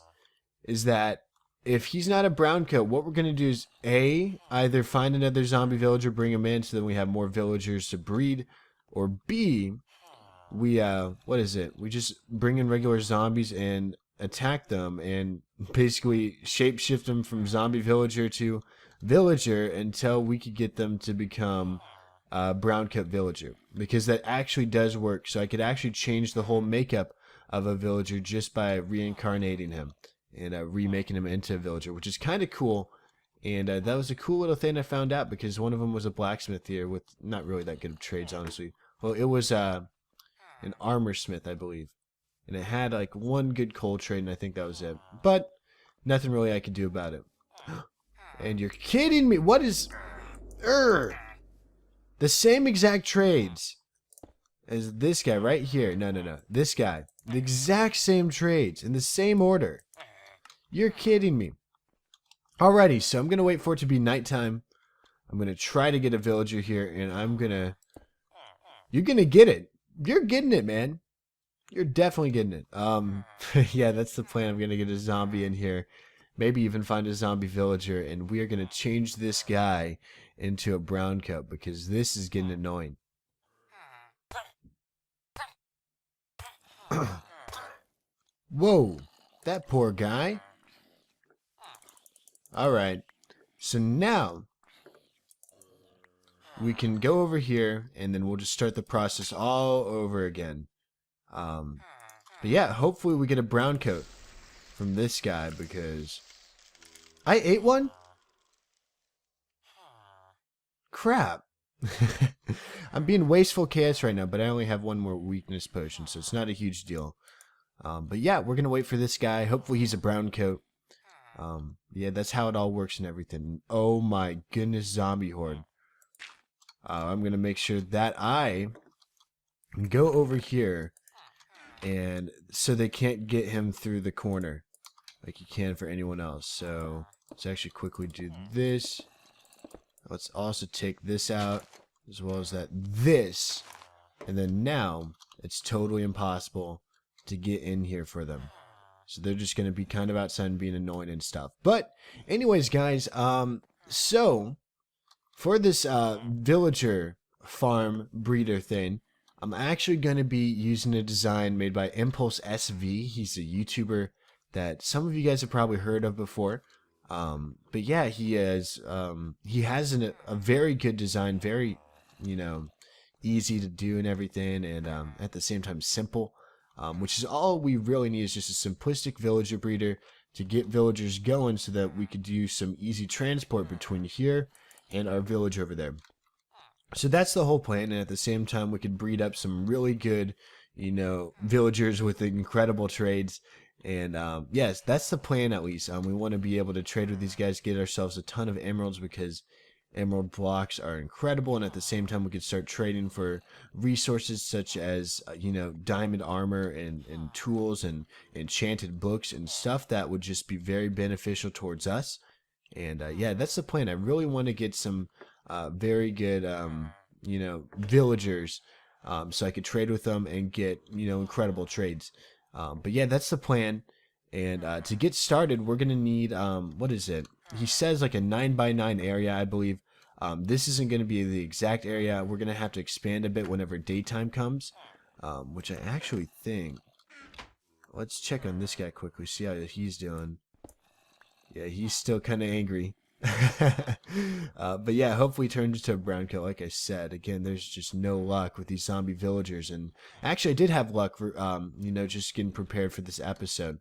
that if he's not a brown coat, what we're going to do is either find another zombie villager, bring him in, so then we have more villagers to breed, or B, we we just bring in regular zombies and attack them and basically shapeshift them from zombie villager to villager until we could get them to become brown coat villager, because that actually does work. So I could actually change the whole makeup of a villager just by reincarnating him and remaking him into a villager, which is kind of cool. And that was a cool little thing I found out, because one of them was a blacksmith here with not really that good of trades, honestly. Well, it was an armor smith, I believe. And it had like one good coal trade, and I think that was it. But nothing really I could do about it. And you're kidding me! What is... The same exact trades as this guy right here. No. This guy. The exact same trades in the same order. You're kidding me. Alrighty, so I'm going to wait for it to be nighttime. I'm going to try to get a villager here, and I'm going to... You're going to get it. You're getting it, man. You're definitely getting it. Yeah, that's the plan. I'm going to get a zombie in here. Maybe even find a zombie villager, and we are going to change this guy into a brown coat, because this is getting annoying. Whoa, that poor guy. Alright, so now we can go over here, and then we'll just start the process all over again. But yeah, hopefully we get a brown coat from this guy, because I ate one? Crap. I'm being wasteful chaos right now, but I only have one more weakness potion, so it's not a huge deal. But yeah, we're going to wait for this guy. Hopefully he's a brown coat. Yeah, that's how it all works and everything. Oh my goodness, zombie horde. I'm going to make sure that I go over here, and so they can't get him through the corner like you can for anyone else. So let's actually quickly do this. Let's also take this out, as well as this. And then now, it's totally impossible to get in here for them. So they're just going to be kind of outside and being annoying and stuff. But anyways, guys, so for this villager farm breeder thing, I'm actually going to be using a design made by Impulse SV. He's a YouTuber that some of you guys have probably heard of before. But yeah, he has a very good design, very, easy to do and everything, and at the same time simple, which is all we really need, is just a simplistic villager breeder to get villagers going, so that we could do some easy transport between here and our village over there. So that's the whole plan, and at the same time we could breed up some really good, villagers with incredible trades. And yes, that's the plan at least. We want to be able to trade with these guys, get ourselves a ton of emeralds, because emerald blocks are incredible, and at the same time we could start trading for resources such as diamond armor and tools and enchanted books and stuff that would just be very beneficial towards us. And yeah, that's the plan. I really want to get some very good villagers, so I could trade with them and get incredible trades. But yeah, that's the plan. And to get started, we're gonna need what is it? He says like a 9x9 area, I believe. This isn't going to be the exact area. We're going to have to expand a bit whenever daytime comes, which I actually think. Let's check on this guy quickly, see how he's doing. Yeah, he's still kind of angry. But yeah, hopefully he turns into a brown coat. Like I said, again, there's just no luck with these zombie villagers. And actually, I did have luck for, just getting prepared for this episode.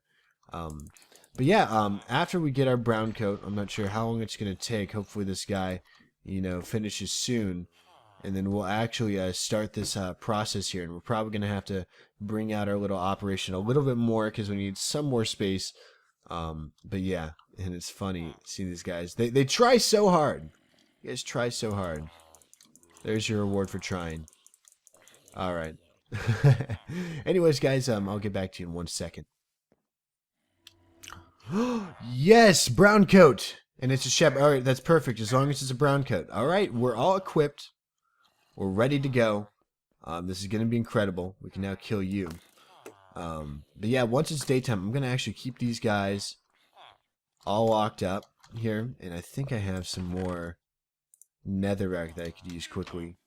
But yeah, after we get our brown coat, I'm not sure how long it's going to take. Hopefully this guy, finishes soon. And then we'll actually start this process here. And we're probably going to have to bring out our little operation a little bit more because we need some more space. But yeah, and it's funny seeing these guys. They try so hard. You guys try so hard. There's your reward for trying. All right. Anyways, guys, I'll get back to you in 1 second. Yes, brown coat. And it's a shepherd. All right, that's perfect. As long as it's a brown coat. All right, we're all equipped. We're ready to go. This is going to be incredible. We can now kill you. But yeah, once it's daytime, I'm going to actually keep these guys all locked up here. And I think I have some more netherrack that I could use quickly.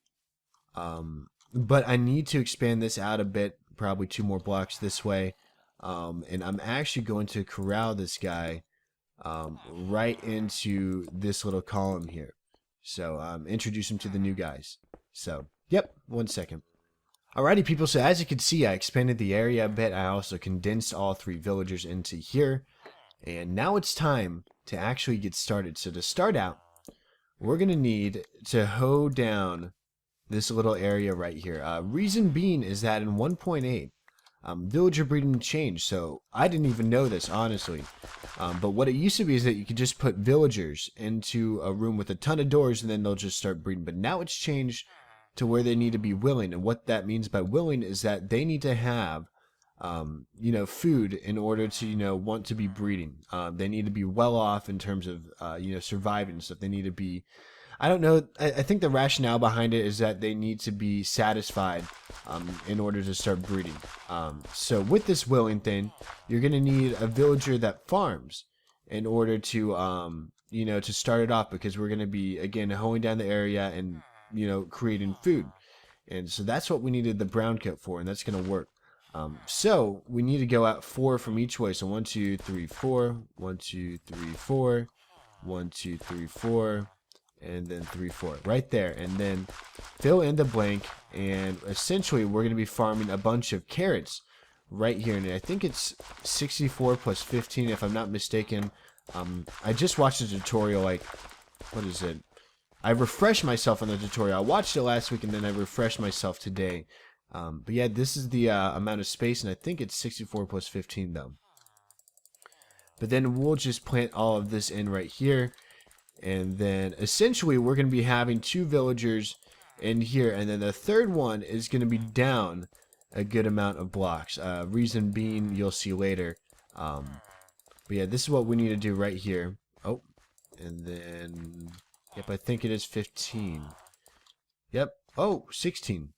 But I need to expand this out a bit. Probably 2 more blocks this way. And I'm actually going to corral this guy right into this little column here. So introduce him to the new guys. So, yep, 1 second. Alrighty, people, so as you can see, I expanded the area a bit. I also condensed all 3 villagers into here. And now it's time to actually get started. So to start out, we're going to need to hoe down this little area right here. Reason being is that in 1.8, villager breeding changed, so I didn't even know this, honestly. But what it used to be is that you could just put villagers into a room with a ton of doors and then they'll just start breeding. But now it's changed to where they need to be willing. And what that means by willing is that they need to have, food in order to, want to be breeding. They need to be well off in terms of, surviving and stuff. They need to be, I don't know. I think the rationale behind it is that they need to be satisfied in order to start breeding. So with this willing thing, you're going to need a villager that farms in order to, to start it off, because we're going to be, again, hoeing down the area and, creating food. And so that's what we needed the brown coat for, and that's going to work. So we need to go out 4 from each way. So 1, 2, 3, 4, 1, 2, 3, 4, 1, 2, 3, 4. And then 3, 4 right there, and then fill in the blank, and essentially we're going to be farming a bunch of carrots right here. And I think it's 64 plus 15 if I'm not mistaken. I just watched a tutorial, like, what is it? I refreshed myself on the tutorial. I watched it last week and then I refreshed myself today. But yeah, this is the amount of space, and I think it's 64 plus 15 though. But then we'll just plant all of this in right here. And then essentially we're going to be having 2 villagers in here. And then the third one is going to be down a good amount of blocks. Reason being, you'll see later. But yeah, this is what we need to do right here. Oh, and then, yep, I think it is 15. Yep. Oh, 16.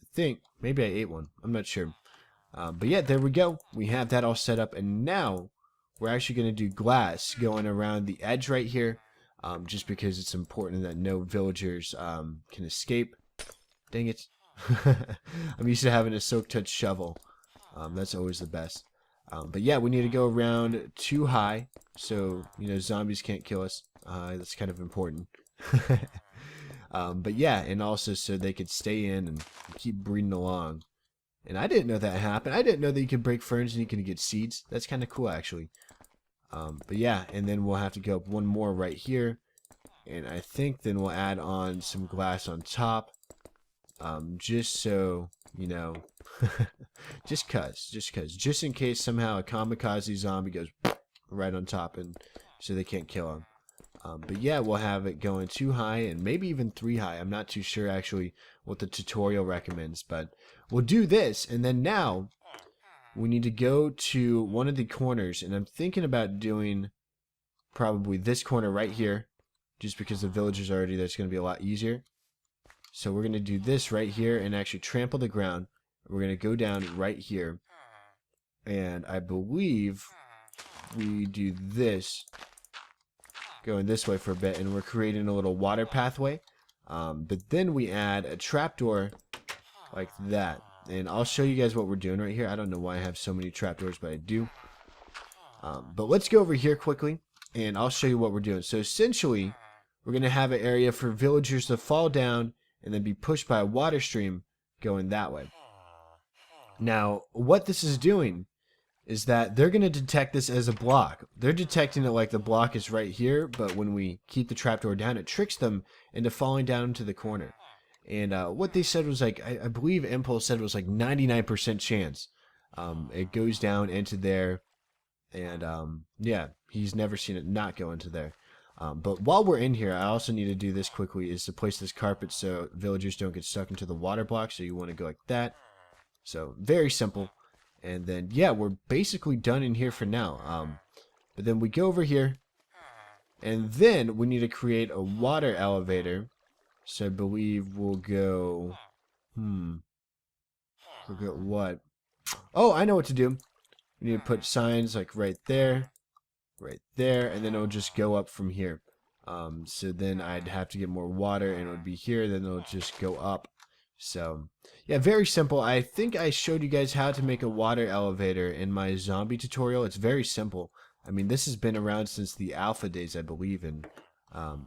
I think. Maybe I ate one. I'm not sure. But yeah, there we go. We have that all set up. And now we're actually going to do glass going around the edge right here. Just because it's important that no villagers can escape. Dang it. I'm used to having a Silk Touch shovel. That's always the best. But yeah, we need to go around 2 high, so, zombies can't kill us. That's kind of important. But yeah, and also so they could stay in and keep breeding along. And I didn't know that happened. I didn't know that you could break ferns and you can get seeds. That's kind of cool, actually. But yeah, and then we'll have to go up 1 more right here. And I think then we'll add on some glass on top. Just so, just in case somehow a kamikaze zombie goes right on top, and so they can't kill him. But yeah, we'll have it going 2 high and maybe even 3 high. I'm not too sure actually what the tutorial recommends, but we'll do this. And then now we need to go to one of the corners, and I'm thinking about doing probably this corner right here, just because the villagers are already there. It's going to be a lot easier. So we're going to do this right here and actually trample the ground. We're going to go down right here, and I believe we do this, going this way for a bit, and we're creating a little water pathway. But then we add a trapdoor like that, and I'll show you guys what we're doing right here. I don't know why I have so many trapdoors, but I do. But let's go over here quickly, and I'll show you what we're doing. So essentially, we're going to have an area for villagers to fall down and then be pushed by a water stream going that way. Now, what this is doing is that they're going to detect this as a block. They're detecting it like the block is right here, but when we keep the trapdoor down, it tricks them into falling down into the corner. And what they said was like, I believe Impulse said it was like 99% chance it goes down into there. And yeah, he's never seen it not go into there. But while we're in here, I also need to do this quickly, is to place this carpet so villagers don't get stuck into the water block. So you want to go like that. So very simple. And then, yeah, we're basically done in here for now. But then we go over here, and then we need to create a water elevator. So I believe we'll go, we'll go what? Oh, I know what to do. We need to put signs like right there, and then it'll just go up from here. So then I'd have to get more water, and it would be here, then it'll just go up. So, yeah, very simple. I think I showed you guys how to make a water elevator in my zombie tutorial. It's very simple. I mean, this has been around since the alpha days, I believe. And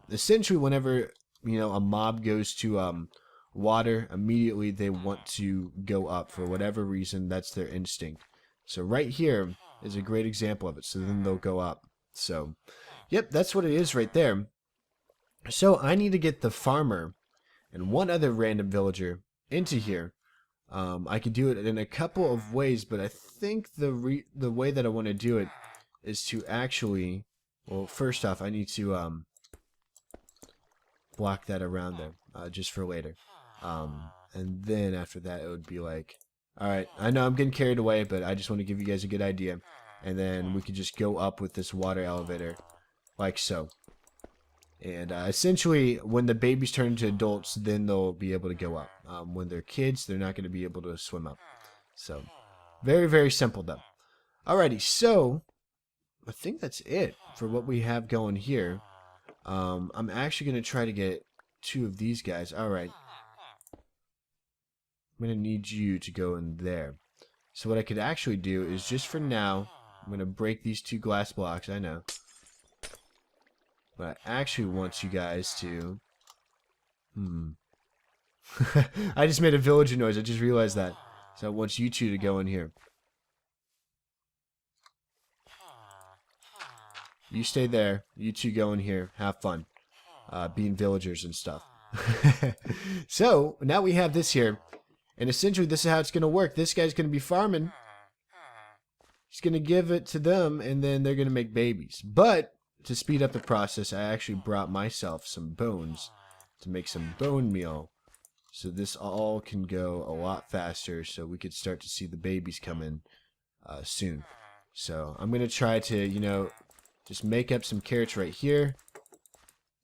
essentially, whenever, you know, a mob goes to water, immediately they want to go up for whatever reason. That's their instinct. So right here is a great example of it. So then they'll go up. So, yep, that's what it is right there. So I need to get the farmer and one other random villager into here. I could do it in a couple of ways, but I think the way that I want to do it is to actually, well, first off, I need to block that around there just for later. And then after that, it would be like, all right, I know I'm getting carried away, but I just want to give you guys a good idea. And then we could just go up with this water elevator like so. And essentially, when the babies turn into adults, then they'll be able to go up. When they're kids, they're not going to be able to swim up. So, very, very simple, though. Alrighty, so I think that's it for what we have going here. I'm actually going to try to get 2 of these guys. Alright. I'm going to need you to go in there. So what I could actually do is, just for now, I'm going to break these 2 glass blocks. I know. But I actually want you guys to... I just made a villager noise. I just realized that. So I want you 2 to go in here. You stay there. You 2 go in here. Have fun. Being villagers and stuff. So, now we have this here. And essentially, this is how it's going to work. This guy's going to be farming. He's going to give it to them, and then they're going to make babies. But to speed up the process, I actually brought myself some bones to make some bone meal. So this all can go a lot faster, so we could start to see the babies come in soon. So I'm going to try to, you know, just make up some carrots right here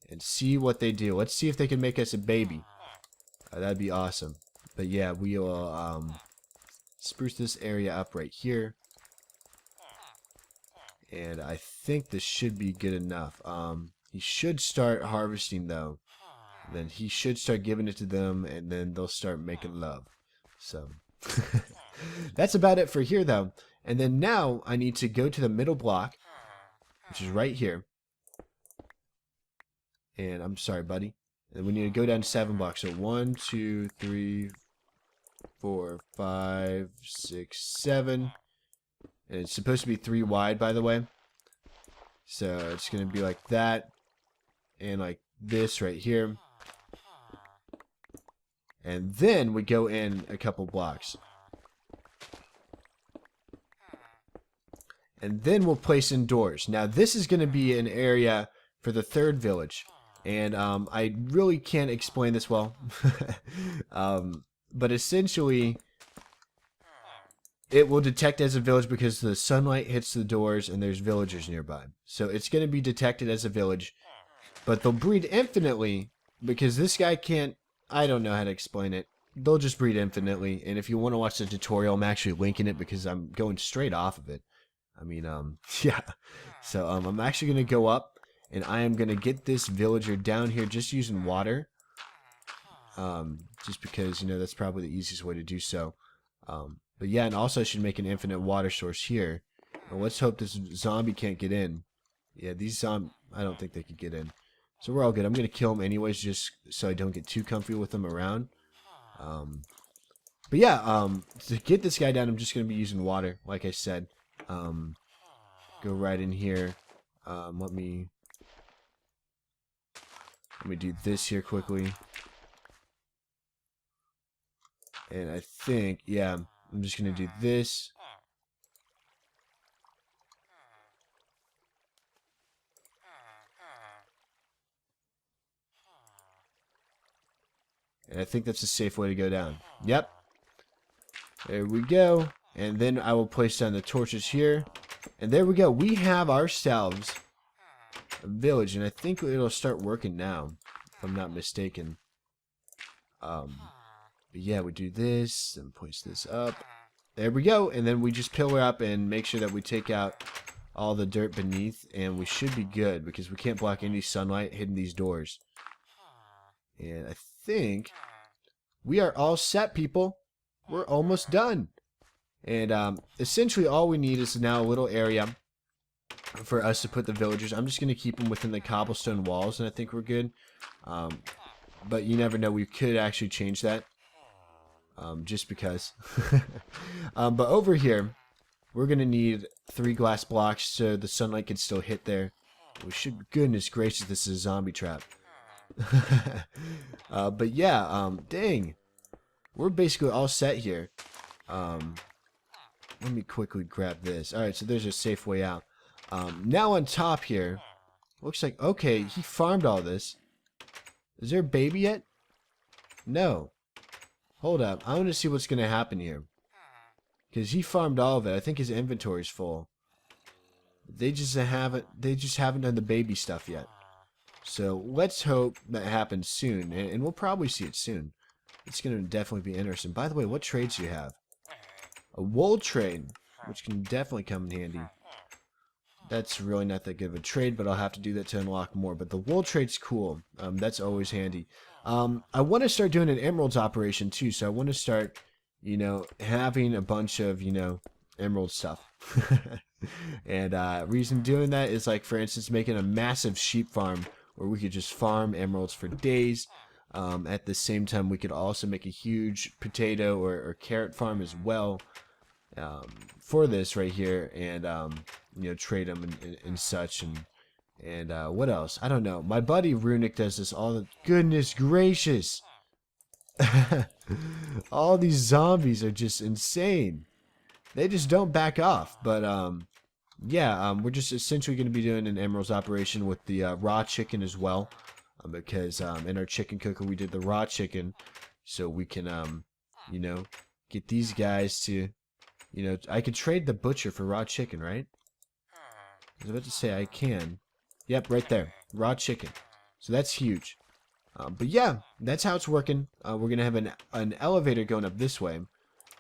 and see what they do. Let's see if they can make us a baby. That'd be awesome. But yeah, we will spruce this area up right here. And I think this should be good enough. He should start harvesting, though. Then he should start giving it to them, and then they'll start making love. So, that's about it for here, though. And then now, I need to go to the middle block, which is right here. And I'm sorry, buddy. And we need to go down 7 blocks. So 1, 2, 3, 4, 5, 6, 7. And it's supposed to be 3 wide, by the way. So it's going to be like that. And like this right here. And then we go in a couple blocks. And then we'll place in doors. Now this is going to be an area for the third village. And I really can't explain this well. But essentially, it will detect as a village because the sunlight hits the doors and there's villagers nearby. So it's going to be detected as a village. But they'll breed infinitely because this guy can't... I don't know how to explain it. They'll just breed infinitely. And if you want to watch the tutorial, I'm actually linking it because I'm going straight off of it. I mean, yeah. So I'm actually going to go up and I am going to get this villager down here just using water. Just because, you know, that's probably the easiest way to do so. But yeah, and also I should make an infinite water source here. Well, let's hope this zombie can't get in. Yeah, these I don't think they could get in. So we're all good. I'm going to kill them anyways just so I don't get too comfy with them around. But yeah, to get this guy down, I'm just going to be using water, like I said. Go right in here. Let me do this here quickly. And I think, yeah, I'm just going to do this. And I think that's a safe way to go down. Yep. There we go. And then I will place down the torches here. And there we go. We have ourselves a village. And I think it'll start working now, if I'm not mistaken. But yeah, we do this and place this up. There we go. And then we just pillar up and make sure that we take out all the dirt beneath. And we should be good because we can't block any sunlight hitting these doors. And I think we are all set, people. We're almost done. And essentially all we need is now a little area for us to put the villagers. I'm just going to keep them within the cobblestone walls, and I think we're good. But you never know. We could actually change that. Just because. But over here, we're going to need 3 glass blocks so the sunlight can still hit there. We should, goodness gracious, this is a zombie trap. But yeah, dang. We're basically all set here. Let me quickly grab this. Alright, so there's a safe way out. Now on top here, looks like, okay, he farmed all this. Is there a baby yet? No. Hold up. I want to see what's going to happen here. Because he farmed all of it. I think his inventory's full. They just haven't done the baby stuff yet. So let's hope that happens soon. And we'll probably see it soon. It's going to definitely be interesting. By the way, what trades do you have? A wool trade, which can definitely come in handy. That's really not that good of a trade, but I'll have to do that to unlock more. But the wool trade's cool. That's always handy. I want to start doing an emeralds operation too. So I want to start, you know, having a bunch of, you know, emerald stuff. And reason doing that is, like, for instance, making a massive sheep farm where we could just farm emeralds for days. At the same time, we could also make a huge potato or carrot farm as well for this right here, and you know, trade them and such, and what else? I don't know. My buddy Runic does this all the... Goodness gracious! All these zombies are just insane. They just don't back off. But yeah, we're just essentially going to be doing an emeralds operation with the raw chicken as well. Because in our chicken cooker we did the raw chicken, so we can you know, get these guys to, you know, I could trade the butcher for raw chicken, right? I was about to say I can. Yep, right there, raw chicken. So that's huge. But yeah, that's how it's working. We're gonna have an elevator going up this way.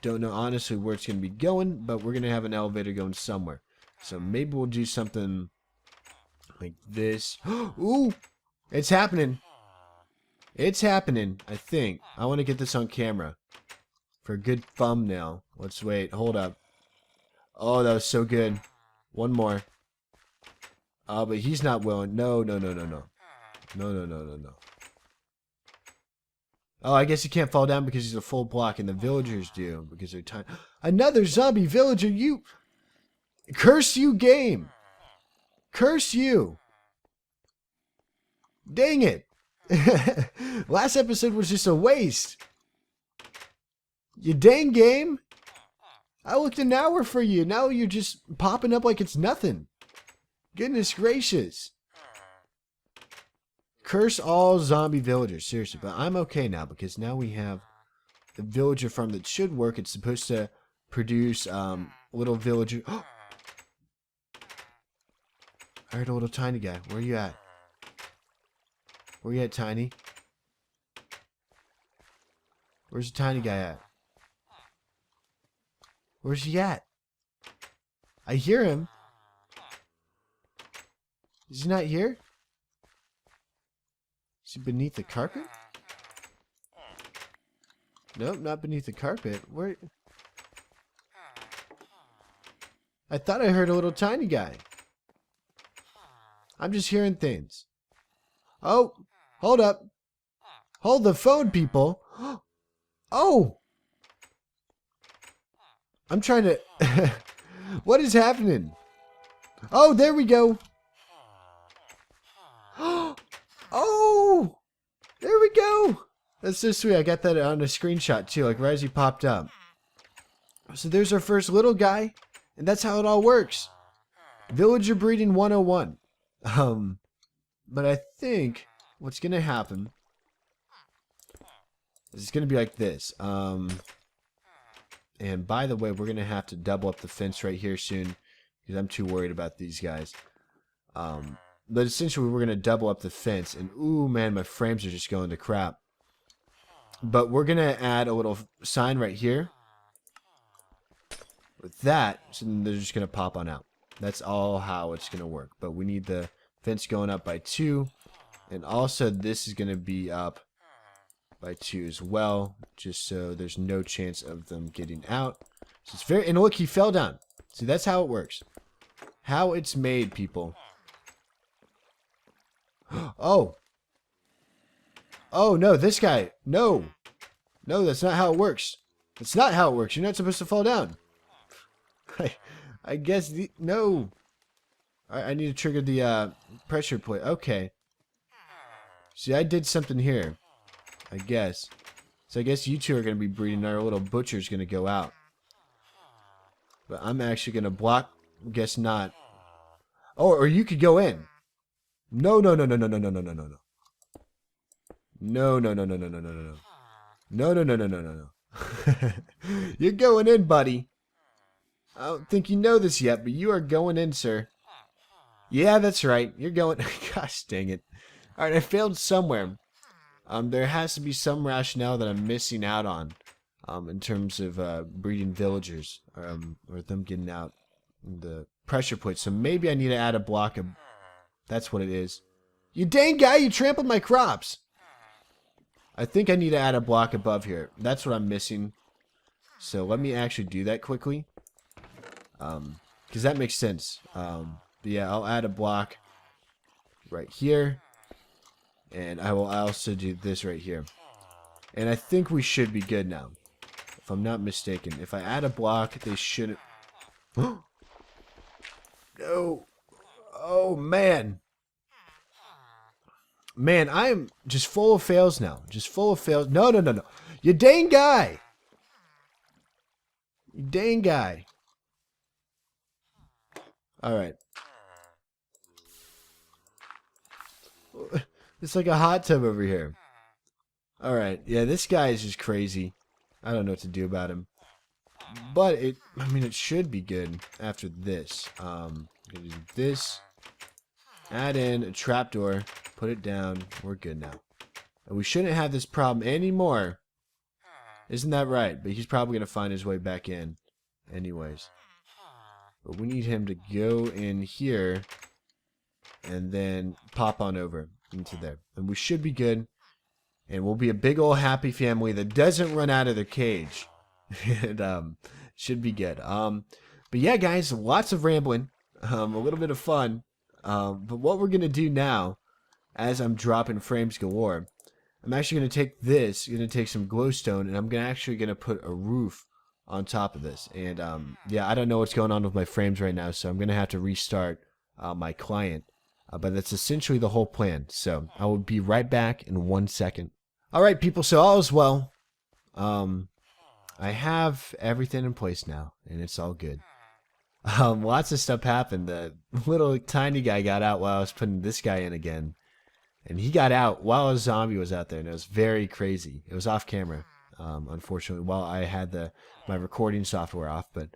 Don't know honestly where it's gonna be going, but we're gonna have an elevator going somewhere. So maybe we'll do something like this. Ooh! It's happening. It's happening, I think. I want to get this on camera for a good thumbnail. Let's wait. Hold up. Oh, that was so good. One more. But he's not willing. No, no, no, no, no. No, no, no, no, no. Oh, I guess he can't fall down because he's a full block, and the villagers do because they're tiny. Another zombie villager, you... Curse you, game! Curse you! Dang it! Last episode was just a waste. You dang game! I looked an hour for you. Now you're just popping up like it's nothing. Goodness gracious. Curse all zombie villagers. Seriously, but I'm okay now because now we have the villager farm that should work. It's supposed to produce little villager. I heard a little tiny guy. Where you at? Where you at, Tiny? Where's the tiny guy at? Where's he at? I hear him. Is he not here? Is he beneath the carpet? Nope, not beneath the carpet. Where? I thought I heard a little tiny guy. I'm just hearing things. Oh, hold up. Hold the phone, people. Oh! I'm trying to... What is happening? Oh, there we go. Oh! There we go. That's so sweet. I got that on a screenshot too, like right as he popped up. So there's our first little guy, and that's how it all works. Villager breeding 101. But I think what's gonna happen is it's gonna be like this. And by the way, we're gonna have to double up the fence right here soon because I'm too worried about these guys. But essentially, we're gonna double up the fence, and ooh man, my frames are just going to crap. But we're gonna add a little sign right here with that, so then they're just gonna pop on out. That's all how it's gonna work. But we need the fence going up by 2, and also this is gonna be up by 2 as well, just so there's no chance of them getting out. So it's very, and look, he fell down. See, that's how it works. How it's made, people. Oh. Oh, no, this guy. No. No, that's not how it works. That's not how it works. You're not supposed to fall down. I guess no. I need to trigger the pressure plate. Okay. See, I did something here. I guess. So I guess you two are going to be breeding. Our little butcher's going to go out. But I'm actually going to block. Guess not. Oh, or you could go in. No, no, no, no, no, no, no, no, no, no, no. No, no, no, no, no, no, no, no. No, no, no, no, no, no, no. You're going in, buddy. I don't think you know this yet, but you are going in, sir. Yeah, that's right. You're going... Gosh dang it. Alright, I failed somewhere. There has to be some rationale that I'm missing out on. In terms of breeding villagers. Or them getting out the pressure plate. So maybe I need to add a block of... That's what it is. You dang guy, you trampled my crops. I think I need to add a block above here. That's what I'm missing. So let me actually do that quickly. Because that makes sense. But yeah, I'll add a block right here. And I will also do this right here. And I think we should be good now. If I'm not mistaken. If I add a block, they shouldn't... No. Oh, man. Man, I'm just full of fails now. Just full of fails. No, no, no, no. You dang guy. You dang guy. Alright. It's like a hot tub over here. Alright. Yeah, this guy is just crazy. I don't know what to do about him. But I mean, it should be good after this. I'm gonna do this. Add in a trapdoor. Put it down. We're good now. And we shouldn't have this problem anymore. Isn't that right? But he's probably going to find his way back in. Anyways. But we need him to go in here. And then pop on over into there. And we should be good. And we'll be a big old happy family that doesn't run out of their cage. And should be good. But yeah, guys, lots of rambling. A little bit of fun. But what we're going to do now, as I'm dropping frames galore, I'm actually going to take this, going to take some glowstone, and I'm actually going to put a roof on top of this. And yeah, I don't know what's going on with my frames right now, so I'm going to have to restart my client. But that's essentially the whole plan. So I will be right back in 1 second. All right, people, so all is well. I have everything in place now, and it's all good. Lots of stuff happened. The little tiny guy got out while I was putting this guy in again. And he got out while a zombie was out there, and it was very crazy. It was off camera, unfortunately, while I had my recording software off. But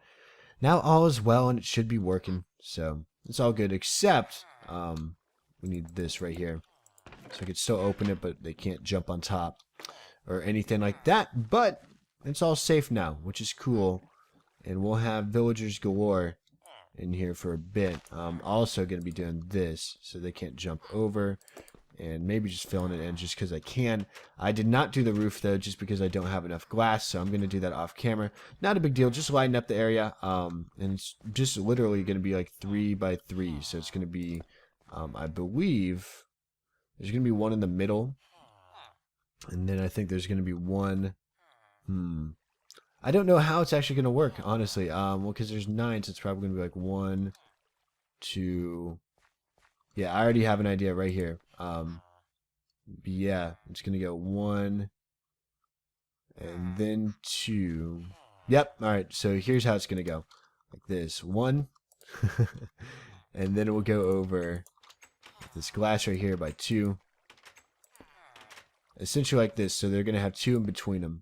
now all is well, and it should be working. So it's all good, except we need this right here. So I could still open it, but they can't jump on top or anything like that. But it's all safe now, which is cool. And we'll have villagers galore in here for a bit. I'm also going to be doing this so they can't jump over. And maybe just filling it in just because I can. I did not do the roof, though, just because I don't have enough glass. So I'm going to do that off camera. Not a big deal. Just lighten up the area. And it's just literally going to be like 3 by 3. So it's going to be, I believe, there's going to be one in the middle. And then I think there's going to be one. I don't know how it's actually going to work, honestly. Well, because there's 9, so it's probably going to be like 1, 2. Yeah, I already have an idea right here. Yeah, it's going to go 1 and then 2. Yep, all right, so here's how it's going to go. Like this. 1. And then it will go over this glass right here by 2. Essentially like this, so they're going to have 2 in between them.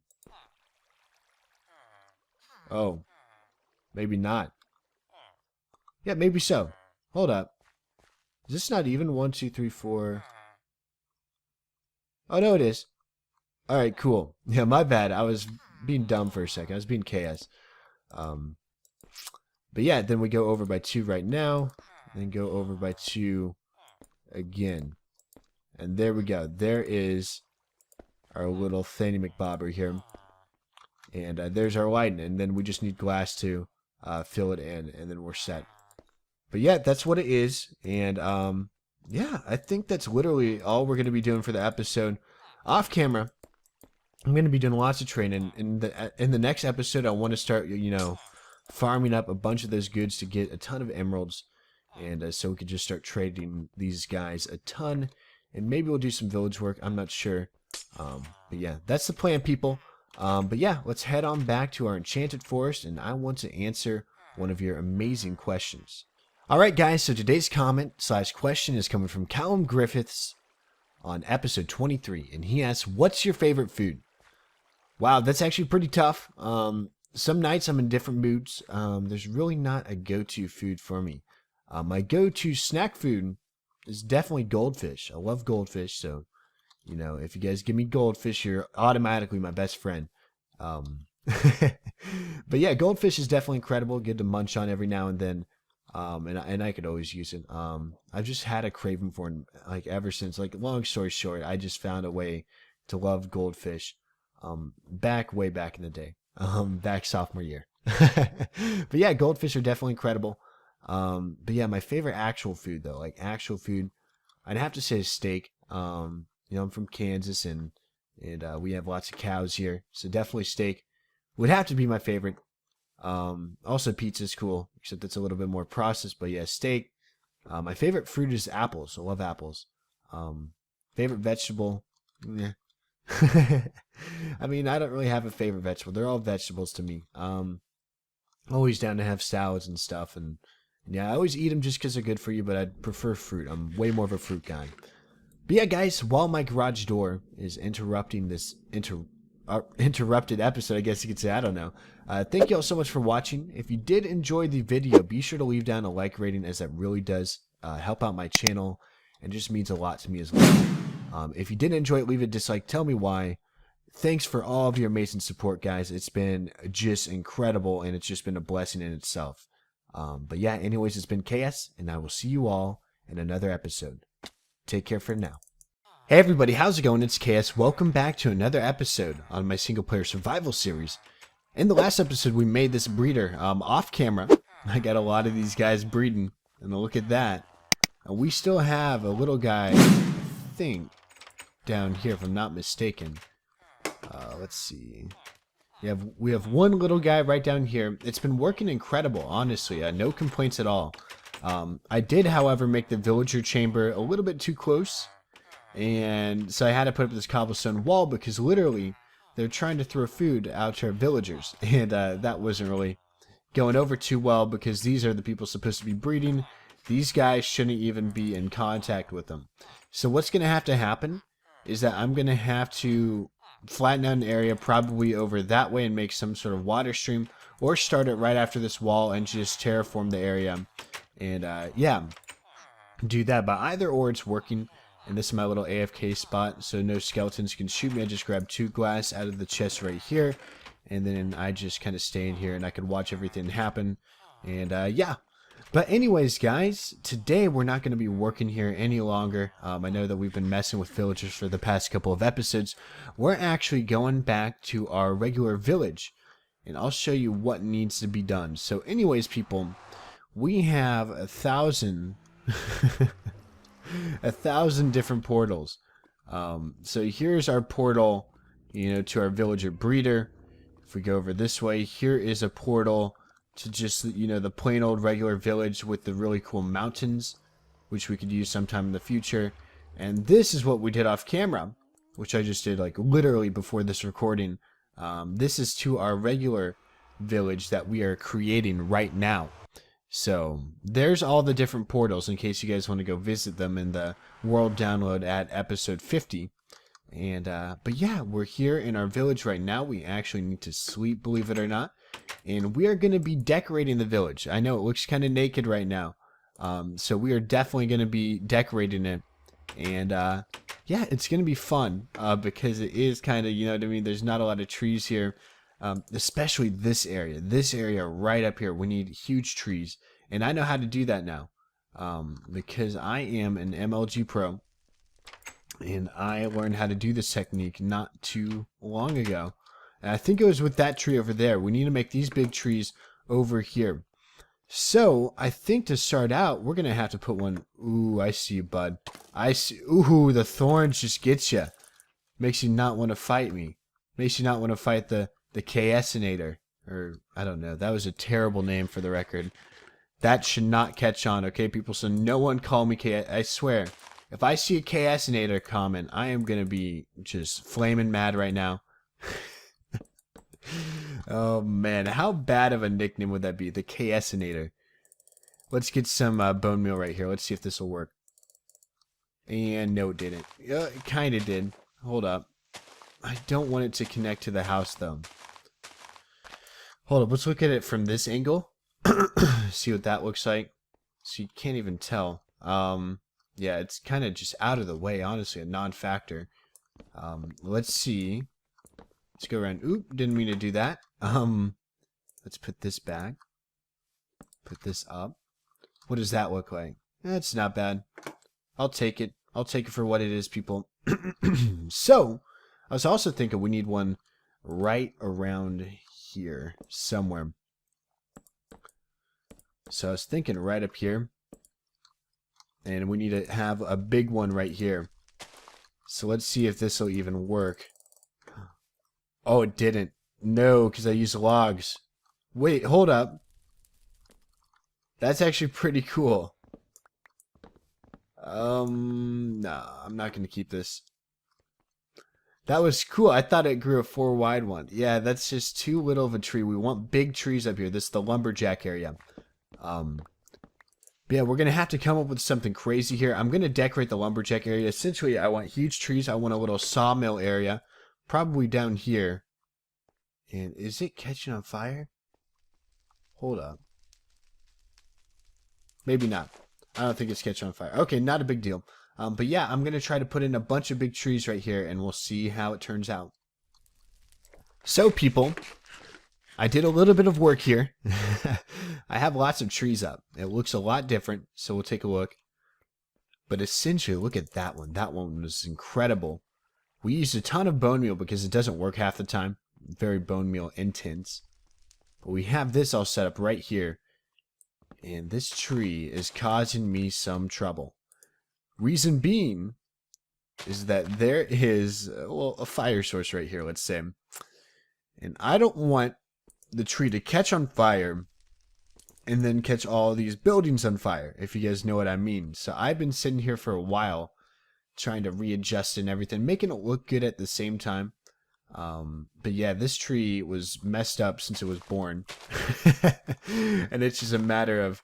Oh, maybe not. Yeah, maybe so. Hold up. Is this not even? 1, 2, 3, 4. Oh, no, it is. All right, cool. Yeah, my bad. I was being dumb for a second. I was being chaos. But yeah, then we go over by 2 right now. Then go over by 2 again. And there we go. There is our little thingy McBobber here. And there's our lighting. And then we just need glass to fill it in. And then we're set. But yeah, that's what it is. And yeah, I think that's literally all we're going to be doing for the episode. Off camera, I'm going to be doing lots of training. In the next episode, I want to start, farming up a bunch of those goods to get a ton of emeralds. And so we could just start trading these guys a ton. And maybe we'll do some village work. I'm not sure. But yeah, that's the plan, people. But yeah, let's head on back to our enchanted forest. And I want to answer one of your amazing questions. Alright guys, so today's comment/question is coming from Callum Griffiths on episode 23, and he asks, what's your favorite food? Wow, that's actually pretty tough. Some nights I'm in different moods. There's really not a go-to food for me. My go-to snack food is definitely goldfish. I love goldfish, so, if you guys give me goldfish, you're automatically my best friend. But yeah, goldfish is definitely incredible, good to munch on every now and then. And I could always use it. I've just had a craving for it, like, ever since. Like, long story short, I just found a way to love goldfish, way back in the day, back sophomore year. But yeah, goldfish are definitely incredible. But yeah, my favorite actual food, though, I'd have to say steak. I'm from Kansas, and we have lots of cows here, so definitely steak would have to be my favorite. Also pizza's cool, except it's a little bit more processed, but yeah, steak. My favorite fruit is apples. I love apples. Favorite vegetable? Yeah. I mean, I don't really have a favorite vegetable. They're all vegetables to me. Always down to have salads and stuff, and yeah, I always eat them just because they're good for you, but I'd prefer fruit. I'm way more of a fruit guy. But yeah, guys, while my garage door is interrupting this interrupted episode, I guess you could say, I don't know. Thank you all so much for watching. If you did enjoy the video, be sure to leave down a like rating, as that really does help out my channel and just means a lot to me as well. If you didn't enjoy it, leave a dislike. Tell me why. Thanks for all of your amazing support, guys. It's been just incredible, and it's just been a blessing in itself. But yeah, anyways, it's been KS, and I will see you all in another episode. Take care for now. Hey everybody, how's it going? It's KS. Welcome back to another episode on my Singleplayer Survival series. In the last episode, we made this breeder off camera. I got a lot of these guys breeding, and look at that. And we still have a little guy, I think, down here, if I'm not mistaken. Let's see. We have one little guy right down here. It's been working incredible, honestly. No complaints at all. I did, however, make the villager chamber a little bit too close. And so I had to put up this cobblestone wall because literally they're trying to throw food out to our villagers. And that wasn't really going over too well because these are the people supposed to be breeding. These guys shouldn't even be in contact with them. So what's going to happen is that I'm going to have to flatten out an area probably over that way and make some sort of water stream, or start it right after this wall and just terraform the area. And yeah, do that. But either or, it's working. And this is my little AFK spot, so no skeletons can shoot me. I just grab 2 glass out of the chest right here, and then I just kind of stay in here and I can watch everything happen. And yeah. But anyways, guys, today we're not going to be working here any longer. I know that we've been messing with villagers for the past couple of episodes. We're actually going back to our regular village, and I'll show you what needs to be done. So anyways, people, we have 1,000 1,000 different portals. So here's our portal, to our villager breeder. If we go over this way, here is a portal to just, the plain old regular village with the really cool mountains, which we could use sometime in the future. And this is what we did off camera, which I just did like literally before this recording. This is to our regular village that we are creating right now. So there's all the different portals in case you guys want to go visit them in the world download at episode 50. And but yeah, we're here in our village right now. We actually need to sleep, believe it or not. And we are going to be decorating the village. I know it looks kind of naked right now. So we are definitely going to be decorating it. And yeah, it's going to be fun because it is kind of, you know what I mean? There's not a lot of trees here. Especially this area. This area right up here. We need huge trees. And I know how to do that now. Because I am an MLG pro. And I learned how to do this technique not too long ago. And I think it was with that tree over there. We need to make these big trees over here. So, I think to start out, we're going to have to put one... Ooh, I see you, bud. I see... Ooh, the thorns just get you. Makes you not want to fight me. Makes you not want to fight the KSinator. Or, I don't know. That was a terrible name for the record. That should not catch on, okay, people? So no one call me KS. I swear. If I see a KSinator comment, I am going to be just flaming mad right now. Oh, man. How bad of a nickname would that be? The KSinator. Let's get some bone meal right here. Let's see if this will work. And no, it didn't. It kind of did. Hold up. I don't want it to connect to the house, though. Hold up. Let's look at it from this angle. See what that looks like. So you can't even tell. Yeah, it's kind of just out of the way, honestly, a non-factor. Let's see. Let's go around. Oop, didn't mean to do that. Let's put this back. Put this up. What does that look like? That's not bad. I'll take it. I'll take it for what it is, people. So, I was also thinking we need one right around here somewhere. So I was thinking right up here. And we need to have a big one right here. So let's see if this will even work. Oh, it didn't. No, because I used logs. Wait, hold up. That's actually pretty cool. No, I'm not going to keep this. That was cool. I thought it grew a 4 wide one. Yeah, that's just too little of a tree. We want big trees up here. This is the lumberjack area. But yeah, we're going to have to come up with something crazy here. I'm going to decorate the lumberjack area. Essentially, I want huge trees. I want a little sawmill area. Probably down here. And is it catching on fire? Hold up. Maybe not. I don't think it's catching on fire. Okay, not a big deal. But yeah, I'm going to try to put in a bunch of big trees right here, and we'll see how it turns out. So, people, I did a little bit of work here. I have lots of trees up. It looks a lot different, so we'll take a look. But essentially, look at that one. That one was incredible. We used a ton of bone meal because it doesn't work half the time. Very bone meal intense. But we have this all set up right here. And this tree is causing me some trouble. Reason being is that there is, well, a fire source right here, let's say. And I don't want the tree to catch on fire and then catch all these buildings on fire, if you guys know what I mean. So I've been sitting here for a while trying to readjust and everything, making it look good at the same time. But yeah, this tree was messed up since it was born. And it's just a matter of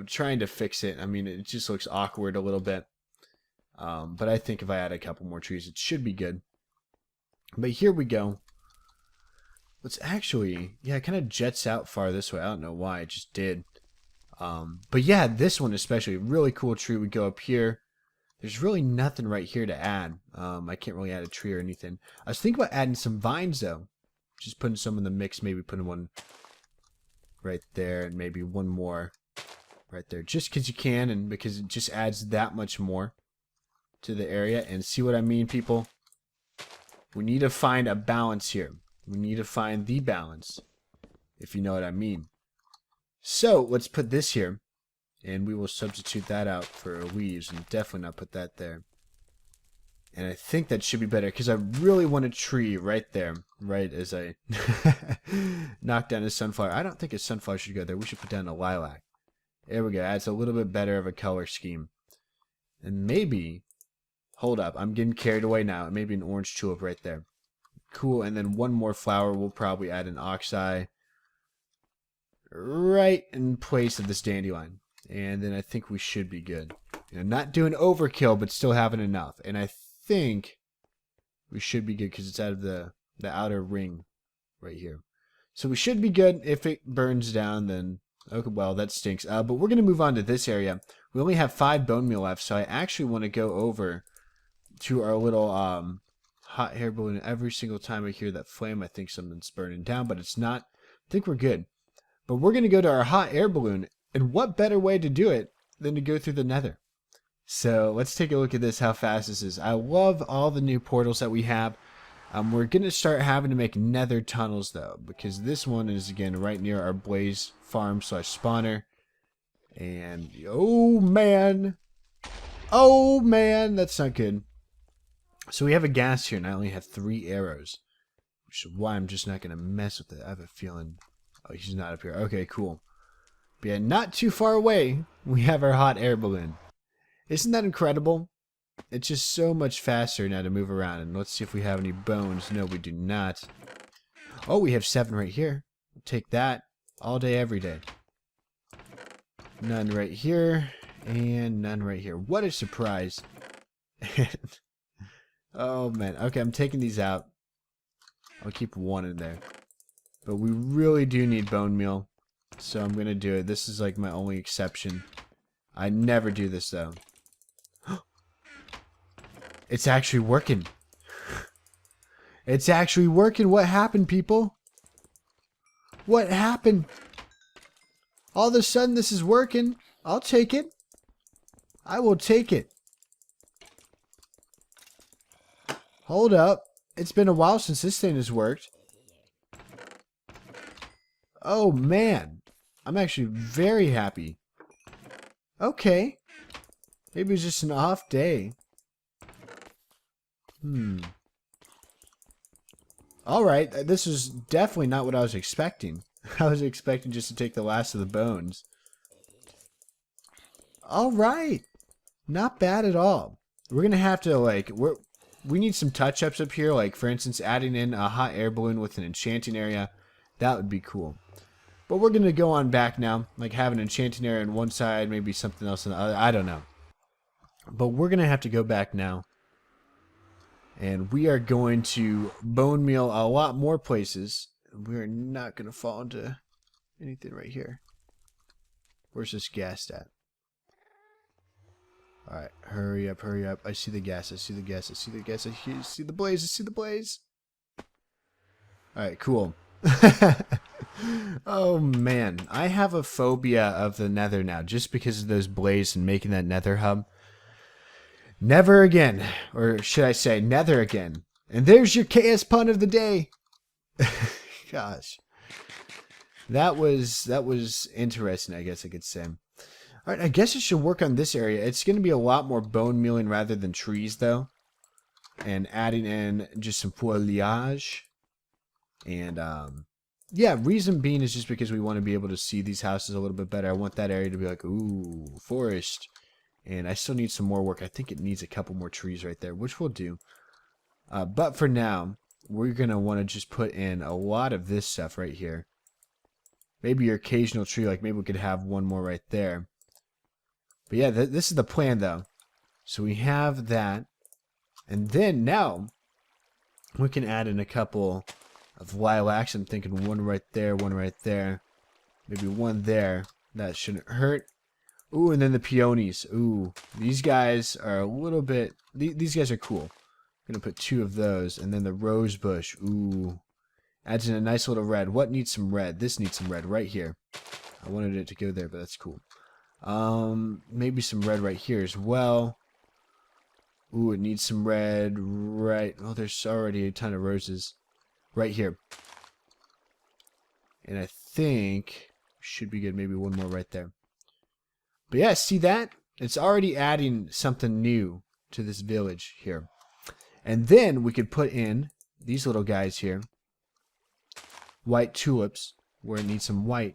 trying to fix it. I mean, it just looks awkward a little bit. But I think if I add a couple more trees, it should be good. But here we go. Let's actually, yeah, it kind of jets out far this way. I don't know why, it just did. But yeah, this one especially, really cool tree. We go up here. There's really nothing right here to add. I can't really add a tree or anything. I was thinking about adding some vines though. Just putting some in the mix, maybe putting one right there and maybe one more right there. Just because you can and because it just adds that much more to the area. And see what I mean, people? We need to find a balance here. We need to find the balance, if you know what I mean. So let's put this here. And we will substitute that out for leaves and definitely not put that there. And I think that should be better because I really want a tree right there. Right as I knock down a sunflower. I don't think a sunflower should go there. We should put down a lilac. There we go. Adds a little bit better of a color scheme. And maybe, hold up, I'm getting carried away now. Maybe an orange tulip right there. Cool. And then one more flower. We'll probably add an oxeye right in place of this dandelion. And then I think we should be good. You know, not doing overkill, but still having enough. And I think we should be good because it's out of the outer ring right here. So we should be good. If it burns down, then, okay, well, that stinks. But we're going to move on to this area. We only have 5 bone meal left, so I actually want to go over to our little hot air balloon. Every single time I hear that flame, I think something's burning down, but it's not. I think we're good. But we're going to go to our hot air balloon. And what better way to do it than to go through the nether? So let's take a look at this, how fast this is. I love all the new portals that we have. We're going to start having to make nether tunnels, though, because this one is, again, right near our blaze farm / spawner. And, oh, man. Oh, man. That's not good. So we have a gas here, and I only have 3 arrows. Which is why I'm just not going to mess with it. I have a feeling... Oh, he's not up here. Okay, cool. But yeah, not too far away, we have our hot air balloon. Isn't that incredible? It's just so much faster now to move around. And let's see if we have any bones. No, we do not. Oh, we have 7 right here. We'll take that all day, every day. None right here. And none right here. What a surprise. Oh, man. Okay, I'm taking these out. I'll keep 1 in there. But we really do need bone meal. So I'm going to do it. This is like my only exception. I never do this, though. It's actually working. It's actually working. What happened, people? What happened? All of a sudden, this is working. I'll take it. I will take it. Hold up. It's been a while since this thing has worked. Oh, man. I'm actually very happy. Okay. Maybe it's just an off day. Alright, this is definitely not what I was expecting. I was expecting just to take the last of the bones. Alright. Not bad at all. We're gonna have to, like, we need some touch-ups up here. Like, for instance, adding in a hot air balloon with an enchanting area. That would be cool. But we're going to go on back now. Like, have an enchanting area on one side, maybe something else on the other. I don't know. But we're going to have to go back now. And we are going to bone meal a lot more places. We're not going to fall into anything right here. Where's this gas at? Alright, hurry up, hurry up. I see the gas, I see the gas, I see the gas, I see the blaze, I see the blaze. Alright, cool. Oh man, I have a phobia of the nether now, just because of those blaze and making that nether hub. Never again, or should I say nether again. And there's your KS pun of the day. Gosh. That was interesting, I guess I could say. Alright, I guess I should work on this area. It's going to be a lot more bone mealing rather than trees, though. And adding in just some foliage. And, yeah, reason being is just because we want to be able to see these houses a little bit better. I want that area to be like, ooh, forest. And I still need some more work. I think it needs a couple more trees right there, which we'll do. But for now, we're going to want to just put in a lot of this stuff right here. Maybe your occasional tree, like maybe we could have one more right there. But yeah, this is the plan, though. So we have that. And then now we can add in a couple of lilacs. I'm thinking one right there, one right there. Maybe one there. That shouldn't hurt. Ooh, and then the peonies. Ooh, these guys are a little bit... These guys are cool. I'm going to put 2 of those. And then the rose bush. Ooh. Adds in a nice little red. What needs some red? This needs some red right here. I wanted it to go there, but that's cool. Maybe some red right here as well. Ooh, it needs some red right... Oh, there's already a ton of roses right here. And I think should be good. Maybe one more right there. But yeah, see that? It's already adding something new to this village here. And then we could put in these little guys here. White tulips, where it needs some white.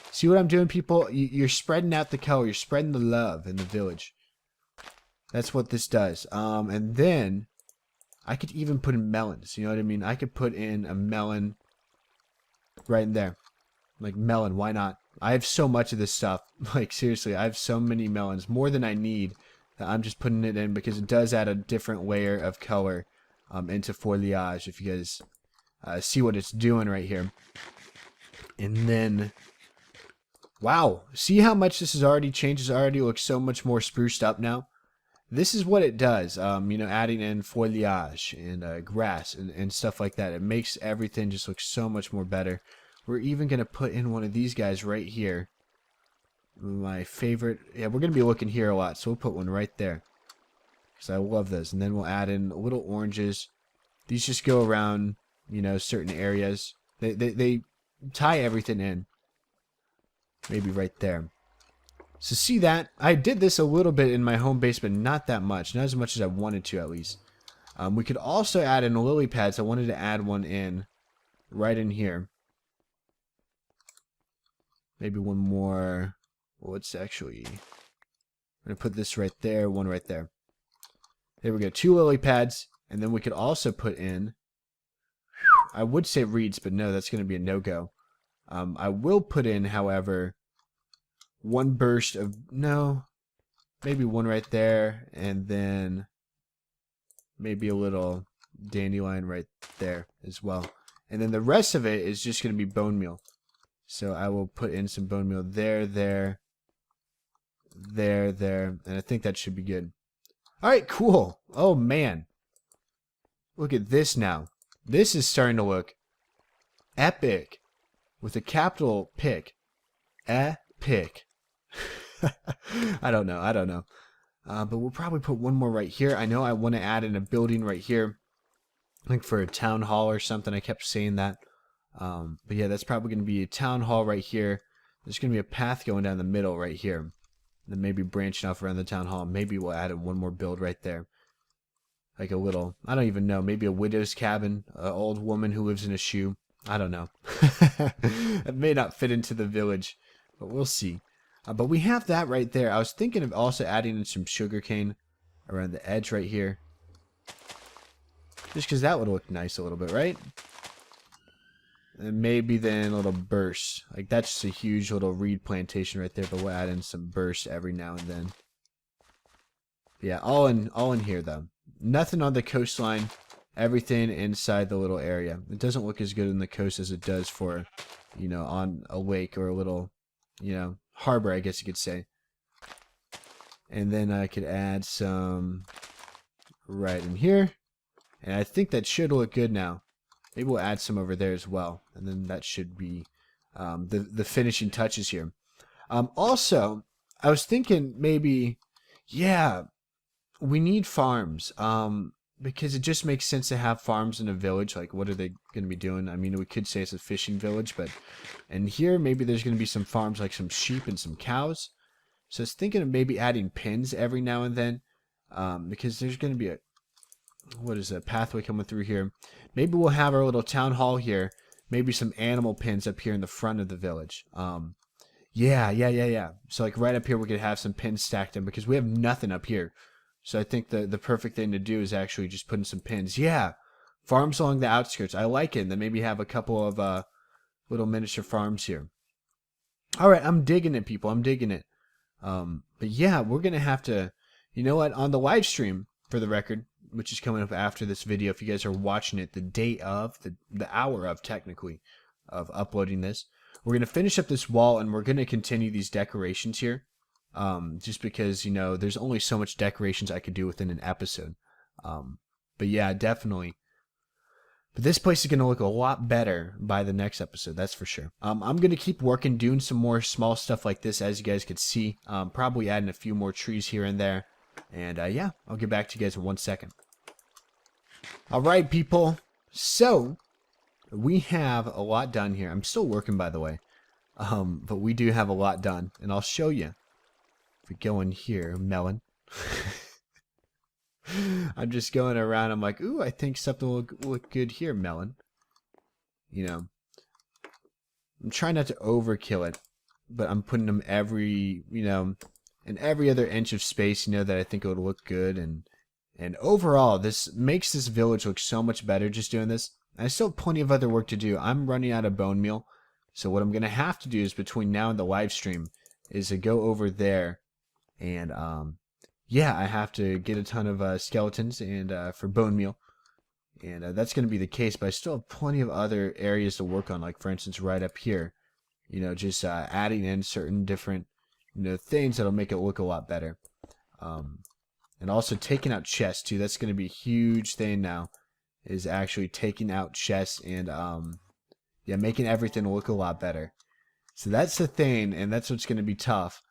See what I'm doing, people? You're spreading out the color. You're spreading the love in the village. That's what this does. And then I could even put in melons. You know what I mean? I could put in a melon right in there. Like melon, why not? I have so much of this stuff. Like seriously, I have so many melons, more than I need. That I'm just putting it in because it does add a different layer of color into foliage. If you guys see what it's doing right here. And then, wow, see how much this has already changed? It already looks so much more spruced up now. This is what it does, you know, adding in foliage and grass and stuff like that. It makes everything just look so much more better. We're even going to put in one of these guys right here. My favorite. Yeah, we're going to be looking here a lot, so we'll put one right there. Because I love those. And then we'll add in little oranges. These just go around, you know, certain areas. They tie everything in. Maybe right there. So see that? I did this a little bit in my home base, but not that much. Not as much as I wanted to, at least. We could also add in lily pads. I wanted to add one in right in here. Maybe one more. Well, it's actually... I'm going to put this right there, one right there. There we go. 2 lily pads. And then we could also put in... I would say reeds, but no, that's going to be a no-go. I will put in, however... one burst of, no, maybe one right there, and then maybe a little dandelion right there as well. And then the rest of it is just going to be bone meal. So I will put in some bone meal there, there, and I think that should be good. Alright, cool. Oh, man. Look at this now. This is starting to look epic. With a capital pick. Epic. I don't know. But we'll probably put one more right here. I know I want to add in a building right here. Like for a town hall or something. I kept saying that. But yeah, that's probably going to be a town hall right here. There's going to be a path going down the middle right here. Then maybe branching off around the town hall. Maybe we'll add in one more build right there. Like a little, I don't even know. Maybe a widow's cabin. An old woman who lives in a shoe. I don't know. It may not fit into the village. But we'll see. But we have that right there. I was thinking of also adding in some sugarcane around the edge right here. Just because that would look nice a little bit, right? And maybe then a little burst. Like that's just a huge little reed plantation right there. But we'll add in some bursts every now and then. Yeah, all in here though. Nothing on the coastline. Everything inside the little area. It doesn't look as good on the coast as it does for, you know, on a lake or a little, you know, harbor, I guess you could say. And then I could add some right in here. And I think that should look good now. Maybe we'll add some over there as well. And then that should be the finishing touches here. Also, I was thinking maybe, yeah, we need farms. Because it just makes sense to have farms in a village. Like, what are they going to be doing? I mean, we could say it's a fishing village, but... And here, maybe there's going to be some farms, like some sheep and some cows. So I was thinking of maybe adding pins every now and then. Because there's going to be a... What is a pathway coming through here? Maybe we'll have our little town hall here. Maybe some animal pins up here in the front of the village. Yeah. So, like, right up here, we could have some pins stacked in. Because we have nothing up here. So I think the perfect thing to do is actually just put in some pins. Yeah, farms along the outskirts. I like it. And then maybe have a couple of little miniature farms here. All right, I'm digging it, people. I'm digging it. But yeah, we're going to have to You know what? On the live stream, for the record, which is coming up after this video, if you guys are watching it the day of, the hour of, technically, of uploading this, we're going to finish up this wall, and we're going to continue these decorations here. Just because, you know, there's only so much decorations I could do within an episode. But yeah, definitely. But this place is going to look a lot better by the next episode, that's for sure. I'm going to keep working, doing some more small stuff like this, as you guys could see. Probably adding a few more trees here and there. And yeah, I'll get back to you guys in 1 second. Alright, people. So, we have a lot done here. I'm still working, by the way. But we do have a lot done. And I'll show you. If we go in here, melon. I'm just going around. I'm like, ooh, I think something will look good here, melon. You know, I'm trying not to overkill it, but I'm putting them every, you know, in every other inch of space, you know, that I think it would look good. And overall, this makes this village look so much better just doing this. I still have plenty of other work to do. I'm running out of bone meal. So what I'm going to have to do is between now and the live stream is to go over there and, yeah, I have to get a ton of skeletons and for bone meal, and that's going to be the case. But I still have plenty of other areas to work on, like for instance, right up here, you know, just adding in certain different, you know, things that'll make it look a lot better, and also taking out chests too. That's going to be a huge thing now, is actually taking out chests and yeah, making everything look a lot better. So that's the thing, and that's what's going to be tough.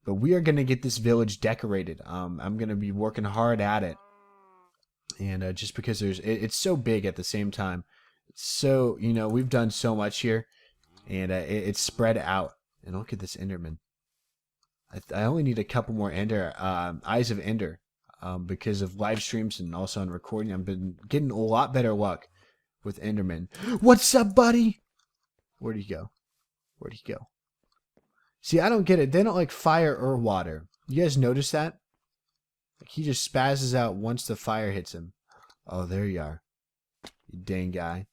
But we are going to get this village decorated. I'm going to be working hard at it. And just because it's so big at the same time. So, you know, we've done so much here. And it's spread out. And look at this Enderman. I only need a couple more Eyes of Ender. Because of live streams and also on recording. I've been getting a lot better luck with Enderman. What's up, buddy? Where'd he go? Where'd he go? See, I don't get it. They don't like fire or water. You guys notice that? Like, he just spazzes out once the fire hits him. Oh, there you are. You dang guy.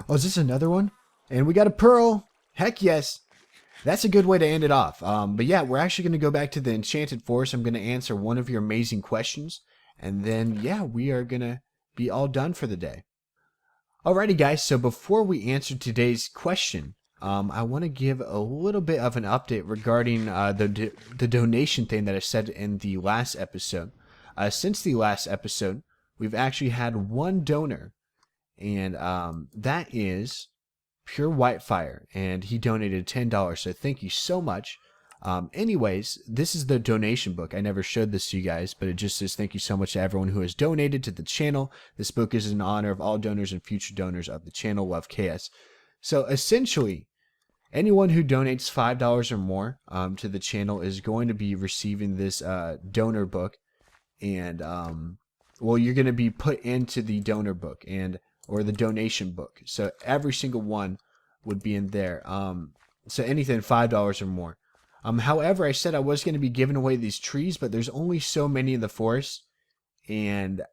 Oh, is this another one? And we got a pearl. Heck yes. That's a good way to end it off. But yeah, we're actually going to go back to the Enchanted Forest. I'm going to answer one of your amazing questions. And then, yeah, we are going to be all done for the day. Alrighty, guys. So before we answer today's question, I want to give a little bit of an update regarding the donation thing that I said in the last episode. Since the last episode, we've actually had one donor, and that is Pure Whitefire, and he donated $10. So thank you so much. Anyways, this is the donation book. I never showed this to you guys, but it just says thank you so much to everyone who has donated to the channel. This book is in honor of all donors and future donors of the channel. Love KS. So essentially, anyone who donates $5 or more to the channel is going to be receiving this donor book, and well, you're going to be put into the donor book or the donation book. So every single one would be in there. So anything $5 or more. However, I said I was going to be giving away these trees, but there's only so many in the forest, and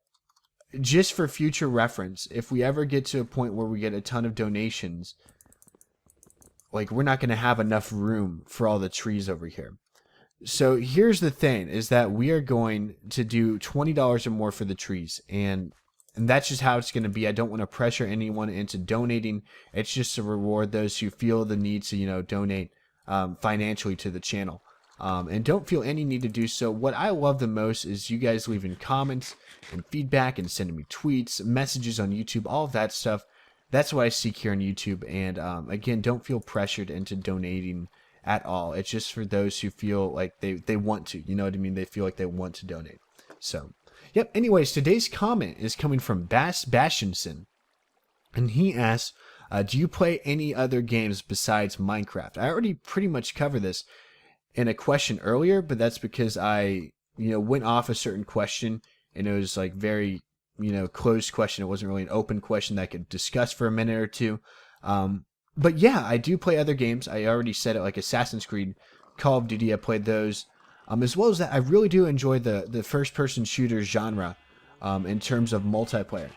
just for future reference, if we ever get to a point where we get a ton of donations, like, we're not going to have enough room for all the trees over here. So here's the thing, is that we are going to do $20 or more for the trees, and that's just how it's going to be. I don't want to pressure anyone into donating. It's just to reward those who feel the need to, you know, donate financially to the channel. And don't feel any need to do so. What I love the most is you guys leaving comments and feedback and sending me tweets, messages on YouTube, all of that stuff. That's what I seek here on YouTube. And again, don't feel pressured into donating at all. It's just for those who feel like they want to. You know what I mean? They feel like they want to donate. So, yep. Anyways, today's comment is coming from Bass Bashinson. And he asks, do you play any other games besides Minecraft? I already pretty much covered this in a question earlier, but that's because I, you know, went off a certain question, and it was like very, you know, closed question. It wasn't really an open question that I could discuss for a minute or two. But yeah, I do play other games. I already said it, like Assassin's Creed, Call of Duty. I played those. As well as that, I really do enjoy the first-person shooter genre in terms of multiplayer.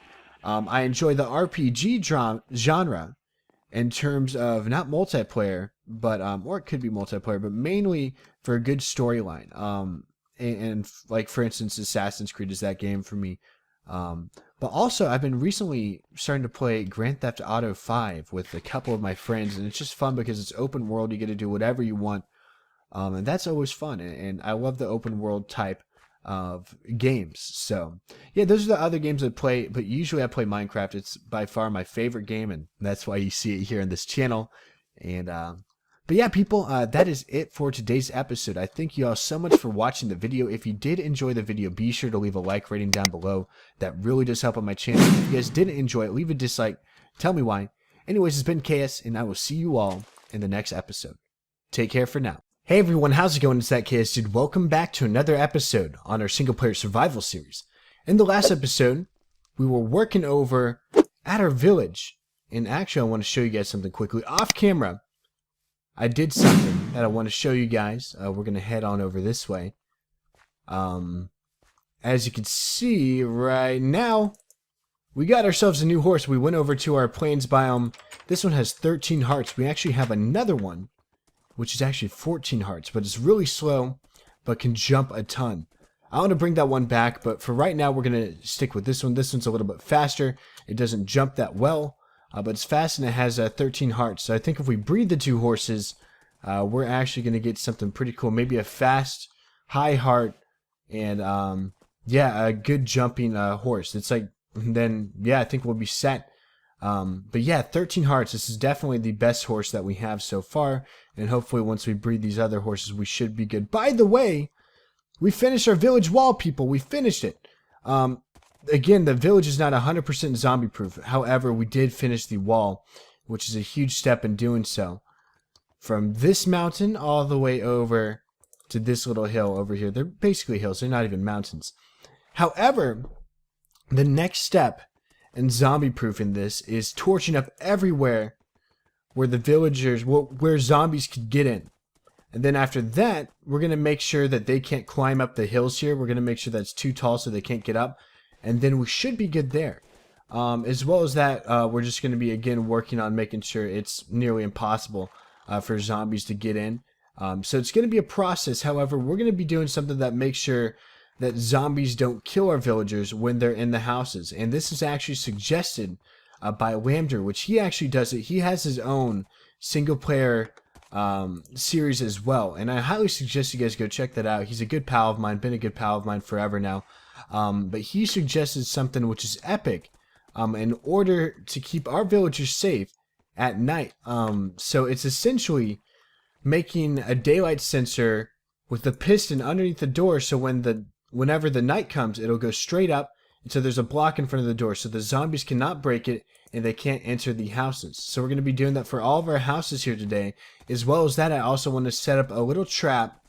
I enjoy the RPG genre in terms of not multiplayer, but or it could be multiplayer, but mainly for a good storyline. Like for instance, Assassin's Creed is that game for me. But also, I've been recently starting to play Grand Theft Auto 5 with a couple of my friends, and it's just fun because it's open world. You get to do whatever you want, and that's always fun. And I love the open world type of games. So, yeah, those are the other games I play, but usually I play Minecraft. It's by far my favorite game, and that's why you see it here on this channel. And but yeah, people, that is it for today's episode. I thank you all so much for watching the video. If you did enjoy the video, be sure to leave a like rating down below. That really does help on my channel. If you guys didn't enjoy it, leave a dislike. Tell me why. Anyways, it's been KS, and I will see you all in the next episode. Take care for now. Hey everyone, how's it going? It's ThatKSDude. Welcome back to another episode on our Singleplayer Survival series. In the last episode, we were working over at our village. And actually, I want to show you guys something quickly. Off camera, I did something that I want to show you guys. We're going to head on over this way. As you can see right now, we got ourselves a new horse. We went over to our plains biome. This one has 13 hearts. We actually have another one, which is actually 14 hearts, but it's really slow, but can jump a ton. I want to bring that one back, but for right now, we're going to stick with this one. This one's a little bit faster. It doesn't jump that well, but it's fast and it has 13 hearts. So I think if we breed the two horses, we're actually going to get something pretty cool. Maybe a fast, high heart, and yeah, a good jumping horse. It's like, then, yeah, I think we'll be set. But yeah, 13 hearts. This is definitely the best horse that we have so far. And hopefully once we breed these other horses, we should be good. By the way, we finished our village wall, people. We finished it. Again, the village is not 100% zombie proof. However, we did finish the wall, which is a huge step in doing so. From this mountain all the way over to this little hill over here. They're basically hills. They're not even mountains. However, the next step in zombie proofing this is torching up everywhere where the villagers, where zombies could get in. And then after that, we're going to make sure that they can't climb up the hills here. We're going to make sure that's too tall so they can't get up. And then we should be good there. As well as that, we're just going to be, again, working on making sure it's nearly impossible for zombies to get in. So it's going to be a process. However, we're going to be doing something that makes sure that zombies don't kill our villagers when they're in the houses. And this is actually suggested by Lambda, which he actually does it. He has his own single player series as well, and I highly suggest you guys go check that out. He's a good pal of mine, been a good pal of mine forever now, but he suggested something which is epic in order to keep our villagers safe at night. So it's essentially making a daylight sensor with the piston underneath the door, so whenever the night comes, it'll go straight up, and so there's a block in front of the door, so the zombies cannot break it, and they can't enter the houses. So we're going to be doing that for all of our houses here today. As well as that, I also want to set up a little trap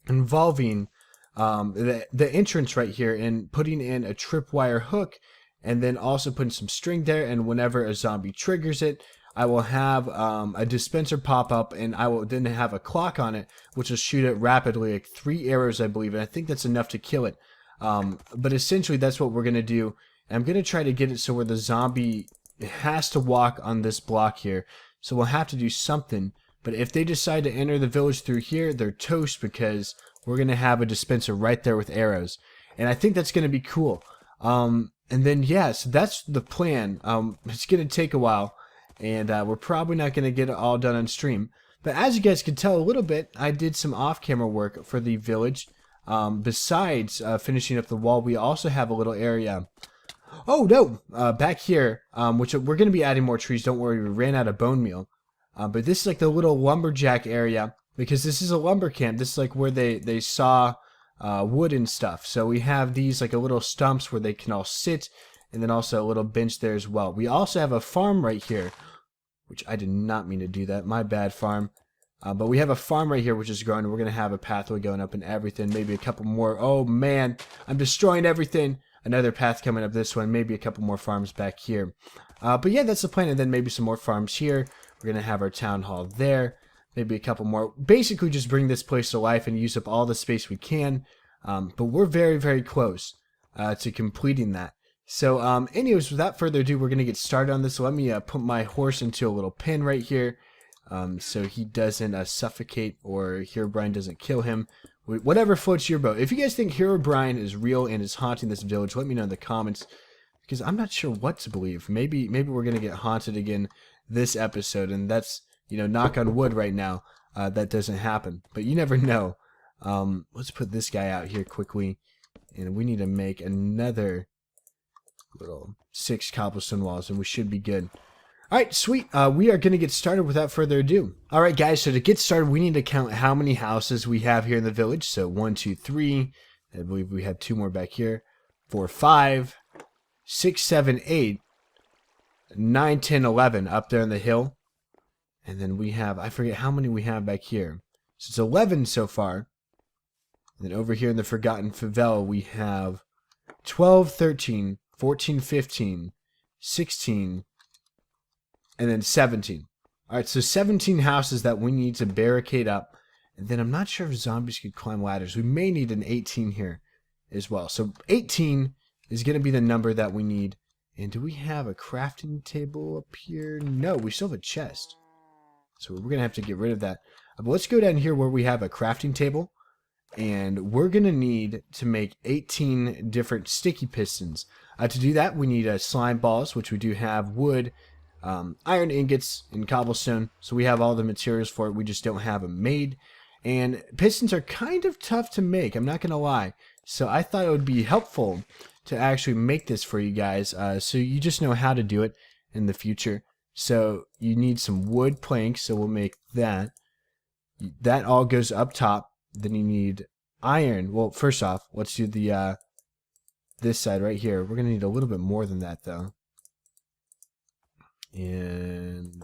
involving the entrance right here and putting in a tripwire hook, and then also putting some string there, and whenever a zombie triggers it, I will have a dispenser pop up, and I will then have a clock on it, which will shoot it rapidly, like 3 arrows, I believe, and I think that's enough to kill it. But essentially, that's what we're going to do. And I'm going to try to get it so where the zombie has to walk on this block here. So we'll have to do something. But if they decide to enter the village through here, they're toast because we're going to have a dispenser right there with arrows. And I think that's going to be cool. And then, yeah, so that's the plan. It's going to take a while. And we're probably not going to get it all done on stream. But as you guys can tell a little bit, I did some off-camera work for the village. Besides finishing up the wall, we also have a little area. Oh no! Back here, which we're going to be adding more trees. Don't worry, we ran out of bone meal. But this is like the little lumberjack area because this is a lumber camp. This is like where they saw wood and stuff. So we have these like a little stumps where they can all sit, and then also a little bench there as well. We also have a farm right here, which I did not mean to do that. My bad, farm. But we have a farm right here which is growing. We're going to have a pathway going up and everything. Maybe a couple more. Oh man, I'm destroying everything. Another path coming up this one. Maybe a couple more farms back here. But yeah, that's the plan. And then maybe some more farms here. We're going to have our town hall there. Maybe a couple more. Basically just bring this place to life and use up all the space we can. But we're very, very close to completing that. So anyways, without further ado, we're going to get started on this. So let me put my horse into a little pen right here. so he doesn't suffocate or Herobrine doesn't kill him. Whatever floats your boat. If you guys think Herobrine is real and is haunting this village, let me know in the comments, because I'm not sure what to believe. Maybe we're gonna get haunted again this episode, and that's, knock on wood right now, that doesn't happen. But you never know. Let's put this guy out here quickly, and we need to make another little 6 cobblestone walls, and we should be good. Alright, sweet. We are going to get started without further ado. Alright guys, so to get started, we need to count how many houses we have here in the village. So 1, 2, 3, I believe we have 2 more back here, 4, 5, 6, 7, 8, 9, 10, 11 up there on the hill. And then we have, I forget how many we have back here. So it's 11 so far. And then over here in the Forgotten Favela, we have 12, 13, 14, 15, 16, and then 17. Alright, so 17 houses that we need to barricade up. And then I'm not sure if zombies could climb ladders. We may need an 18 here as well. So 18 is going to be the number that we need. And do we have a crafting table up here? No, we still have a chest. So we're going to have to get rid of that. But let's go down here where we have a crafting table. And we're going to need to make 18 different sticky pistons. To do that, we need slime balls, which we do have, wood, iron ingots, and cobblestone. So we have all the materials for it. We just don't have them made. And pistons are kind of tough to make, I'm not going to lie. So I thought it would be helpful to actually make this for you guys, so you just know how to do it in the future. So you need some wood planks, so we'll make that. That all goes up top. Then you need iron. Well, first off, let's do the this side right here. We're going to need a little bit more than that, though. And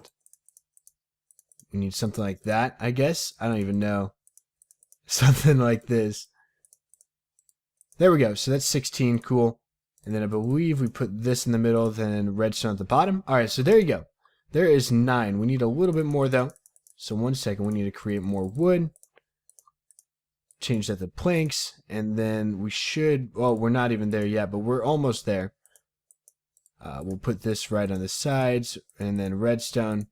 we need something like that, I guess. I don't even know. Something like this. There we go. So that's 16. Cool. And then I believe we put this in the middle, then redstone at the bottom. Alright, so there you go. There is 9. We need a little bit more, though. So 1 second. We need to create more wood. Change that to planks. And then we should... Well, we're not even there yet, but we're almost there. We'll put this right on the sides, and then redstone.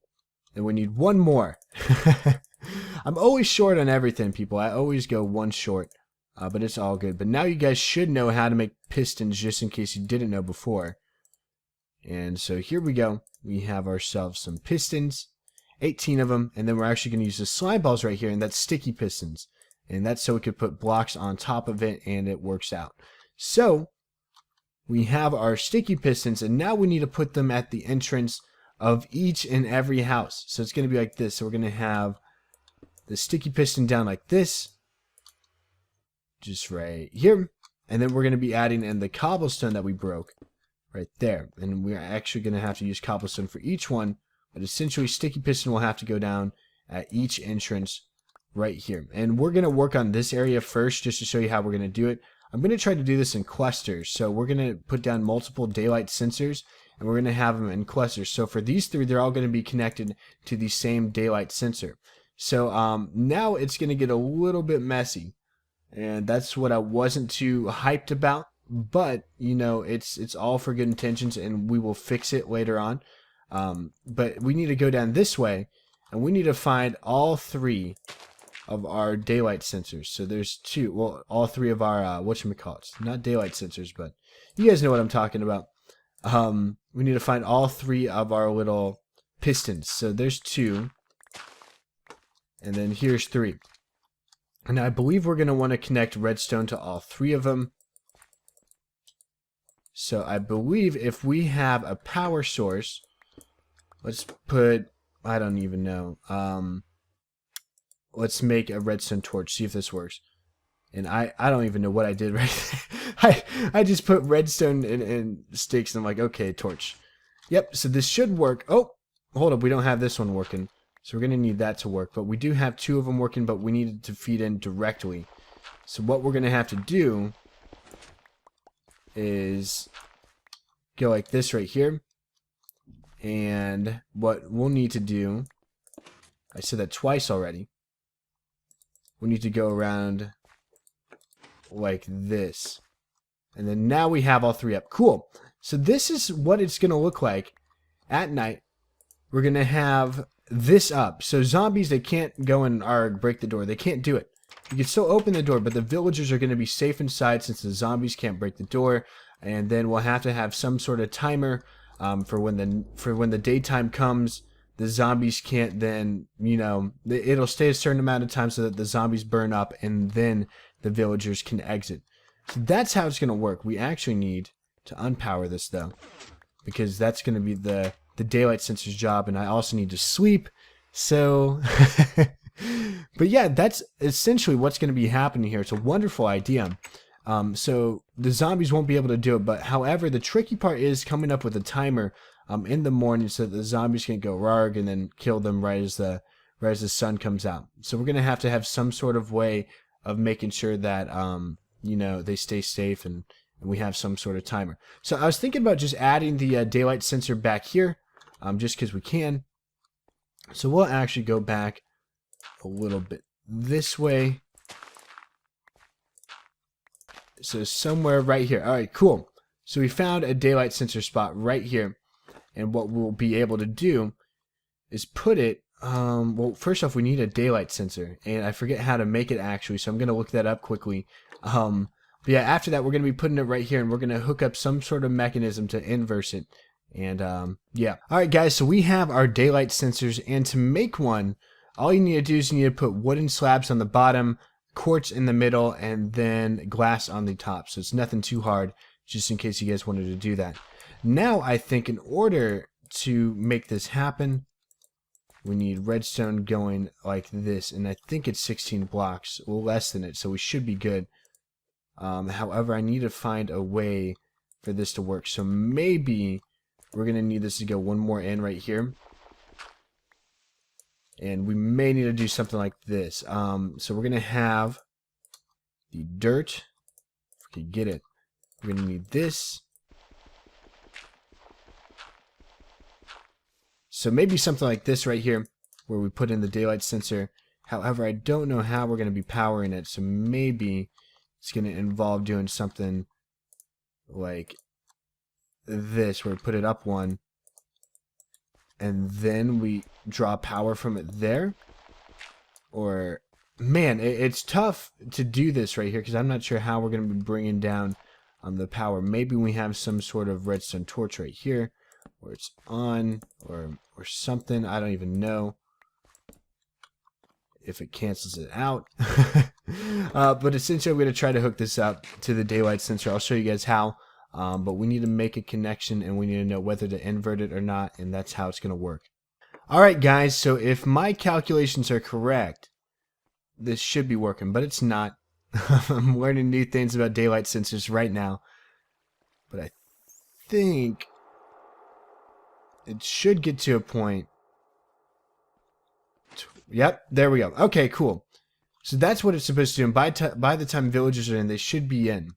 And we need 1 more. I'm always short on everything, people. I always go 1 short, but it's all good. But now you guys should know how to make pistons, just in case you didn't know before. And so here we go. We have ourselves some pistons, 18 of them, and then we're actually going to use the slime balls right here, and that's sticky pistons. And that's so we could put blocks on top of it, and it works out. So we have our sticky pistons, and now we need to put them at the entrance of each and every house. So it's going to be like this. So we're going to have the sticky piston down like this, just right here. And then we're going to be adding in the cobblestone that we broke right there. And we're actually going to have to use cobblestone for each one, but essentially sticky piston will have to go down at each entrance right here. And we're going to work on this area first just to show you how we're going to do it. I'm going to try to do this in clusters. So we're going to put down multiple daylight sensors, and we're going to have them in clusters. So for these 3, they're all going to be connected to the same daylight sensor. So now it's going to get a little bit messy, and that's what I wasn't too hyped about. But it's all for good intentions, and we will fix it later on. But we need to go down this way, and we need to find all 3 of our daylight sensors. So there's 2, well, all 3 of our whatchamacallits, not daylight sensors, but you guys know what I'm talking about. We need to find all 3 of our little pistons. So there's 2, and then here's 3. And I believe we're going to want to connect redstone to all 3 of them. So I believe if we have a power source, let's put, I don't even know, let's make a redstone torch, see if this works. And I don't even know what I did right there. I just put redstone and sticks, and I'm like, okay, torch. Yep, so this should work. Oh, hold up, we don't have this one working. So we're going to need that to work. But we do have 2 of them working, but we needed to feed in directly. So what we're going to have to do is go like this right here. And what we'll need to do, I said that twice already. We need to go around like this. And then now we have all 3 up. Cool. So this is what it's going to look like at night. We're going to have this up. So zombies, they can't go and break the door. They can't do it. You can still open the door, but the villagers are going to be safe inside since the zombies can't break the door. And then we'll have to have some sort of timer for when the daytime comes. The zombies can't then, it'll stay a certain amount of time so that the zombies burn up, and then the villagers can exit. So that's how it's going to work. We actually need to unpower this though, because that's going to be the daylight sensor's job, and I also need to sleep. So, but yeah, that's essentially what's going to be happening here. It's a wonderful idea. So the zombies won't be able to do it, but however, the tricky part is coming up with a timer in the morning so that the zombies can go rarg and then kill them right as the sun comes out. So we're going to have some sort of way of making sure that they stay safe, and we have some sort of timer. So I was thinking about just adding the daylight sensor back here, just because we can. So we'll actually go back a little bit this way. So somewhere right here. All right, cool. So we found a daylight sensor spot right here. And what we'll be able to do is put it, well, first off, we need a daylight sensor. And I forget how to make it actually, so I'm going to look that up quickly. But yeah, after that, we're going to be putting it right here, and we're going to hook up some sort of mechanism to inverse it. And yeah. All right, guys, so we have our daylight sensors, and to make one, all you need to do is you need to put wooden slabs on the bottom, quartz in the middle, and then glass on the top. So it's nothing too hard, just in case you guys wanted to do that. Now, I think in order to make this happen, we need redstone going like this, and I think it's 16 blocks, well, less than it, so we should be good. However, I need to find a way for this to work. So maybe we're going to need this to go one more in right here. And we may need to do something like this. So we're going to have the dirt. If we can get it. We're going to need this. So maybe something like this right here, where we put in the daylight sensor. However, I don't know how we're going to be powering it. So maybe it's going to involve doing something like this, where we put it up one, and then we draw power from it there. Or, man, it's tough to do this right here, because I'm not sure how we're going to be bringing down the power. Maybe we have some sort of redstone torch right here, where it's on, or something. I don't even know if it cancels it out. But essentially, I'm going to try to hook this up to the daylight sensor. I'll show you guys how. But we need to make a connection, and we need to know whether to invert it or not, and that's how it's going to work. Alright guys, so if my calculations are correct, this should be working, but it's not. I'm learning new things about daylight sensors right now. But I think it should get to a point. Yep, there we go. Okay, cool. So that's what it's supposed to do, and by the time villagers are in, they should be in.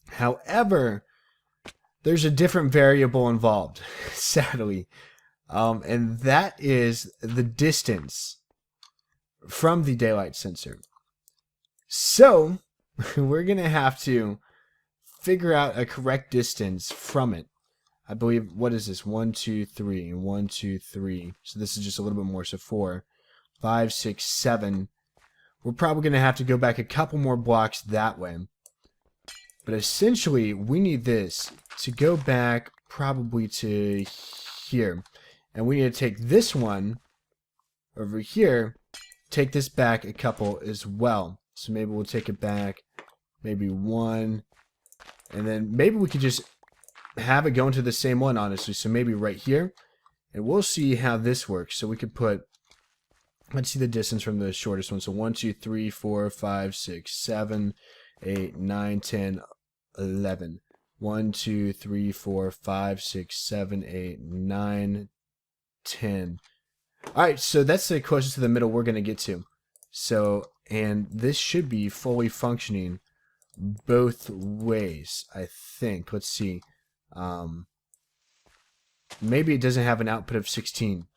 However, there's a different variable involved, sadly. And that is the distance from the daylight sensor. So, we're going to have to figure out a correct distance from it. I believe, what is this? 1, 2, 3. 1, 2, 3. So this is just a little bit more. So 4, 5, 6, 7. We're probably going to have to go back a couple more blocks that way. But essentially, we need this to go back probably to here. And we need to take this one over here, take this back a couple as well. So maybe we'll take it back, maybe 1. And then maybe we could just have it go into the same one, honestly. So maybe right here. And we'll see how this works. So we could put, let's see the distance from the shortest one. So 1, 2, 3, 4, 5, 6, 7, 8, 9, 10, 11. 1, 2, 3, 4, 5, 6, 7, 8, 9, 10. Alright, so that's the closest to the middle we're going to get to. So, and this should be fully functioning both ways, I think. Let's see. Maybe it doesn't have an output of 16,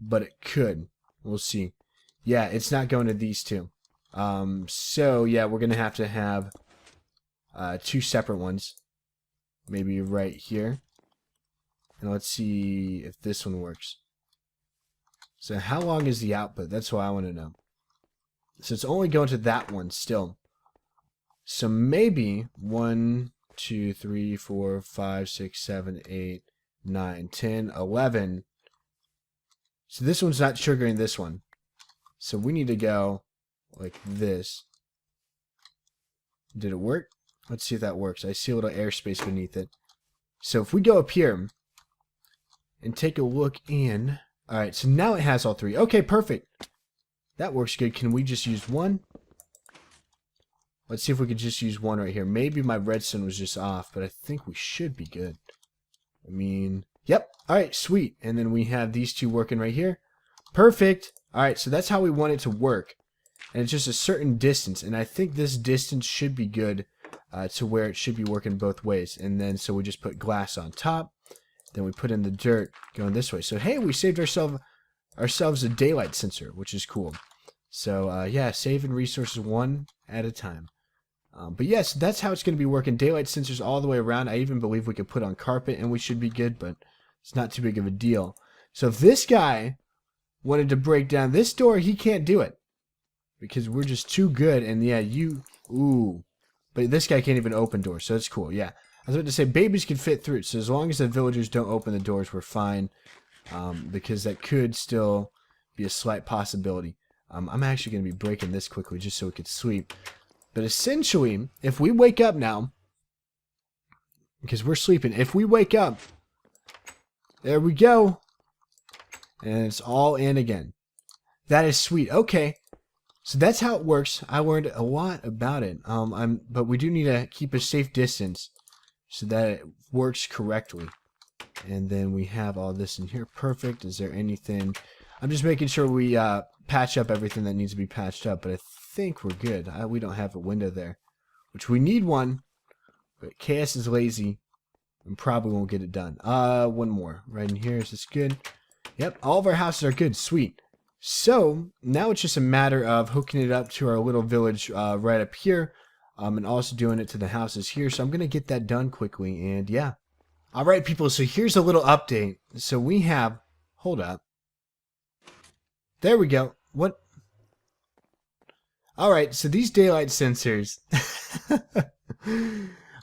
but it could. We'll see. Yeah, it's not going to these two. So, yeah, we're going to have 2 separate ones. Maybe right here. And let's see if this one works. So how long is the output? That's what I want to know. So it's only going to that one still. So maybe 1, 2, 3, 4, 5, 6, 7, 8, 9, 10, 11. So this one's not triggering this one. So we need to go like this. Did it work? Let's see if that works. I see a little airspace beneath it. So if we go up here and take a look in. Alright, so now it has all three. Okay, perfect. That works good. Can we just use one? Let's see if we could just use one right here. Maybe my redstone was just off, but I think we should be good. I mean, yep. Alright, sweet. And then we have these two working right here. Perfect. Alright, so that's how we want it to work. And it's just a certain distance. And I think this distance should be good to where it should be working both ways. And then, so we just put glass on top. Then we put in the dirt going this way. So, hey, we saved ourselves a daylight sensor, which is cool. So, yeah, saving resources one at a time. But yes, that's how it's going to be working. Daylight sensors all the way around. I even believe we could put on carpet and we should be good, but it's not too big of a deal. So if this guy wanted to break down this door, he can't do it. Because we're just too good. And yeah, ooh. But this guy can't even open doors, so it's cool, yeah. I was about to say, babies can fit through it, so as long as the villagers don't open the doors, we're fine. Because that could still be a slight possibility. I'm actually going to be breaking this quickly just so we could sleep. But essentially, if we wake up now, because we're sleeping, if we wake up, there we go. And it's all in again. That is sweet. Okay. So that's how it works. I learned a lot about it. But we do need to keep a safe distance so that it works correctly. And then we have all this in here. Perfect. Is there anything? I'm just making sure we patch up everything that needs to be patched up. But I think we're good. We don't have a window there, which we need one. But KS is lazy and probably won't get it done. One more right in here. Is this good? Yep. All of our houses are good. Sweet. So now it's just a matter of hooking it up to our little village right up here, and also doing it to the houses here. So I'm going to get that done quickly, and yeah. All right, people, so here's a little update. So we have, hold up. There we go. What? All right, so these daylight sensors,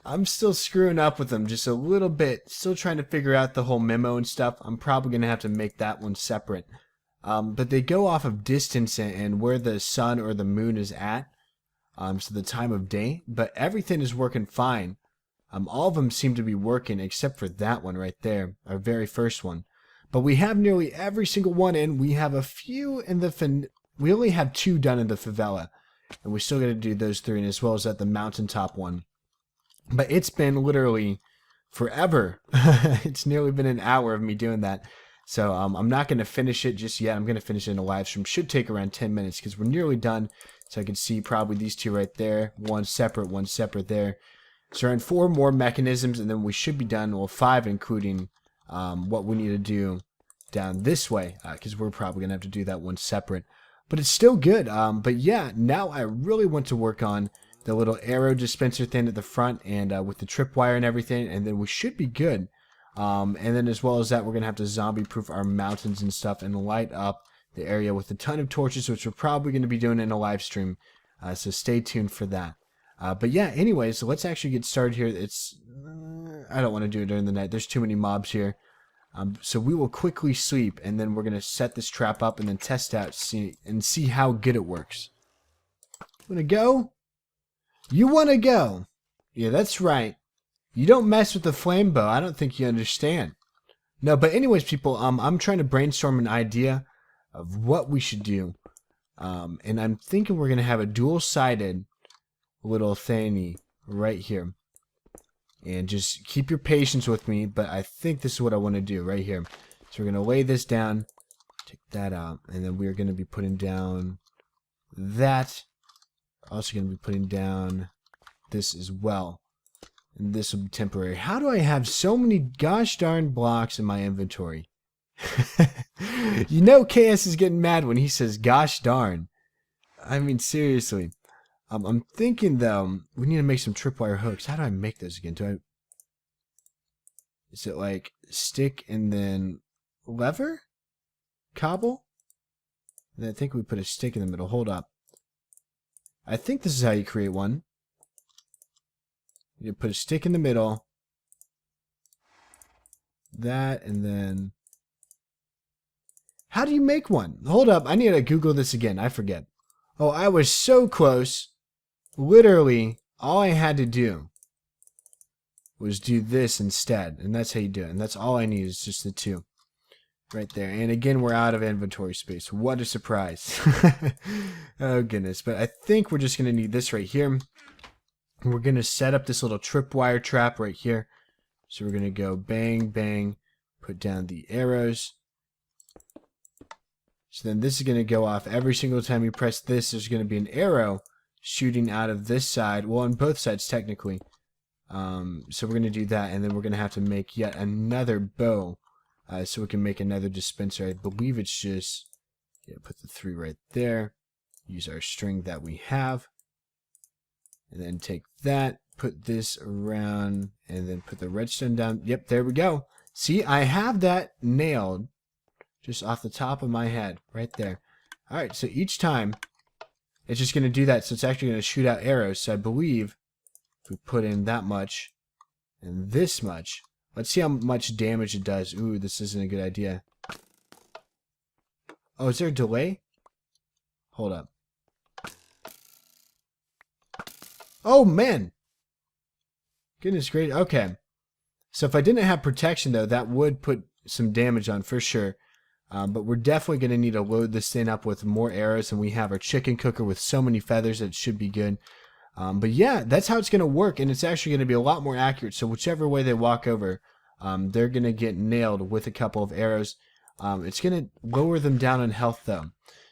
I'm still screwing up with them just a little bit. Still trying to figure out the whole memo and stuff. I'm probably going to have to make that one separate. But they go off of distance and where the sun or the moon is at, so the time of day. But everything is working fine. All of them seem to be working except for that one right there, our very first one. But we have nearly every single one in. We have a few in the we only have 2 done in the favela, and we still got to do those 3, and as well as at the mountaintop one. But it's been literally forever. It's nearly been an hour of me doing that. So I'm not going to finish it just yet. I'm going to finish it in a live stream. Should take around 10 minutes because we're nearly done. So I can see probably these 2 right there. One separate there. So we're in 4 more mechanisms, and then we should be done. Well, 5 including what we need to do down this way, because we're probably going to have to do that one separate. But it's still good. But yeah, now I really want to work on the little arrow dispenser thing at the front and with the tripwire and everything, and then we should be good. And then as well as that, we're going to have to zombie-proof our mountains and stuff and light up the area with a ton of torches, which we're probably going to be doing in a live stream. So stay tuned for that. But yeah, anyway, so let's actually get started here. I don't want to do it during the night. There's too many mobs here. So we will quickly sleep, and then we're going to set this trap up and then test out and see how good it works. Want to go? You want to go? Yeah, that's right. You don't mess with the flame bow. I don't think you understand. No, but anyways, people, I'm trying to brainstorm an idea of what we should do. And I'm thinking we're going to have a dual-sided little thingy right here. And just keep your patience with me, but I think this is what I want to do right here. So we're going to lay this down, take that out, and then we're going to be putting down that. Also going to be putting down this as well. And this will be temporary. How do I have so many gosh darn blocks in my inventory? You know KS is getting mad when he says gosh darn. I mean, seriously. I'm thinking, though, we need to make some tripwire hooks. How do I make those again? Is it like stick and then lever? Cobble? And I think we put a stick in the middle. Hold up. I think this is how you create one. You put a stick in the middle. That, and then... How do you make one? Hold up. I need to Google this again. I forget. Oh, I was so close. Literally, all I had to do was do this instead. And that's how you do it. And that's all I need is just the two. Right there. And again, we're out of inventory space. What a surprise. Oh, goodness. But I think we're just going to need this right here. We're going to set up this little tripwire trap right here. So we're going to go bang, bang, put down the arrows. So then this is going to go off every single time you press this. There's going to be an arrow shooting out of this side. Well, on both sides, technically. So we're going to do that. And then we're going to have to make yet another bow. So we can make another dispenser. I believe it's just, yeah, put the 3 right there. Use our string that we have. And then take that, put this around, and then put the redstone down. Yep, there we go. See, I have that nailed just off the top of my head, right there. All right, so each time, it's just going to do that. So it's actually going to shoot out arrows. So I believe if we put in that much and this much, let's see how much damage it does. Ooh, this isn't a good idea. Oh, is there a delay? Hold up. Oh, man. Goodness gracious. Okay. So if I didn't have protection, though, that would put some damage on for sure. But we're definitely going to need to load this thing up with more arrows. And we have our chicken cooker with so many feathers that it should be good. But yeah, that's how it's going to work. And it's actually going to be a lot more accurate. So whichever way they walk over, they're going to get nailed with a couple of arrows. It's going to lower them down in health, though.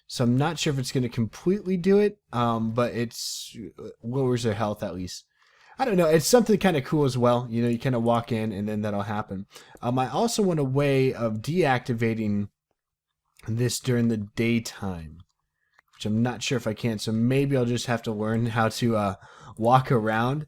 So I'm not sure if it's going to completely do it, but it's lowers their health at least. I don't know. It's something kind of cool as well. You know, you kind of walk in and then that'll happen. I also want a way of deactivating this during the daytime, which I'm not sure if I can. So maybe I'll just have to learn how to walk around,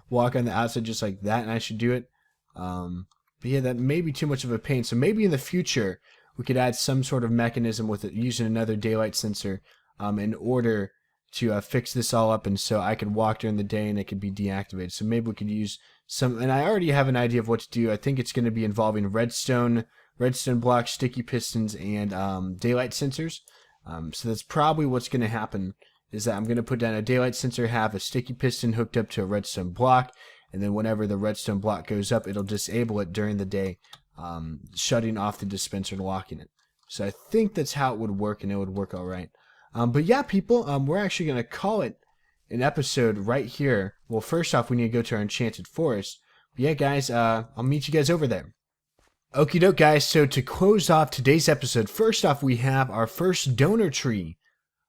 walk on the outside just like that, and I should do it. But yeah, that may be too much of a pain. So maybe in the future, we could add some sort of mechanism with it, using another daylight sensor in order to fix this all up, and so I could walk during the day and it could be deactivated. So maybe we could use some, and I already have an idea of what to do. I think it's going to be involving redstone blocks, sticky pistons, and daylight sensors. So that's probably what's going to happen, is that I'm going to put down a daylight sensor, have a sticky piston hooked up to a redstone block, and then whenever the redstone block goes up, it'll disable it during the day, shutting off the dispenser and locking it. So I think that's how it would work, and it would work all right. But yeah, people, we're actually going to call it an episode right here. Well, first off, we need to go to our enchanted forest. But yeah, guys, I'll meet you guys over there. Okie doke, guys. So to close off today's episode, first off, we have our first donor tree,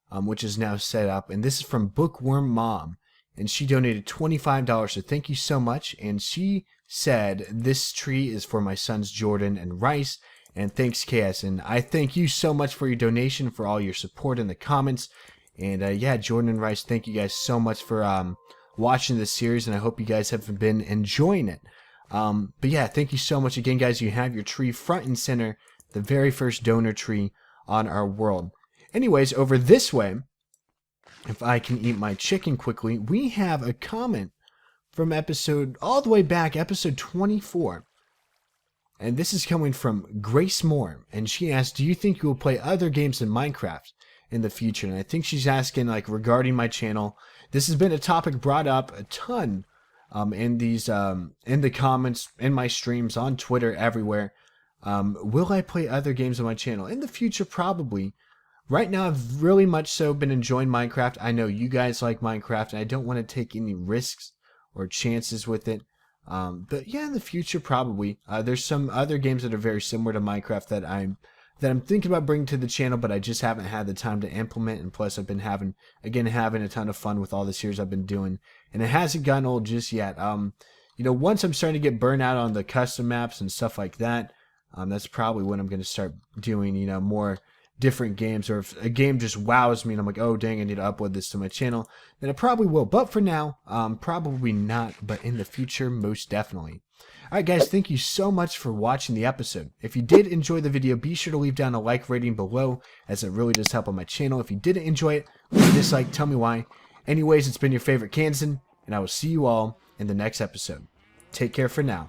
which is now set up. And this is from Bookworm Mom. And she donated $25, so thank you so much. And she said, this tree is for my sons Jordan and Rice, and thanks, KS. And I thank you so much for your donation, for all your support in the comments. And yeah, Jordan and Rice, thank you guys so much for watching this series, and I hope you guys have been enjoying it. But yeah, thank you so much again, guys. You have your tree front and center, the very first donor tree on our world. Anyways, over this way, if I can eat my chicken quickly, we have a comment from episode, all the way back, episode 24. And this is coming from Grace Moore. And she asked, do you think you will play other games than Minecraft in the future? And I think she's asking, like, regarding my channel. This has been a topic brought up a ton in the comments, in my streams, on Twitter, everywhere. Will I play other games on my channel? In the future, probably. Right now, I've really much so been enjoying Minecraft. I know you guys like Minecraft, and I don't want to take any risks or chances with it. But yeah, in the future, probably. There's some other games that are very similar to Minecraft that I'm thinking about bringing to the channel, but I just haven't had the time to implement. And plus, I've been having a ton of fun with all the series I've been doing, and it hasn't gotten old just yet. You know, once I'm starting to get burnt out on the custom maps and stuff like that, that's probably when I'm going to start doing, you know, more different games. Or if a game just wows me and I'm like, oh dang, I need to upload this to my channel, then I probably will. But for now, probably not. But in the future, most definitely. Alright guys, thank you so much for watching the episode. If you did enjoy the video, be sure to leave down a like rating below, as it really does help on my channel. If you didn't enjoy it, leave a dislike, tell me why. Anyways, it's been your favorite Kansan, and I will see you all in the next episode. Take care for now.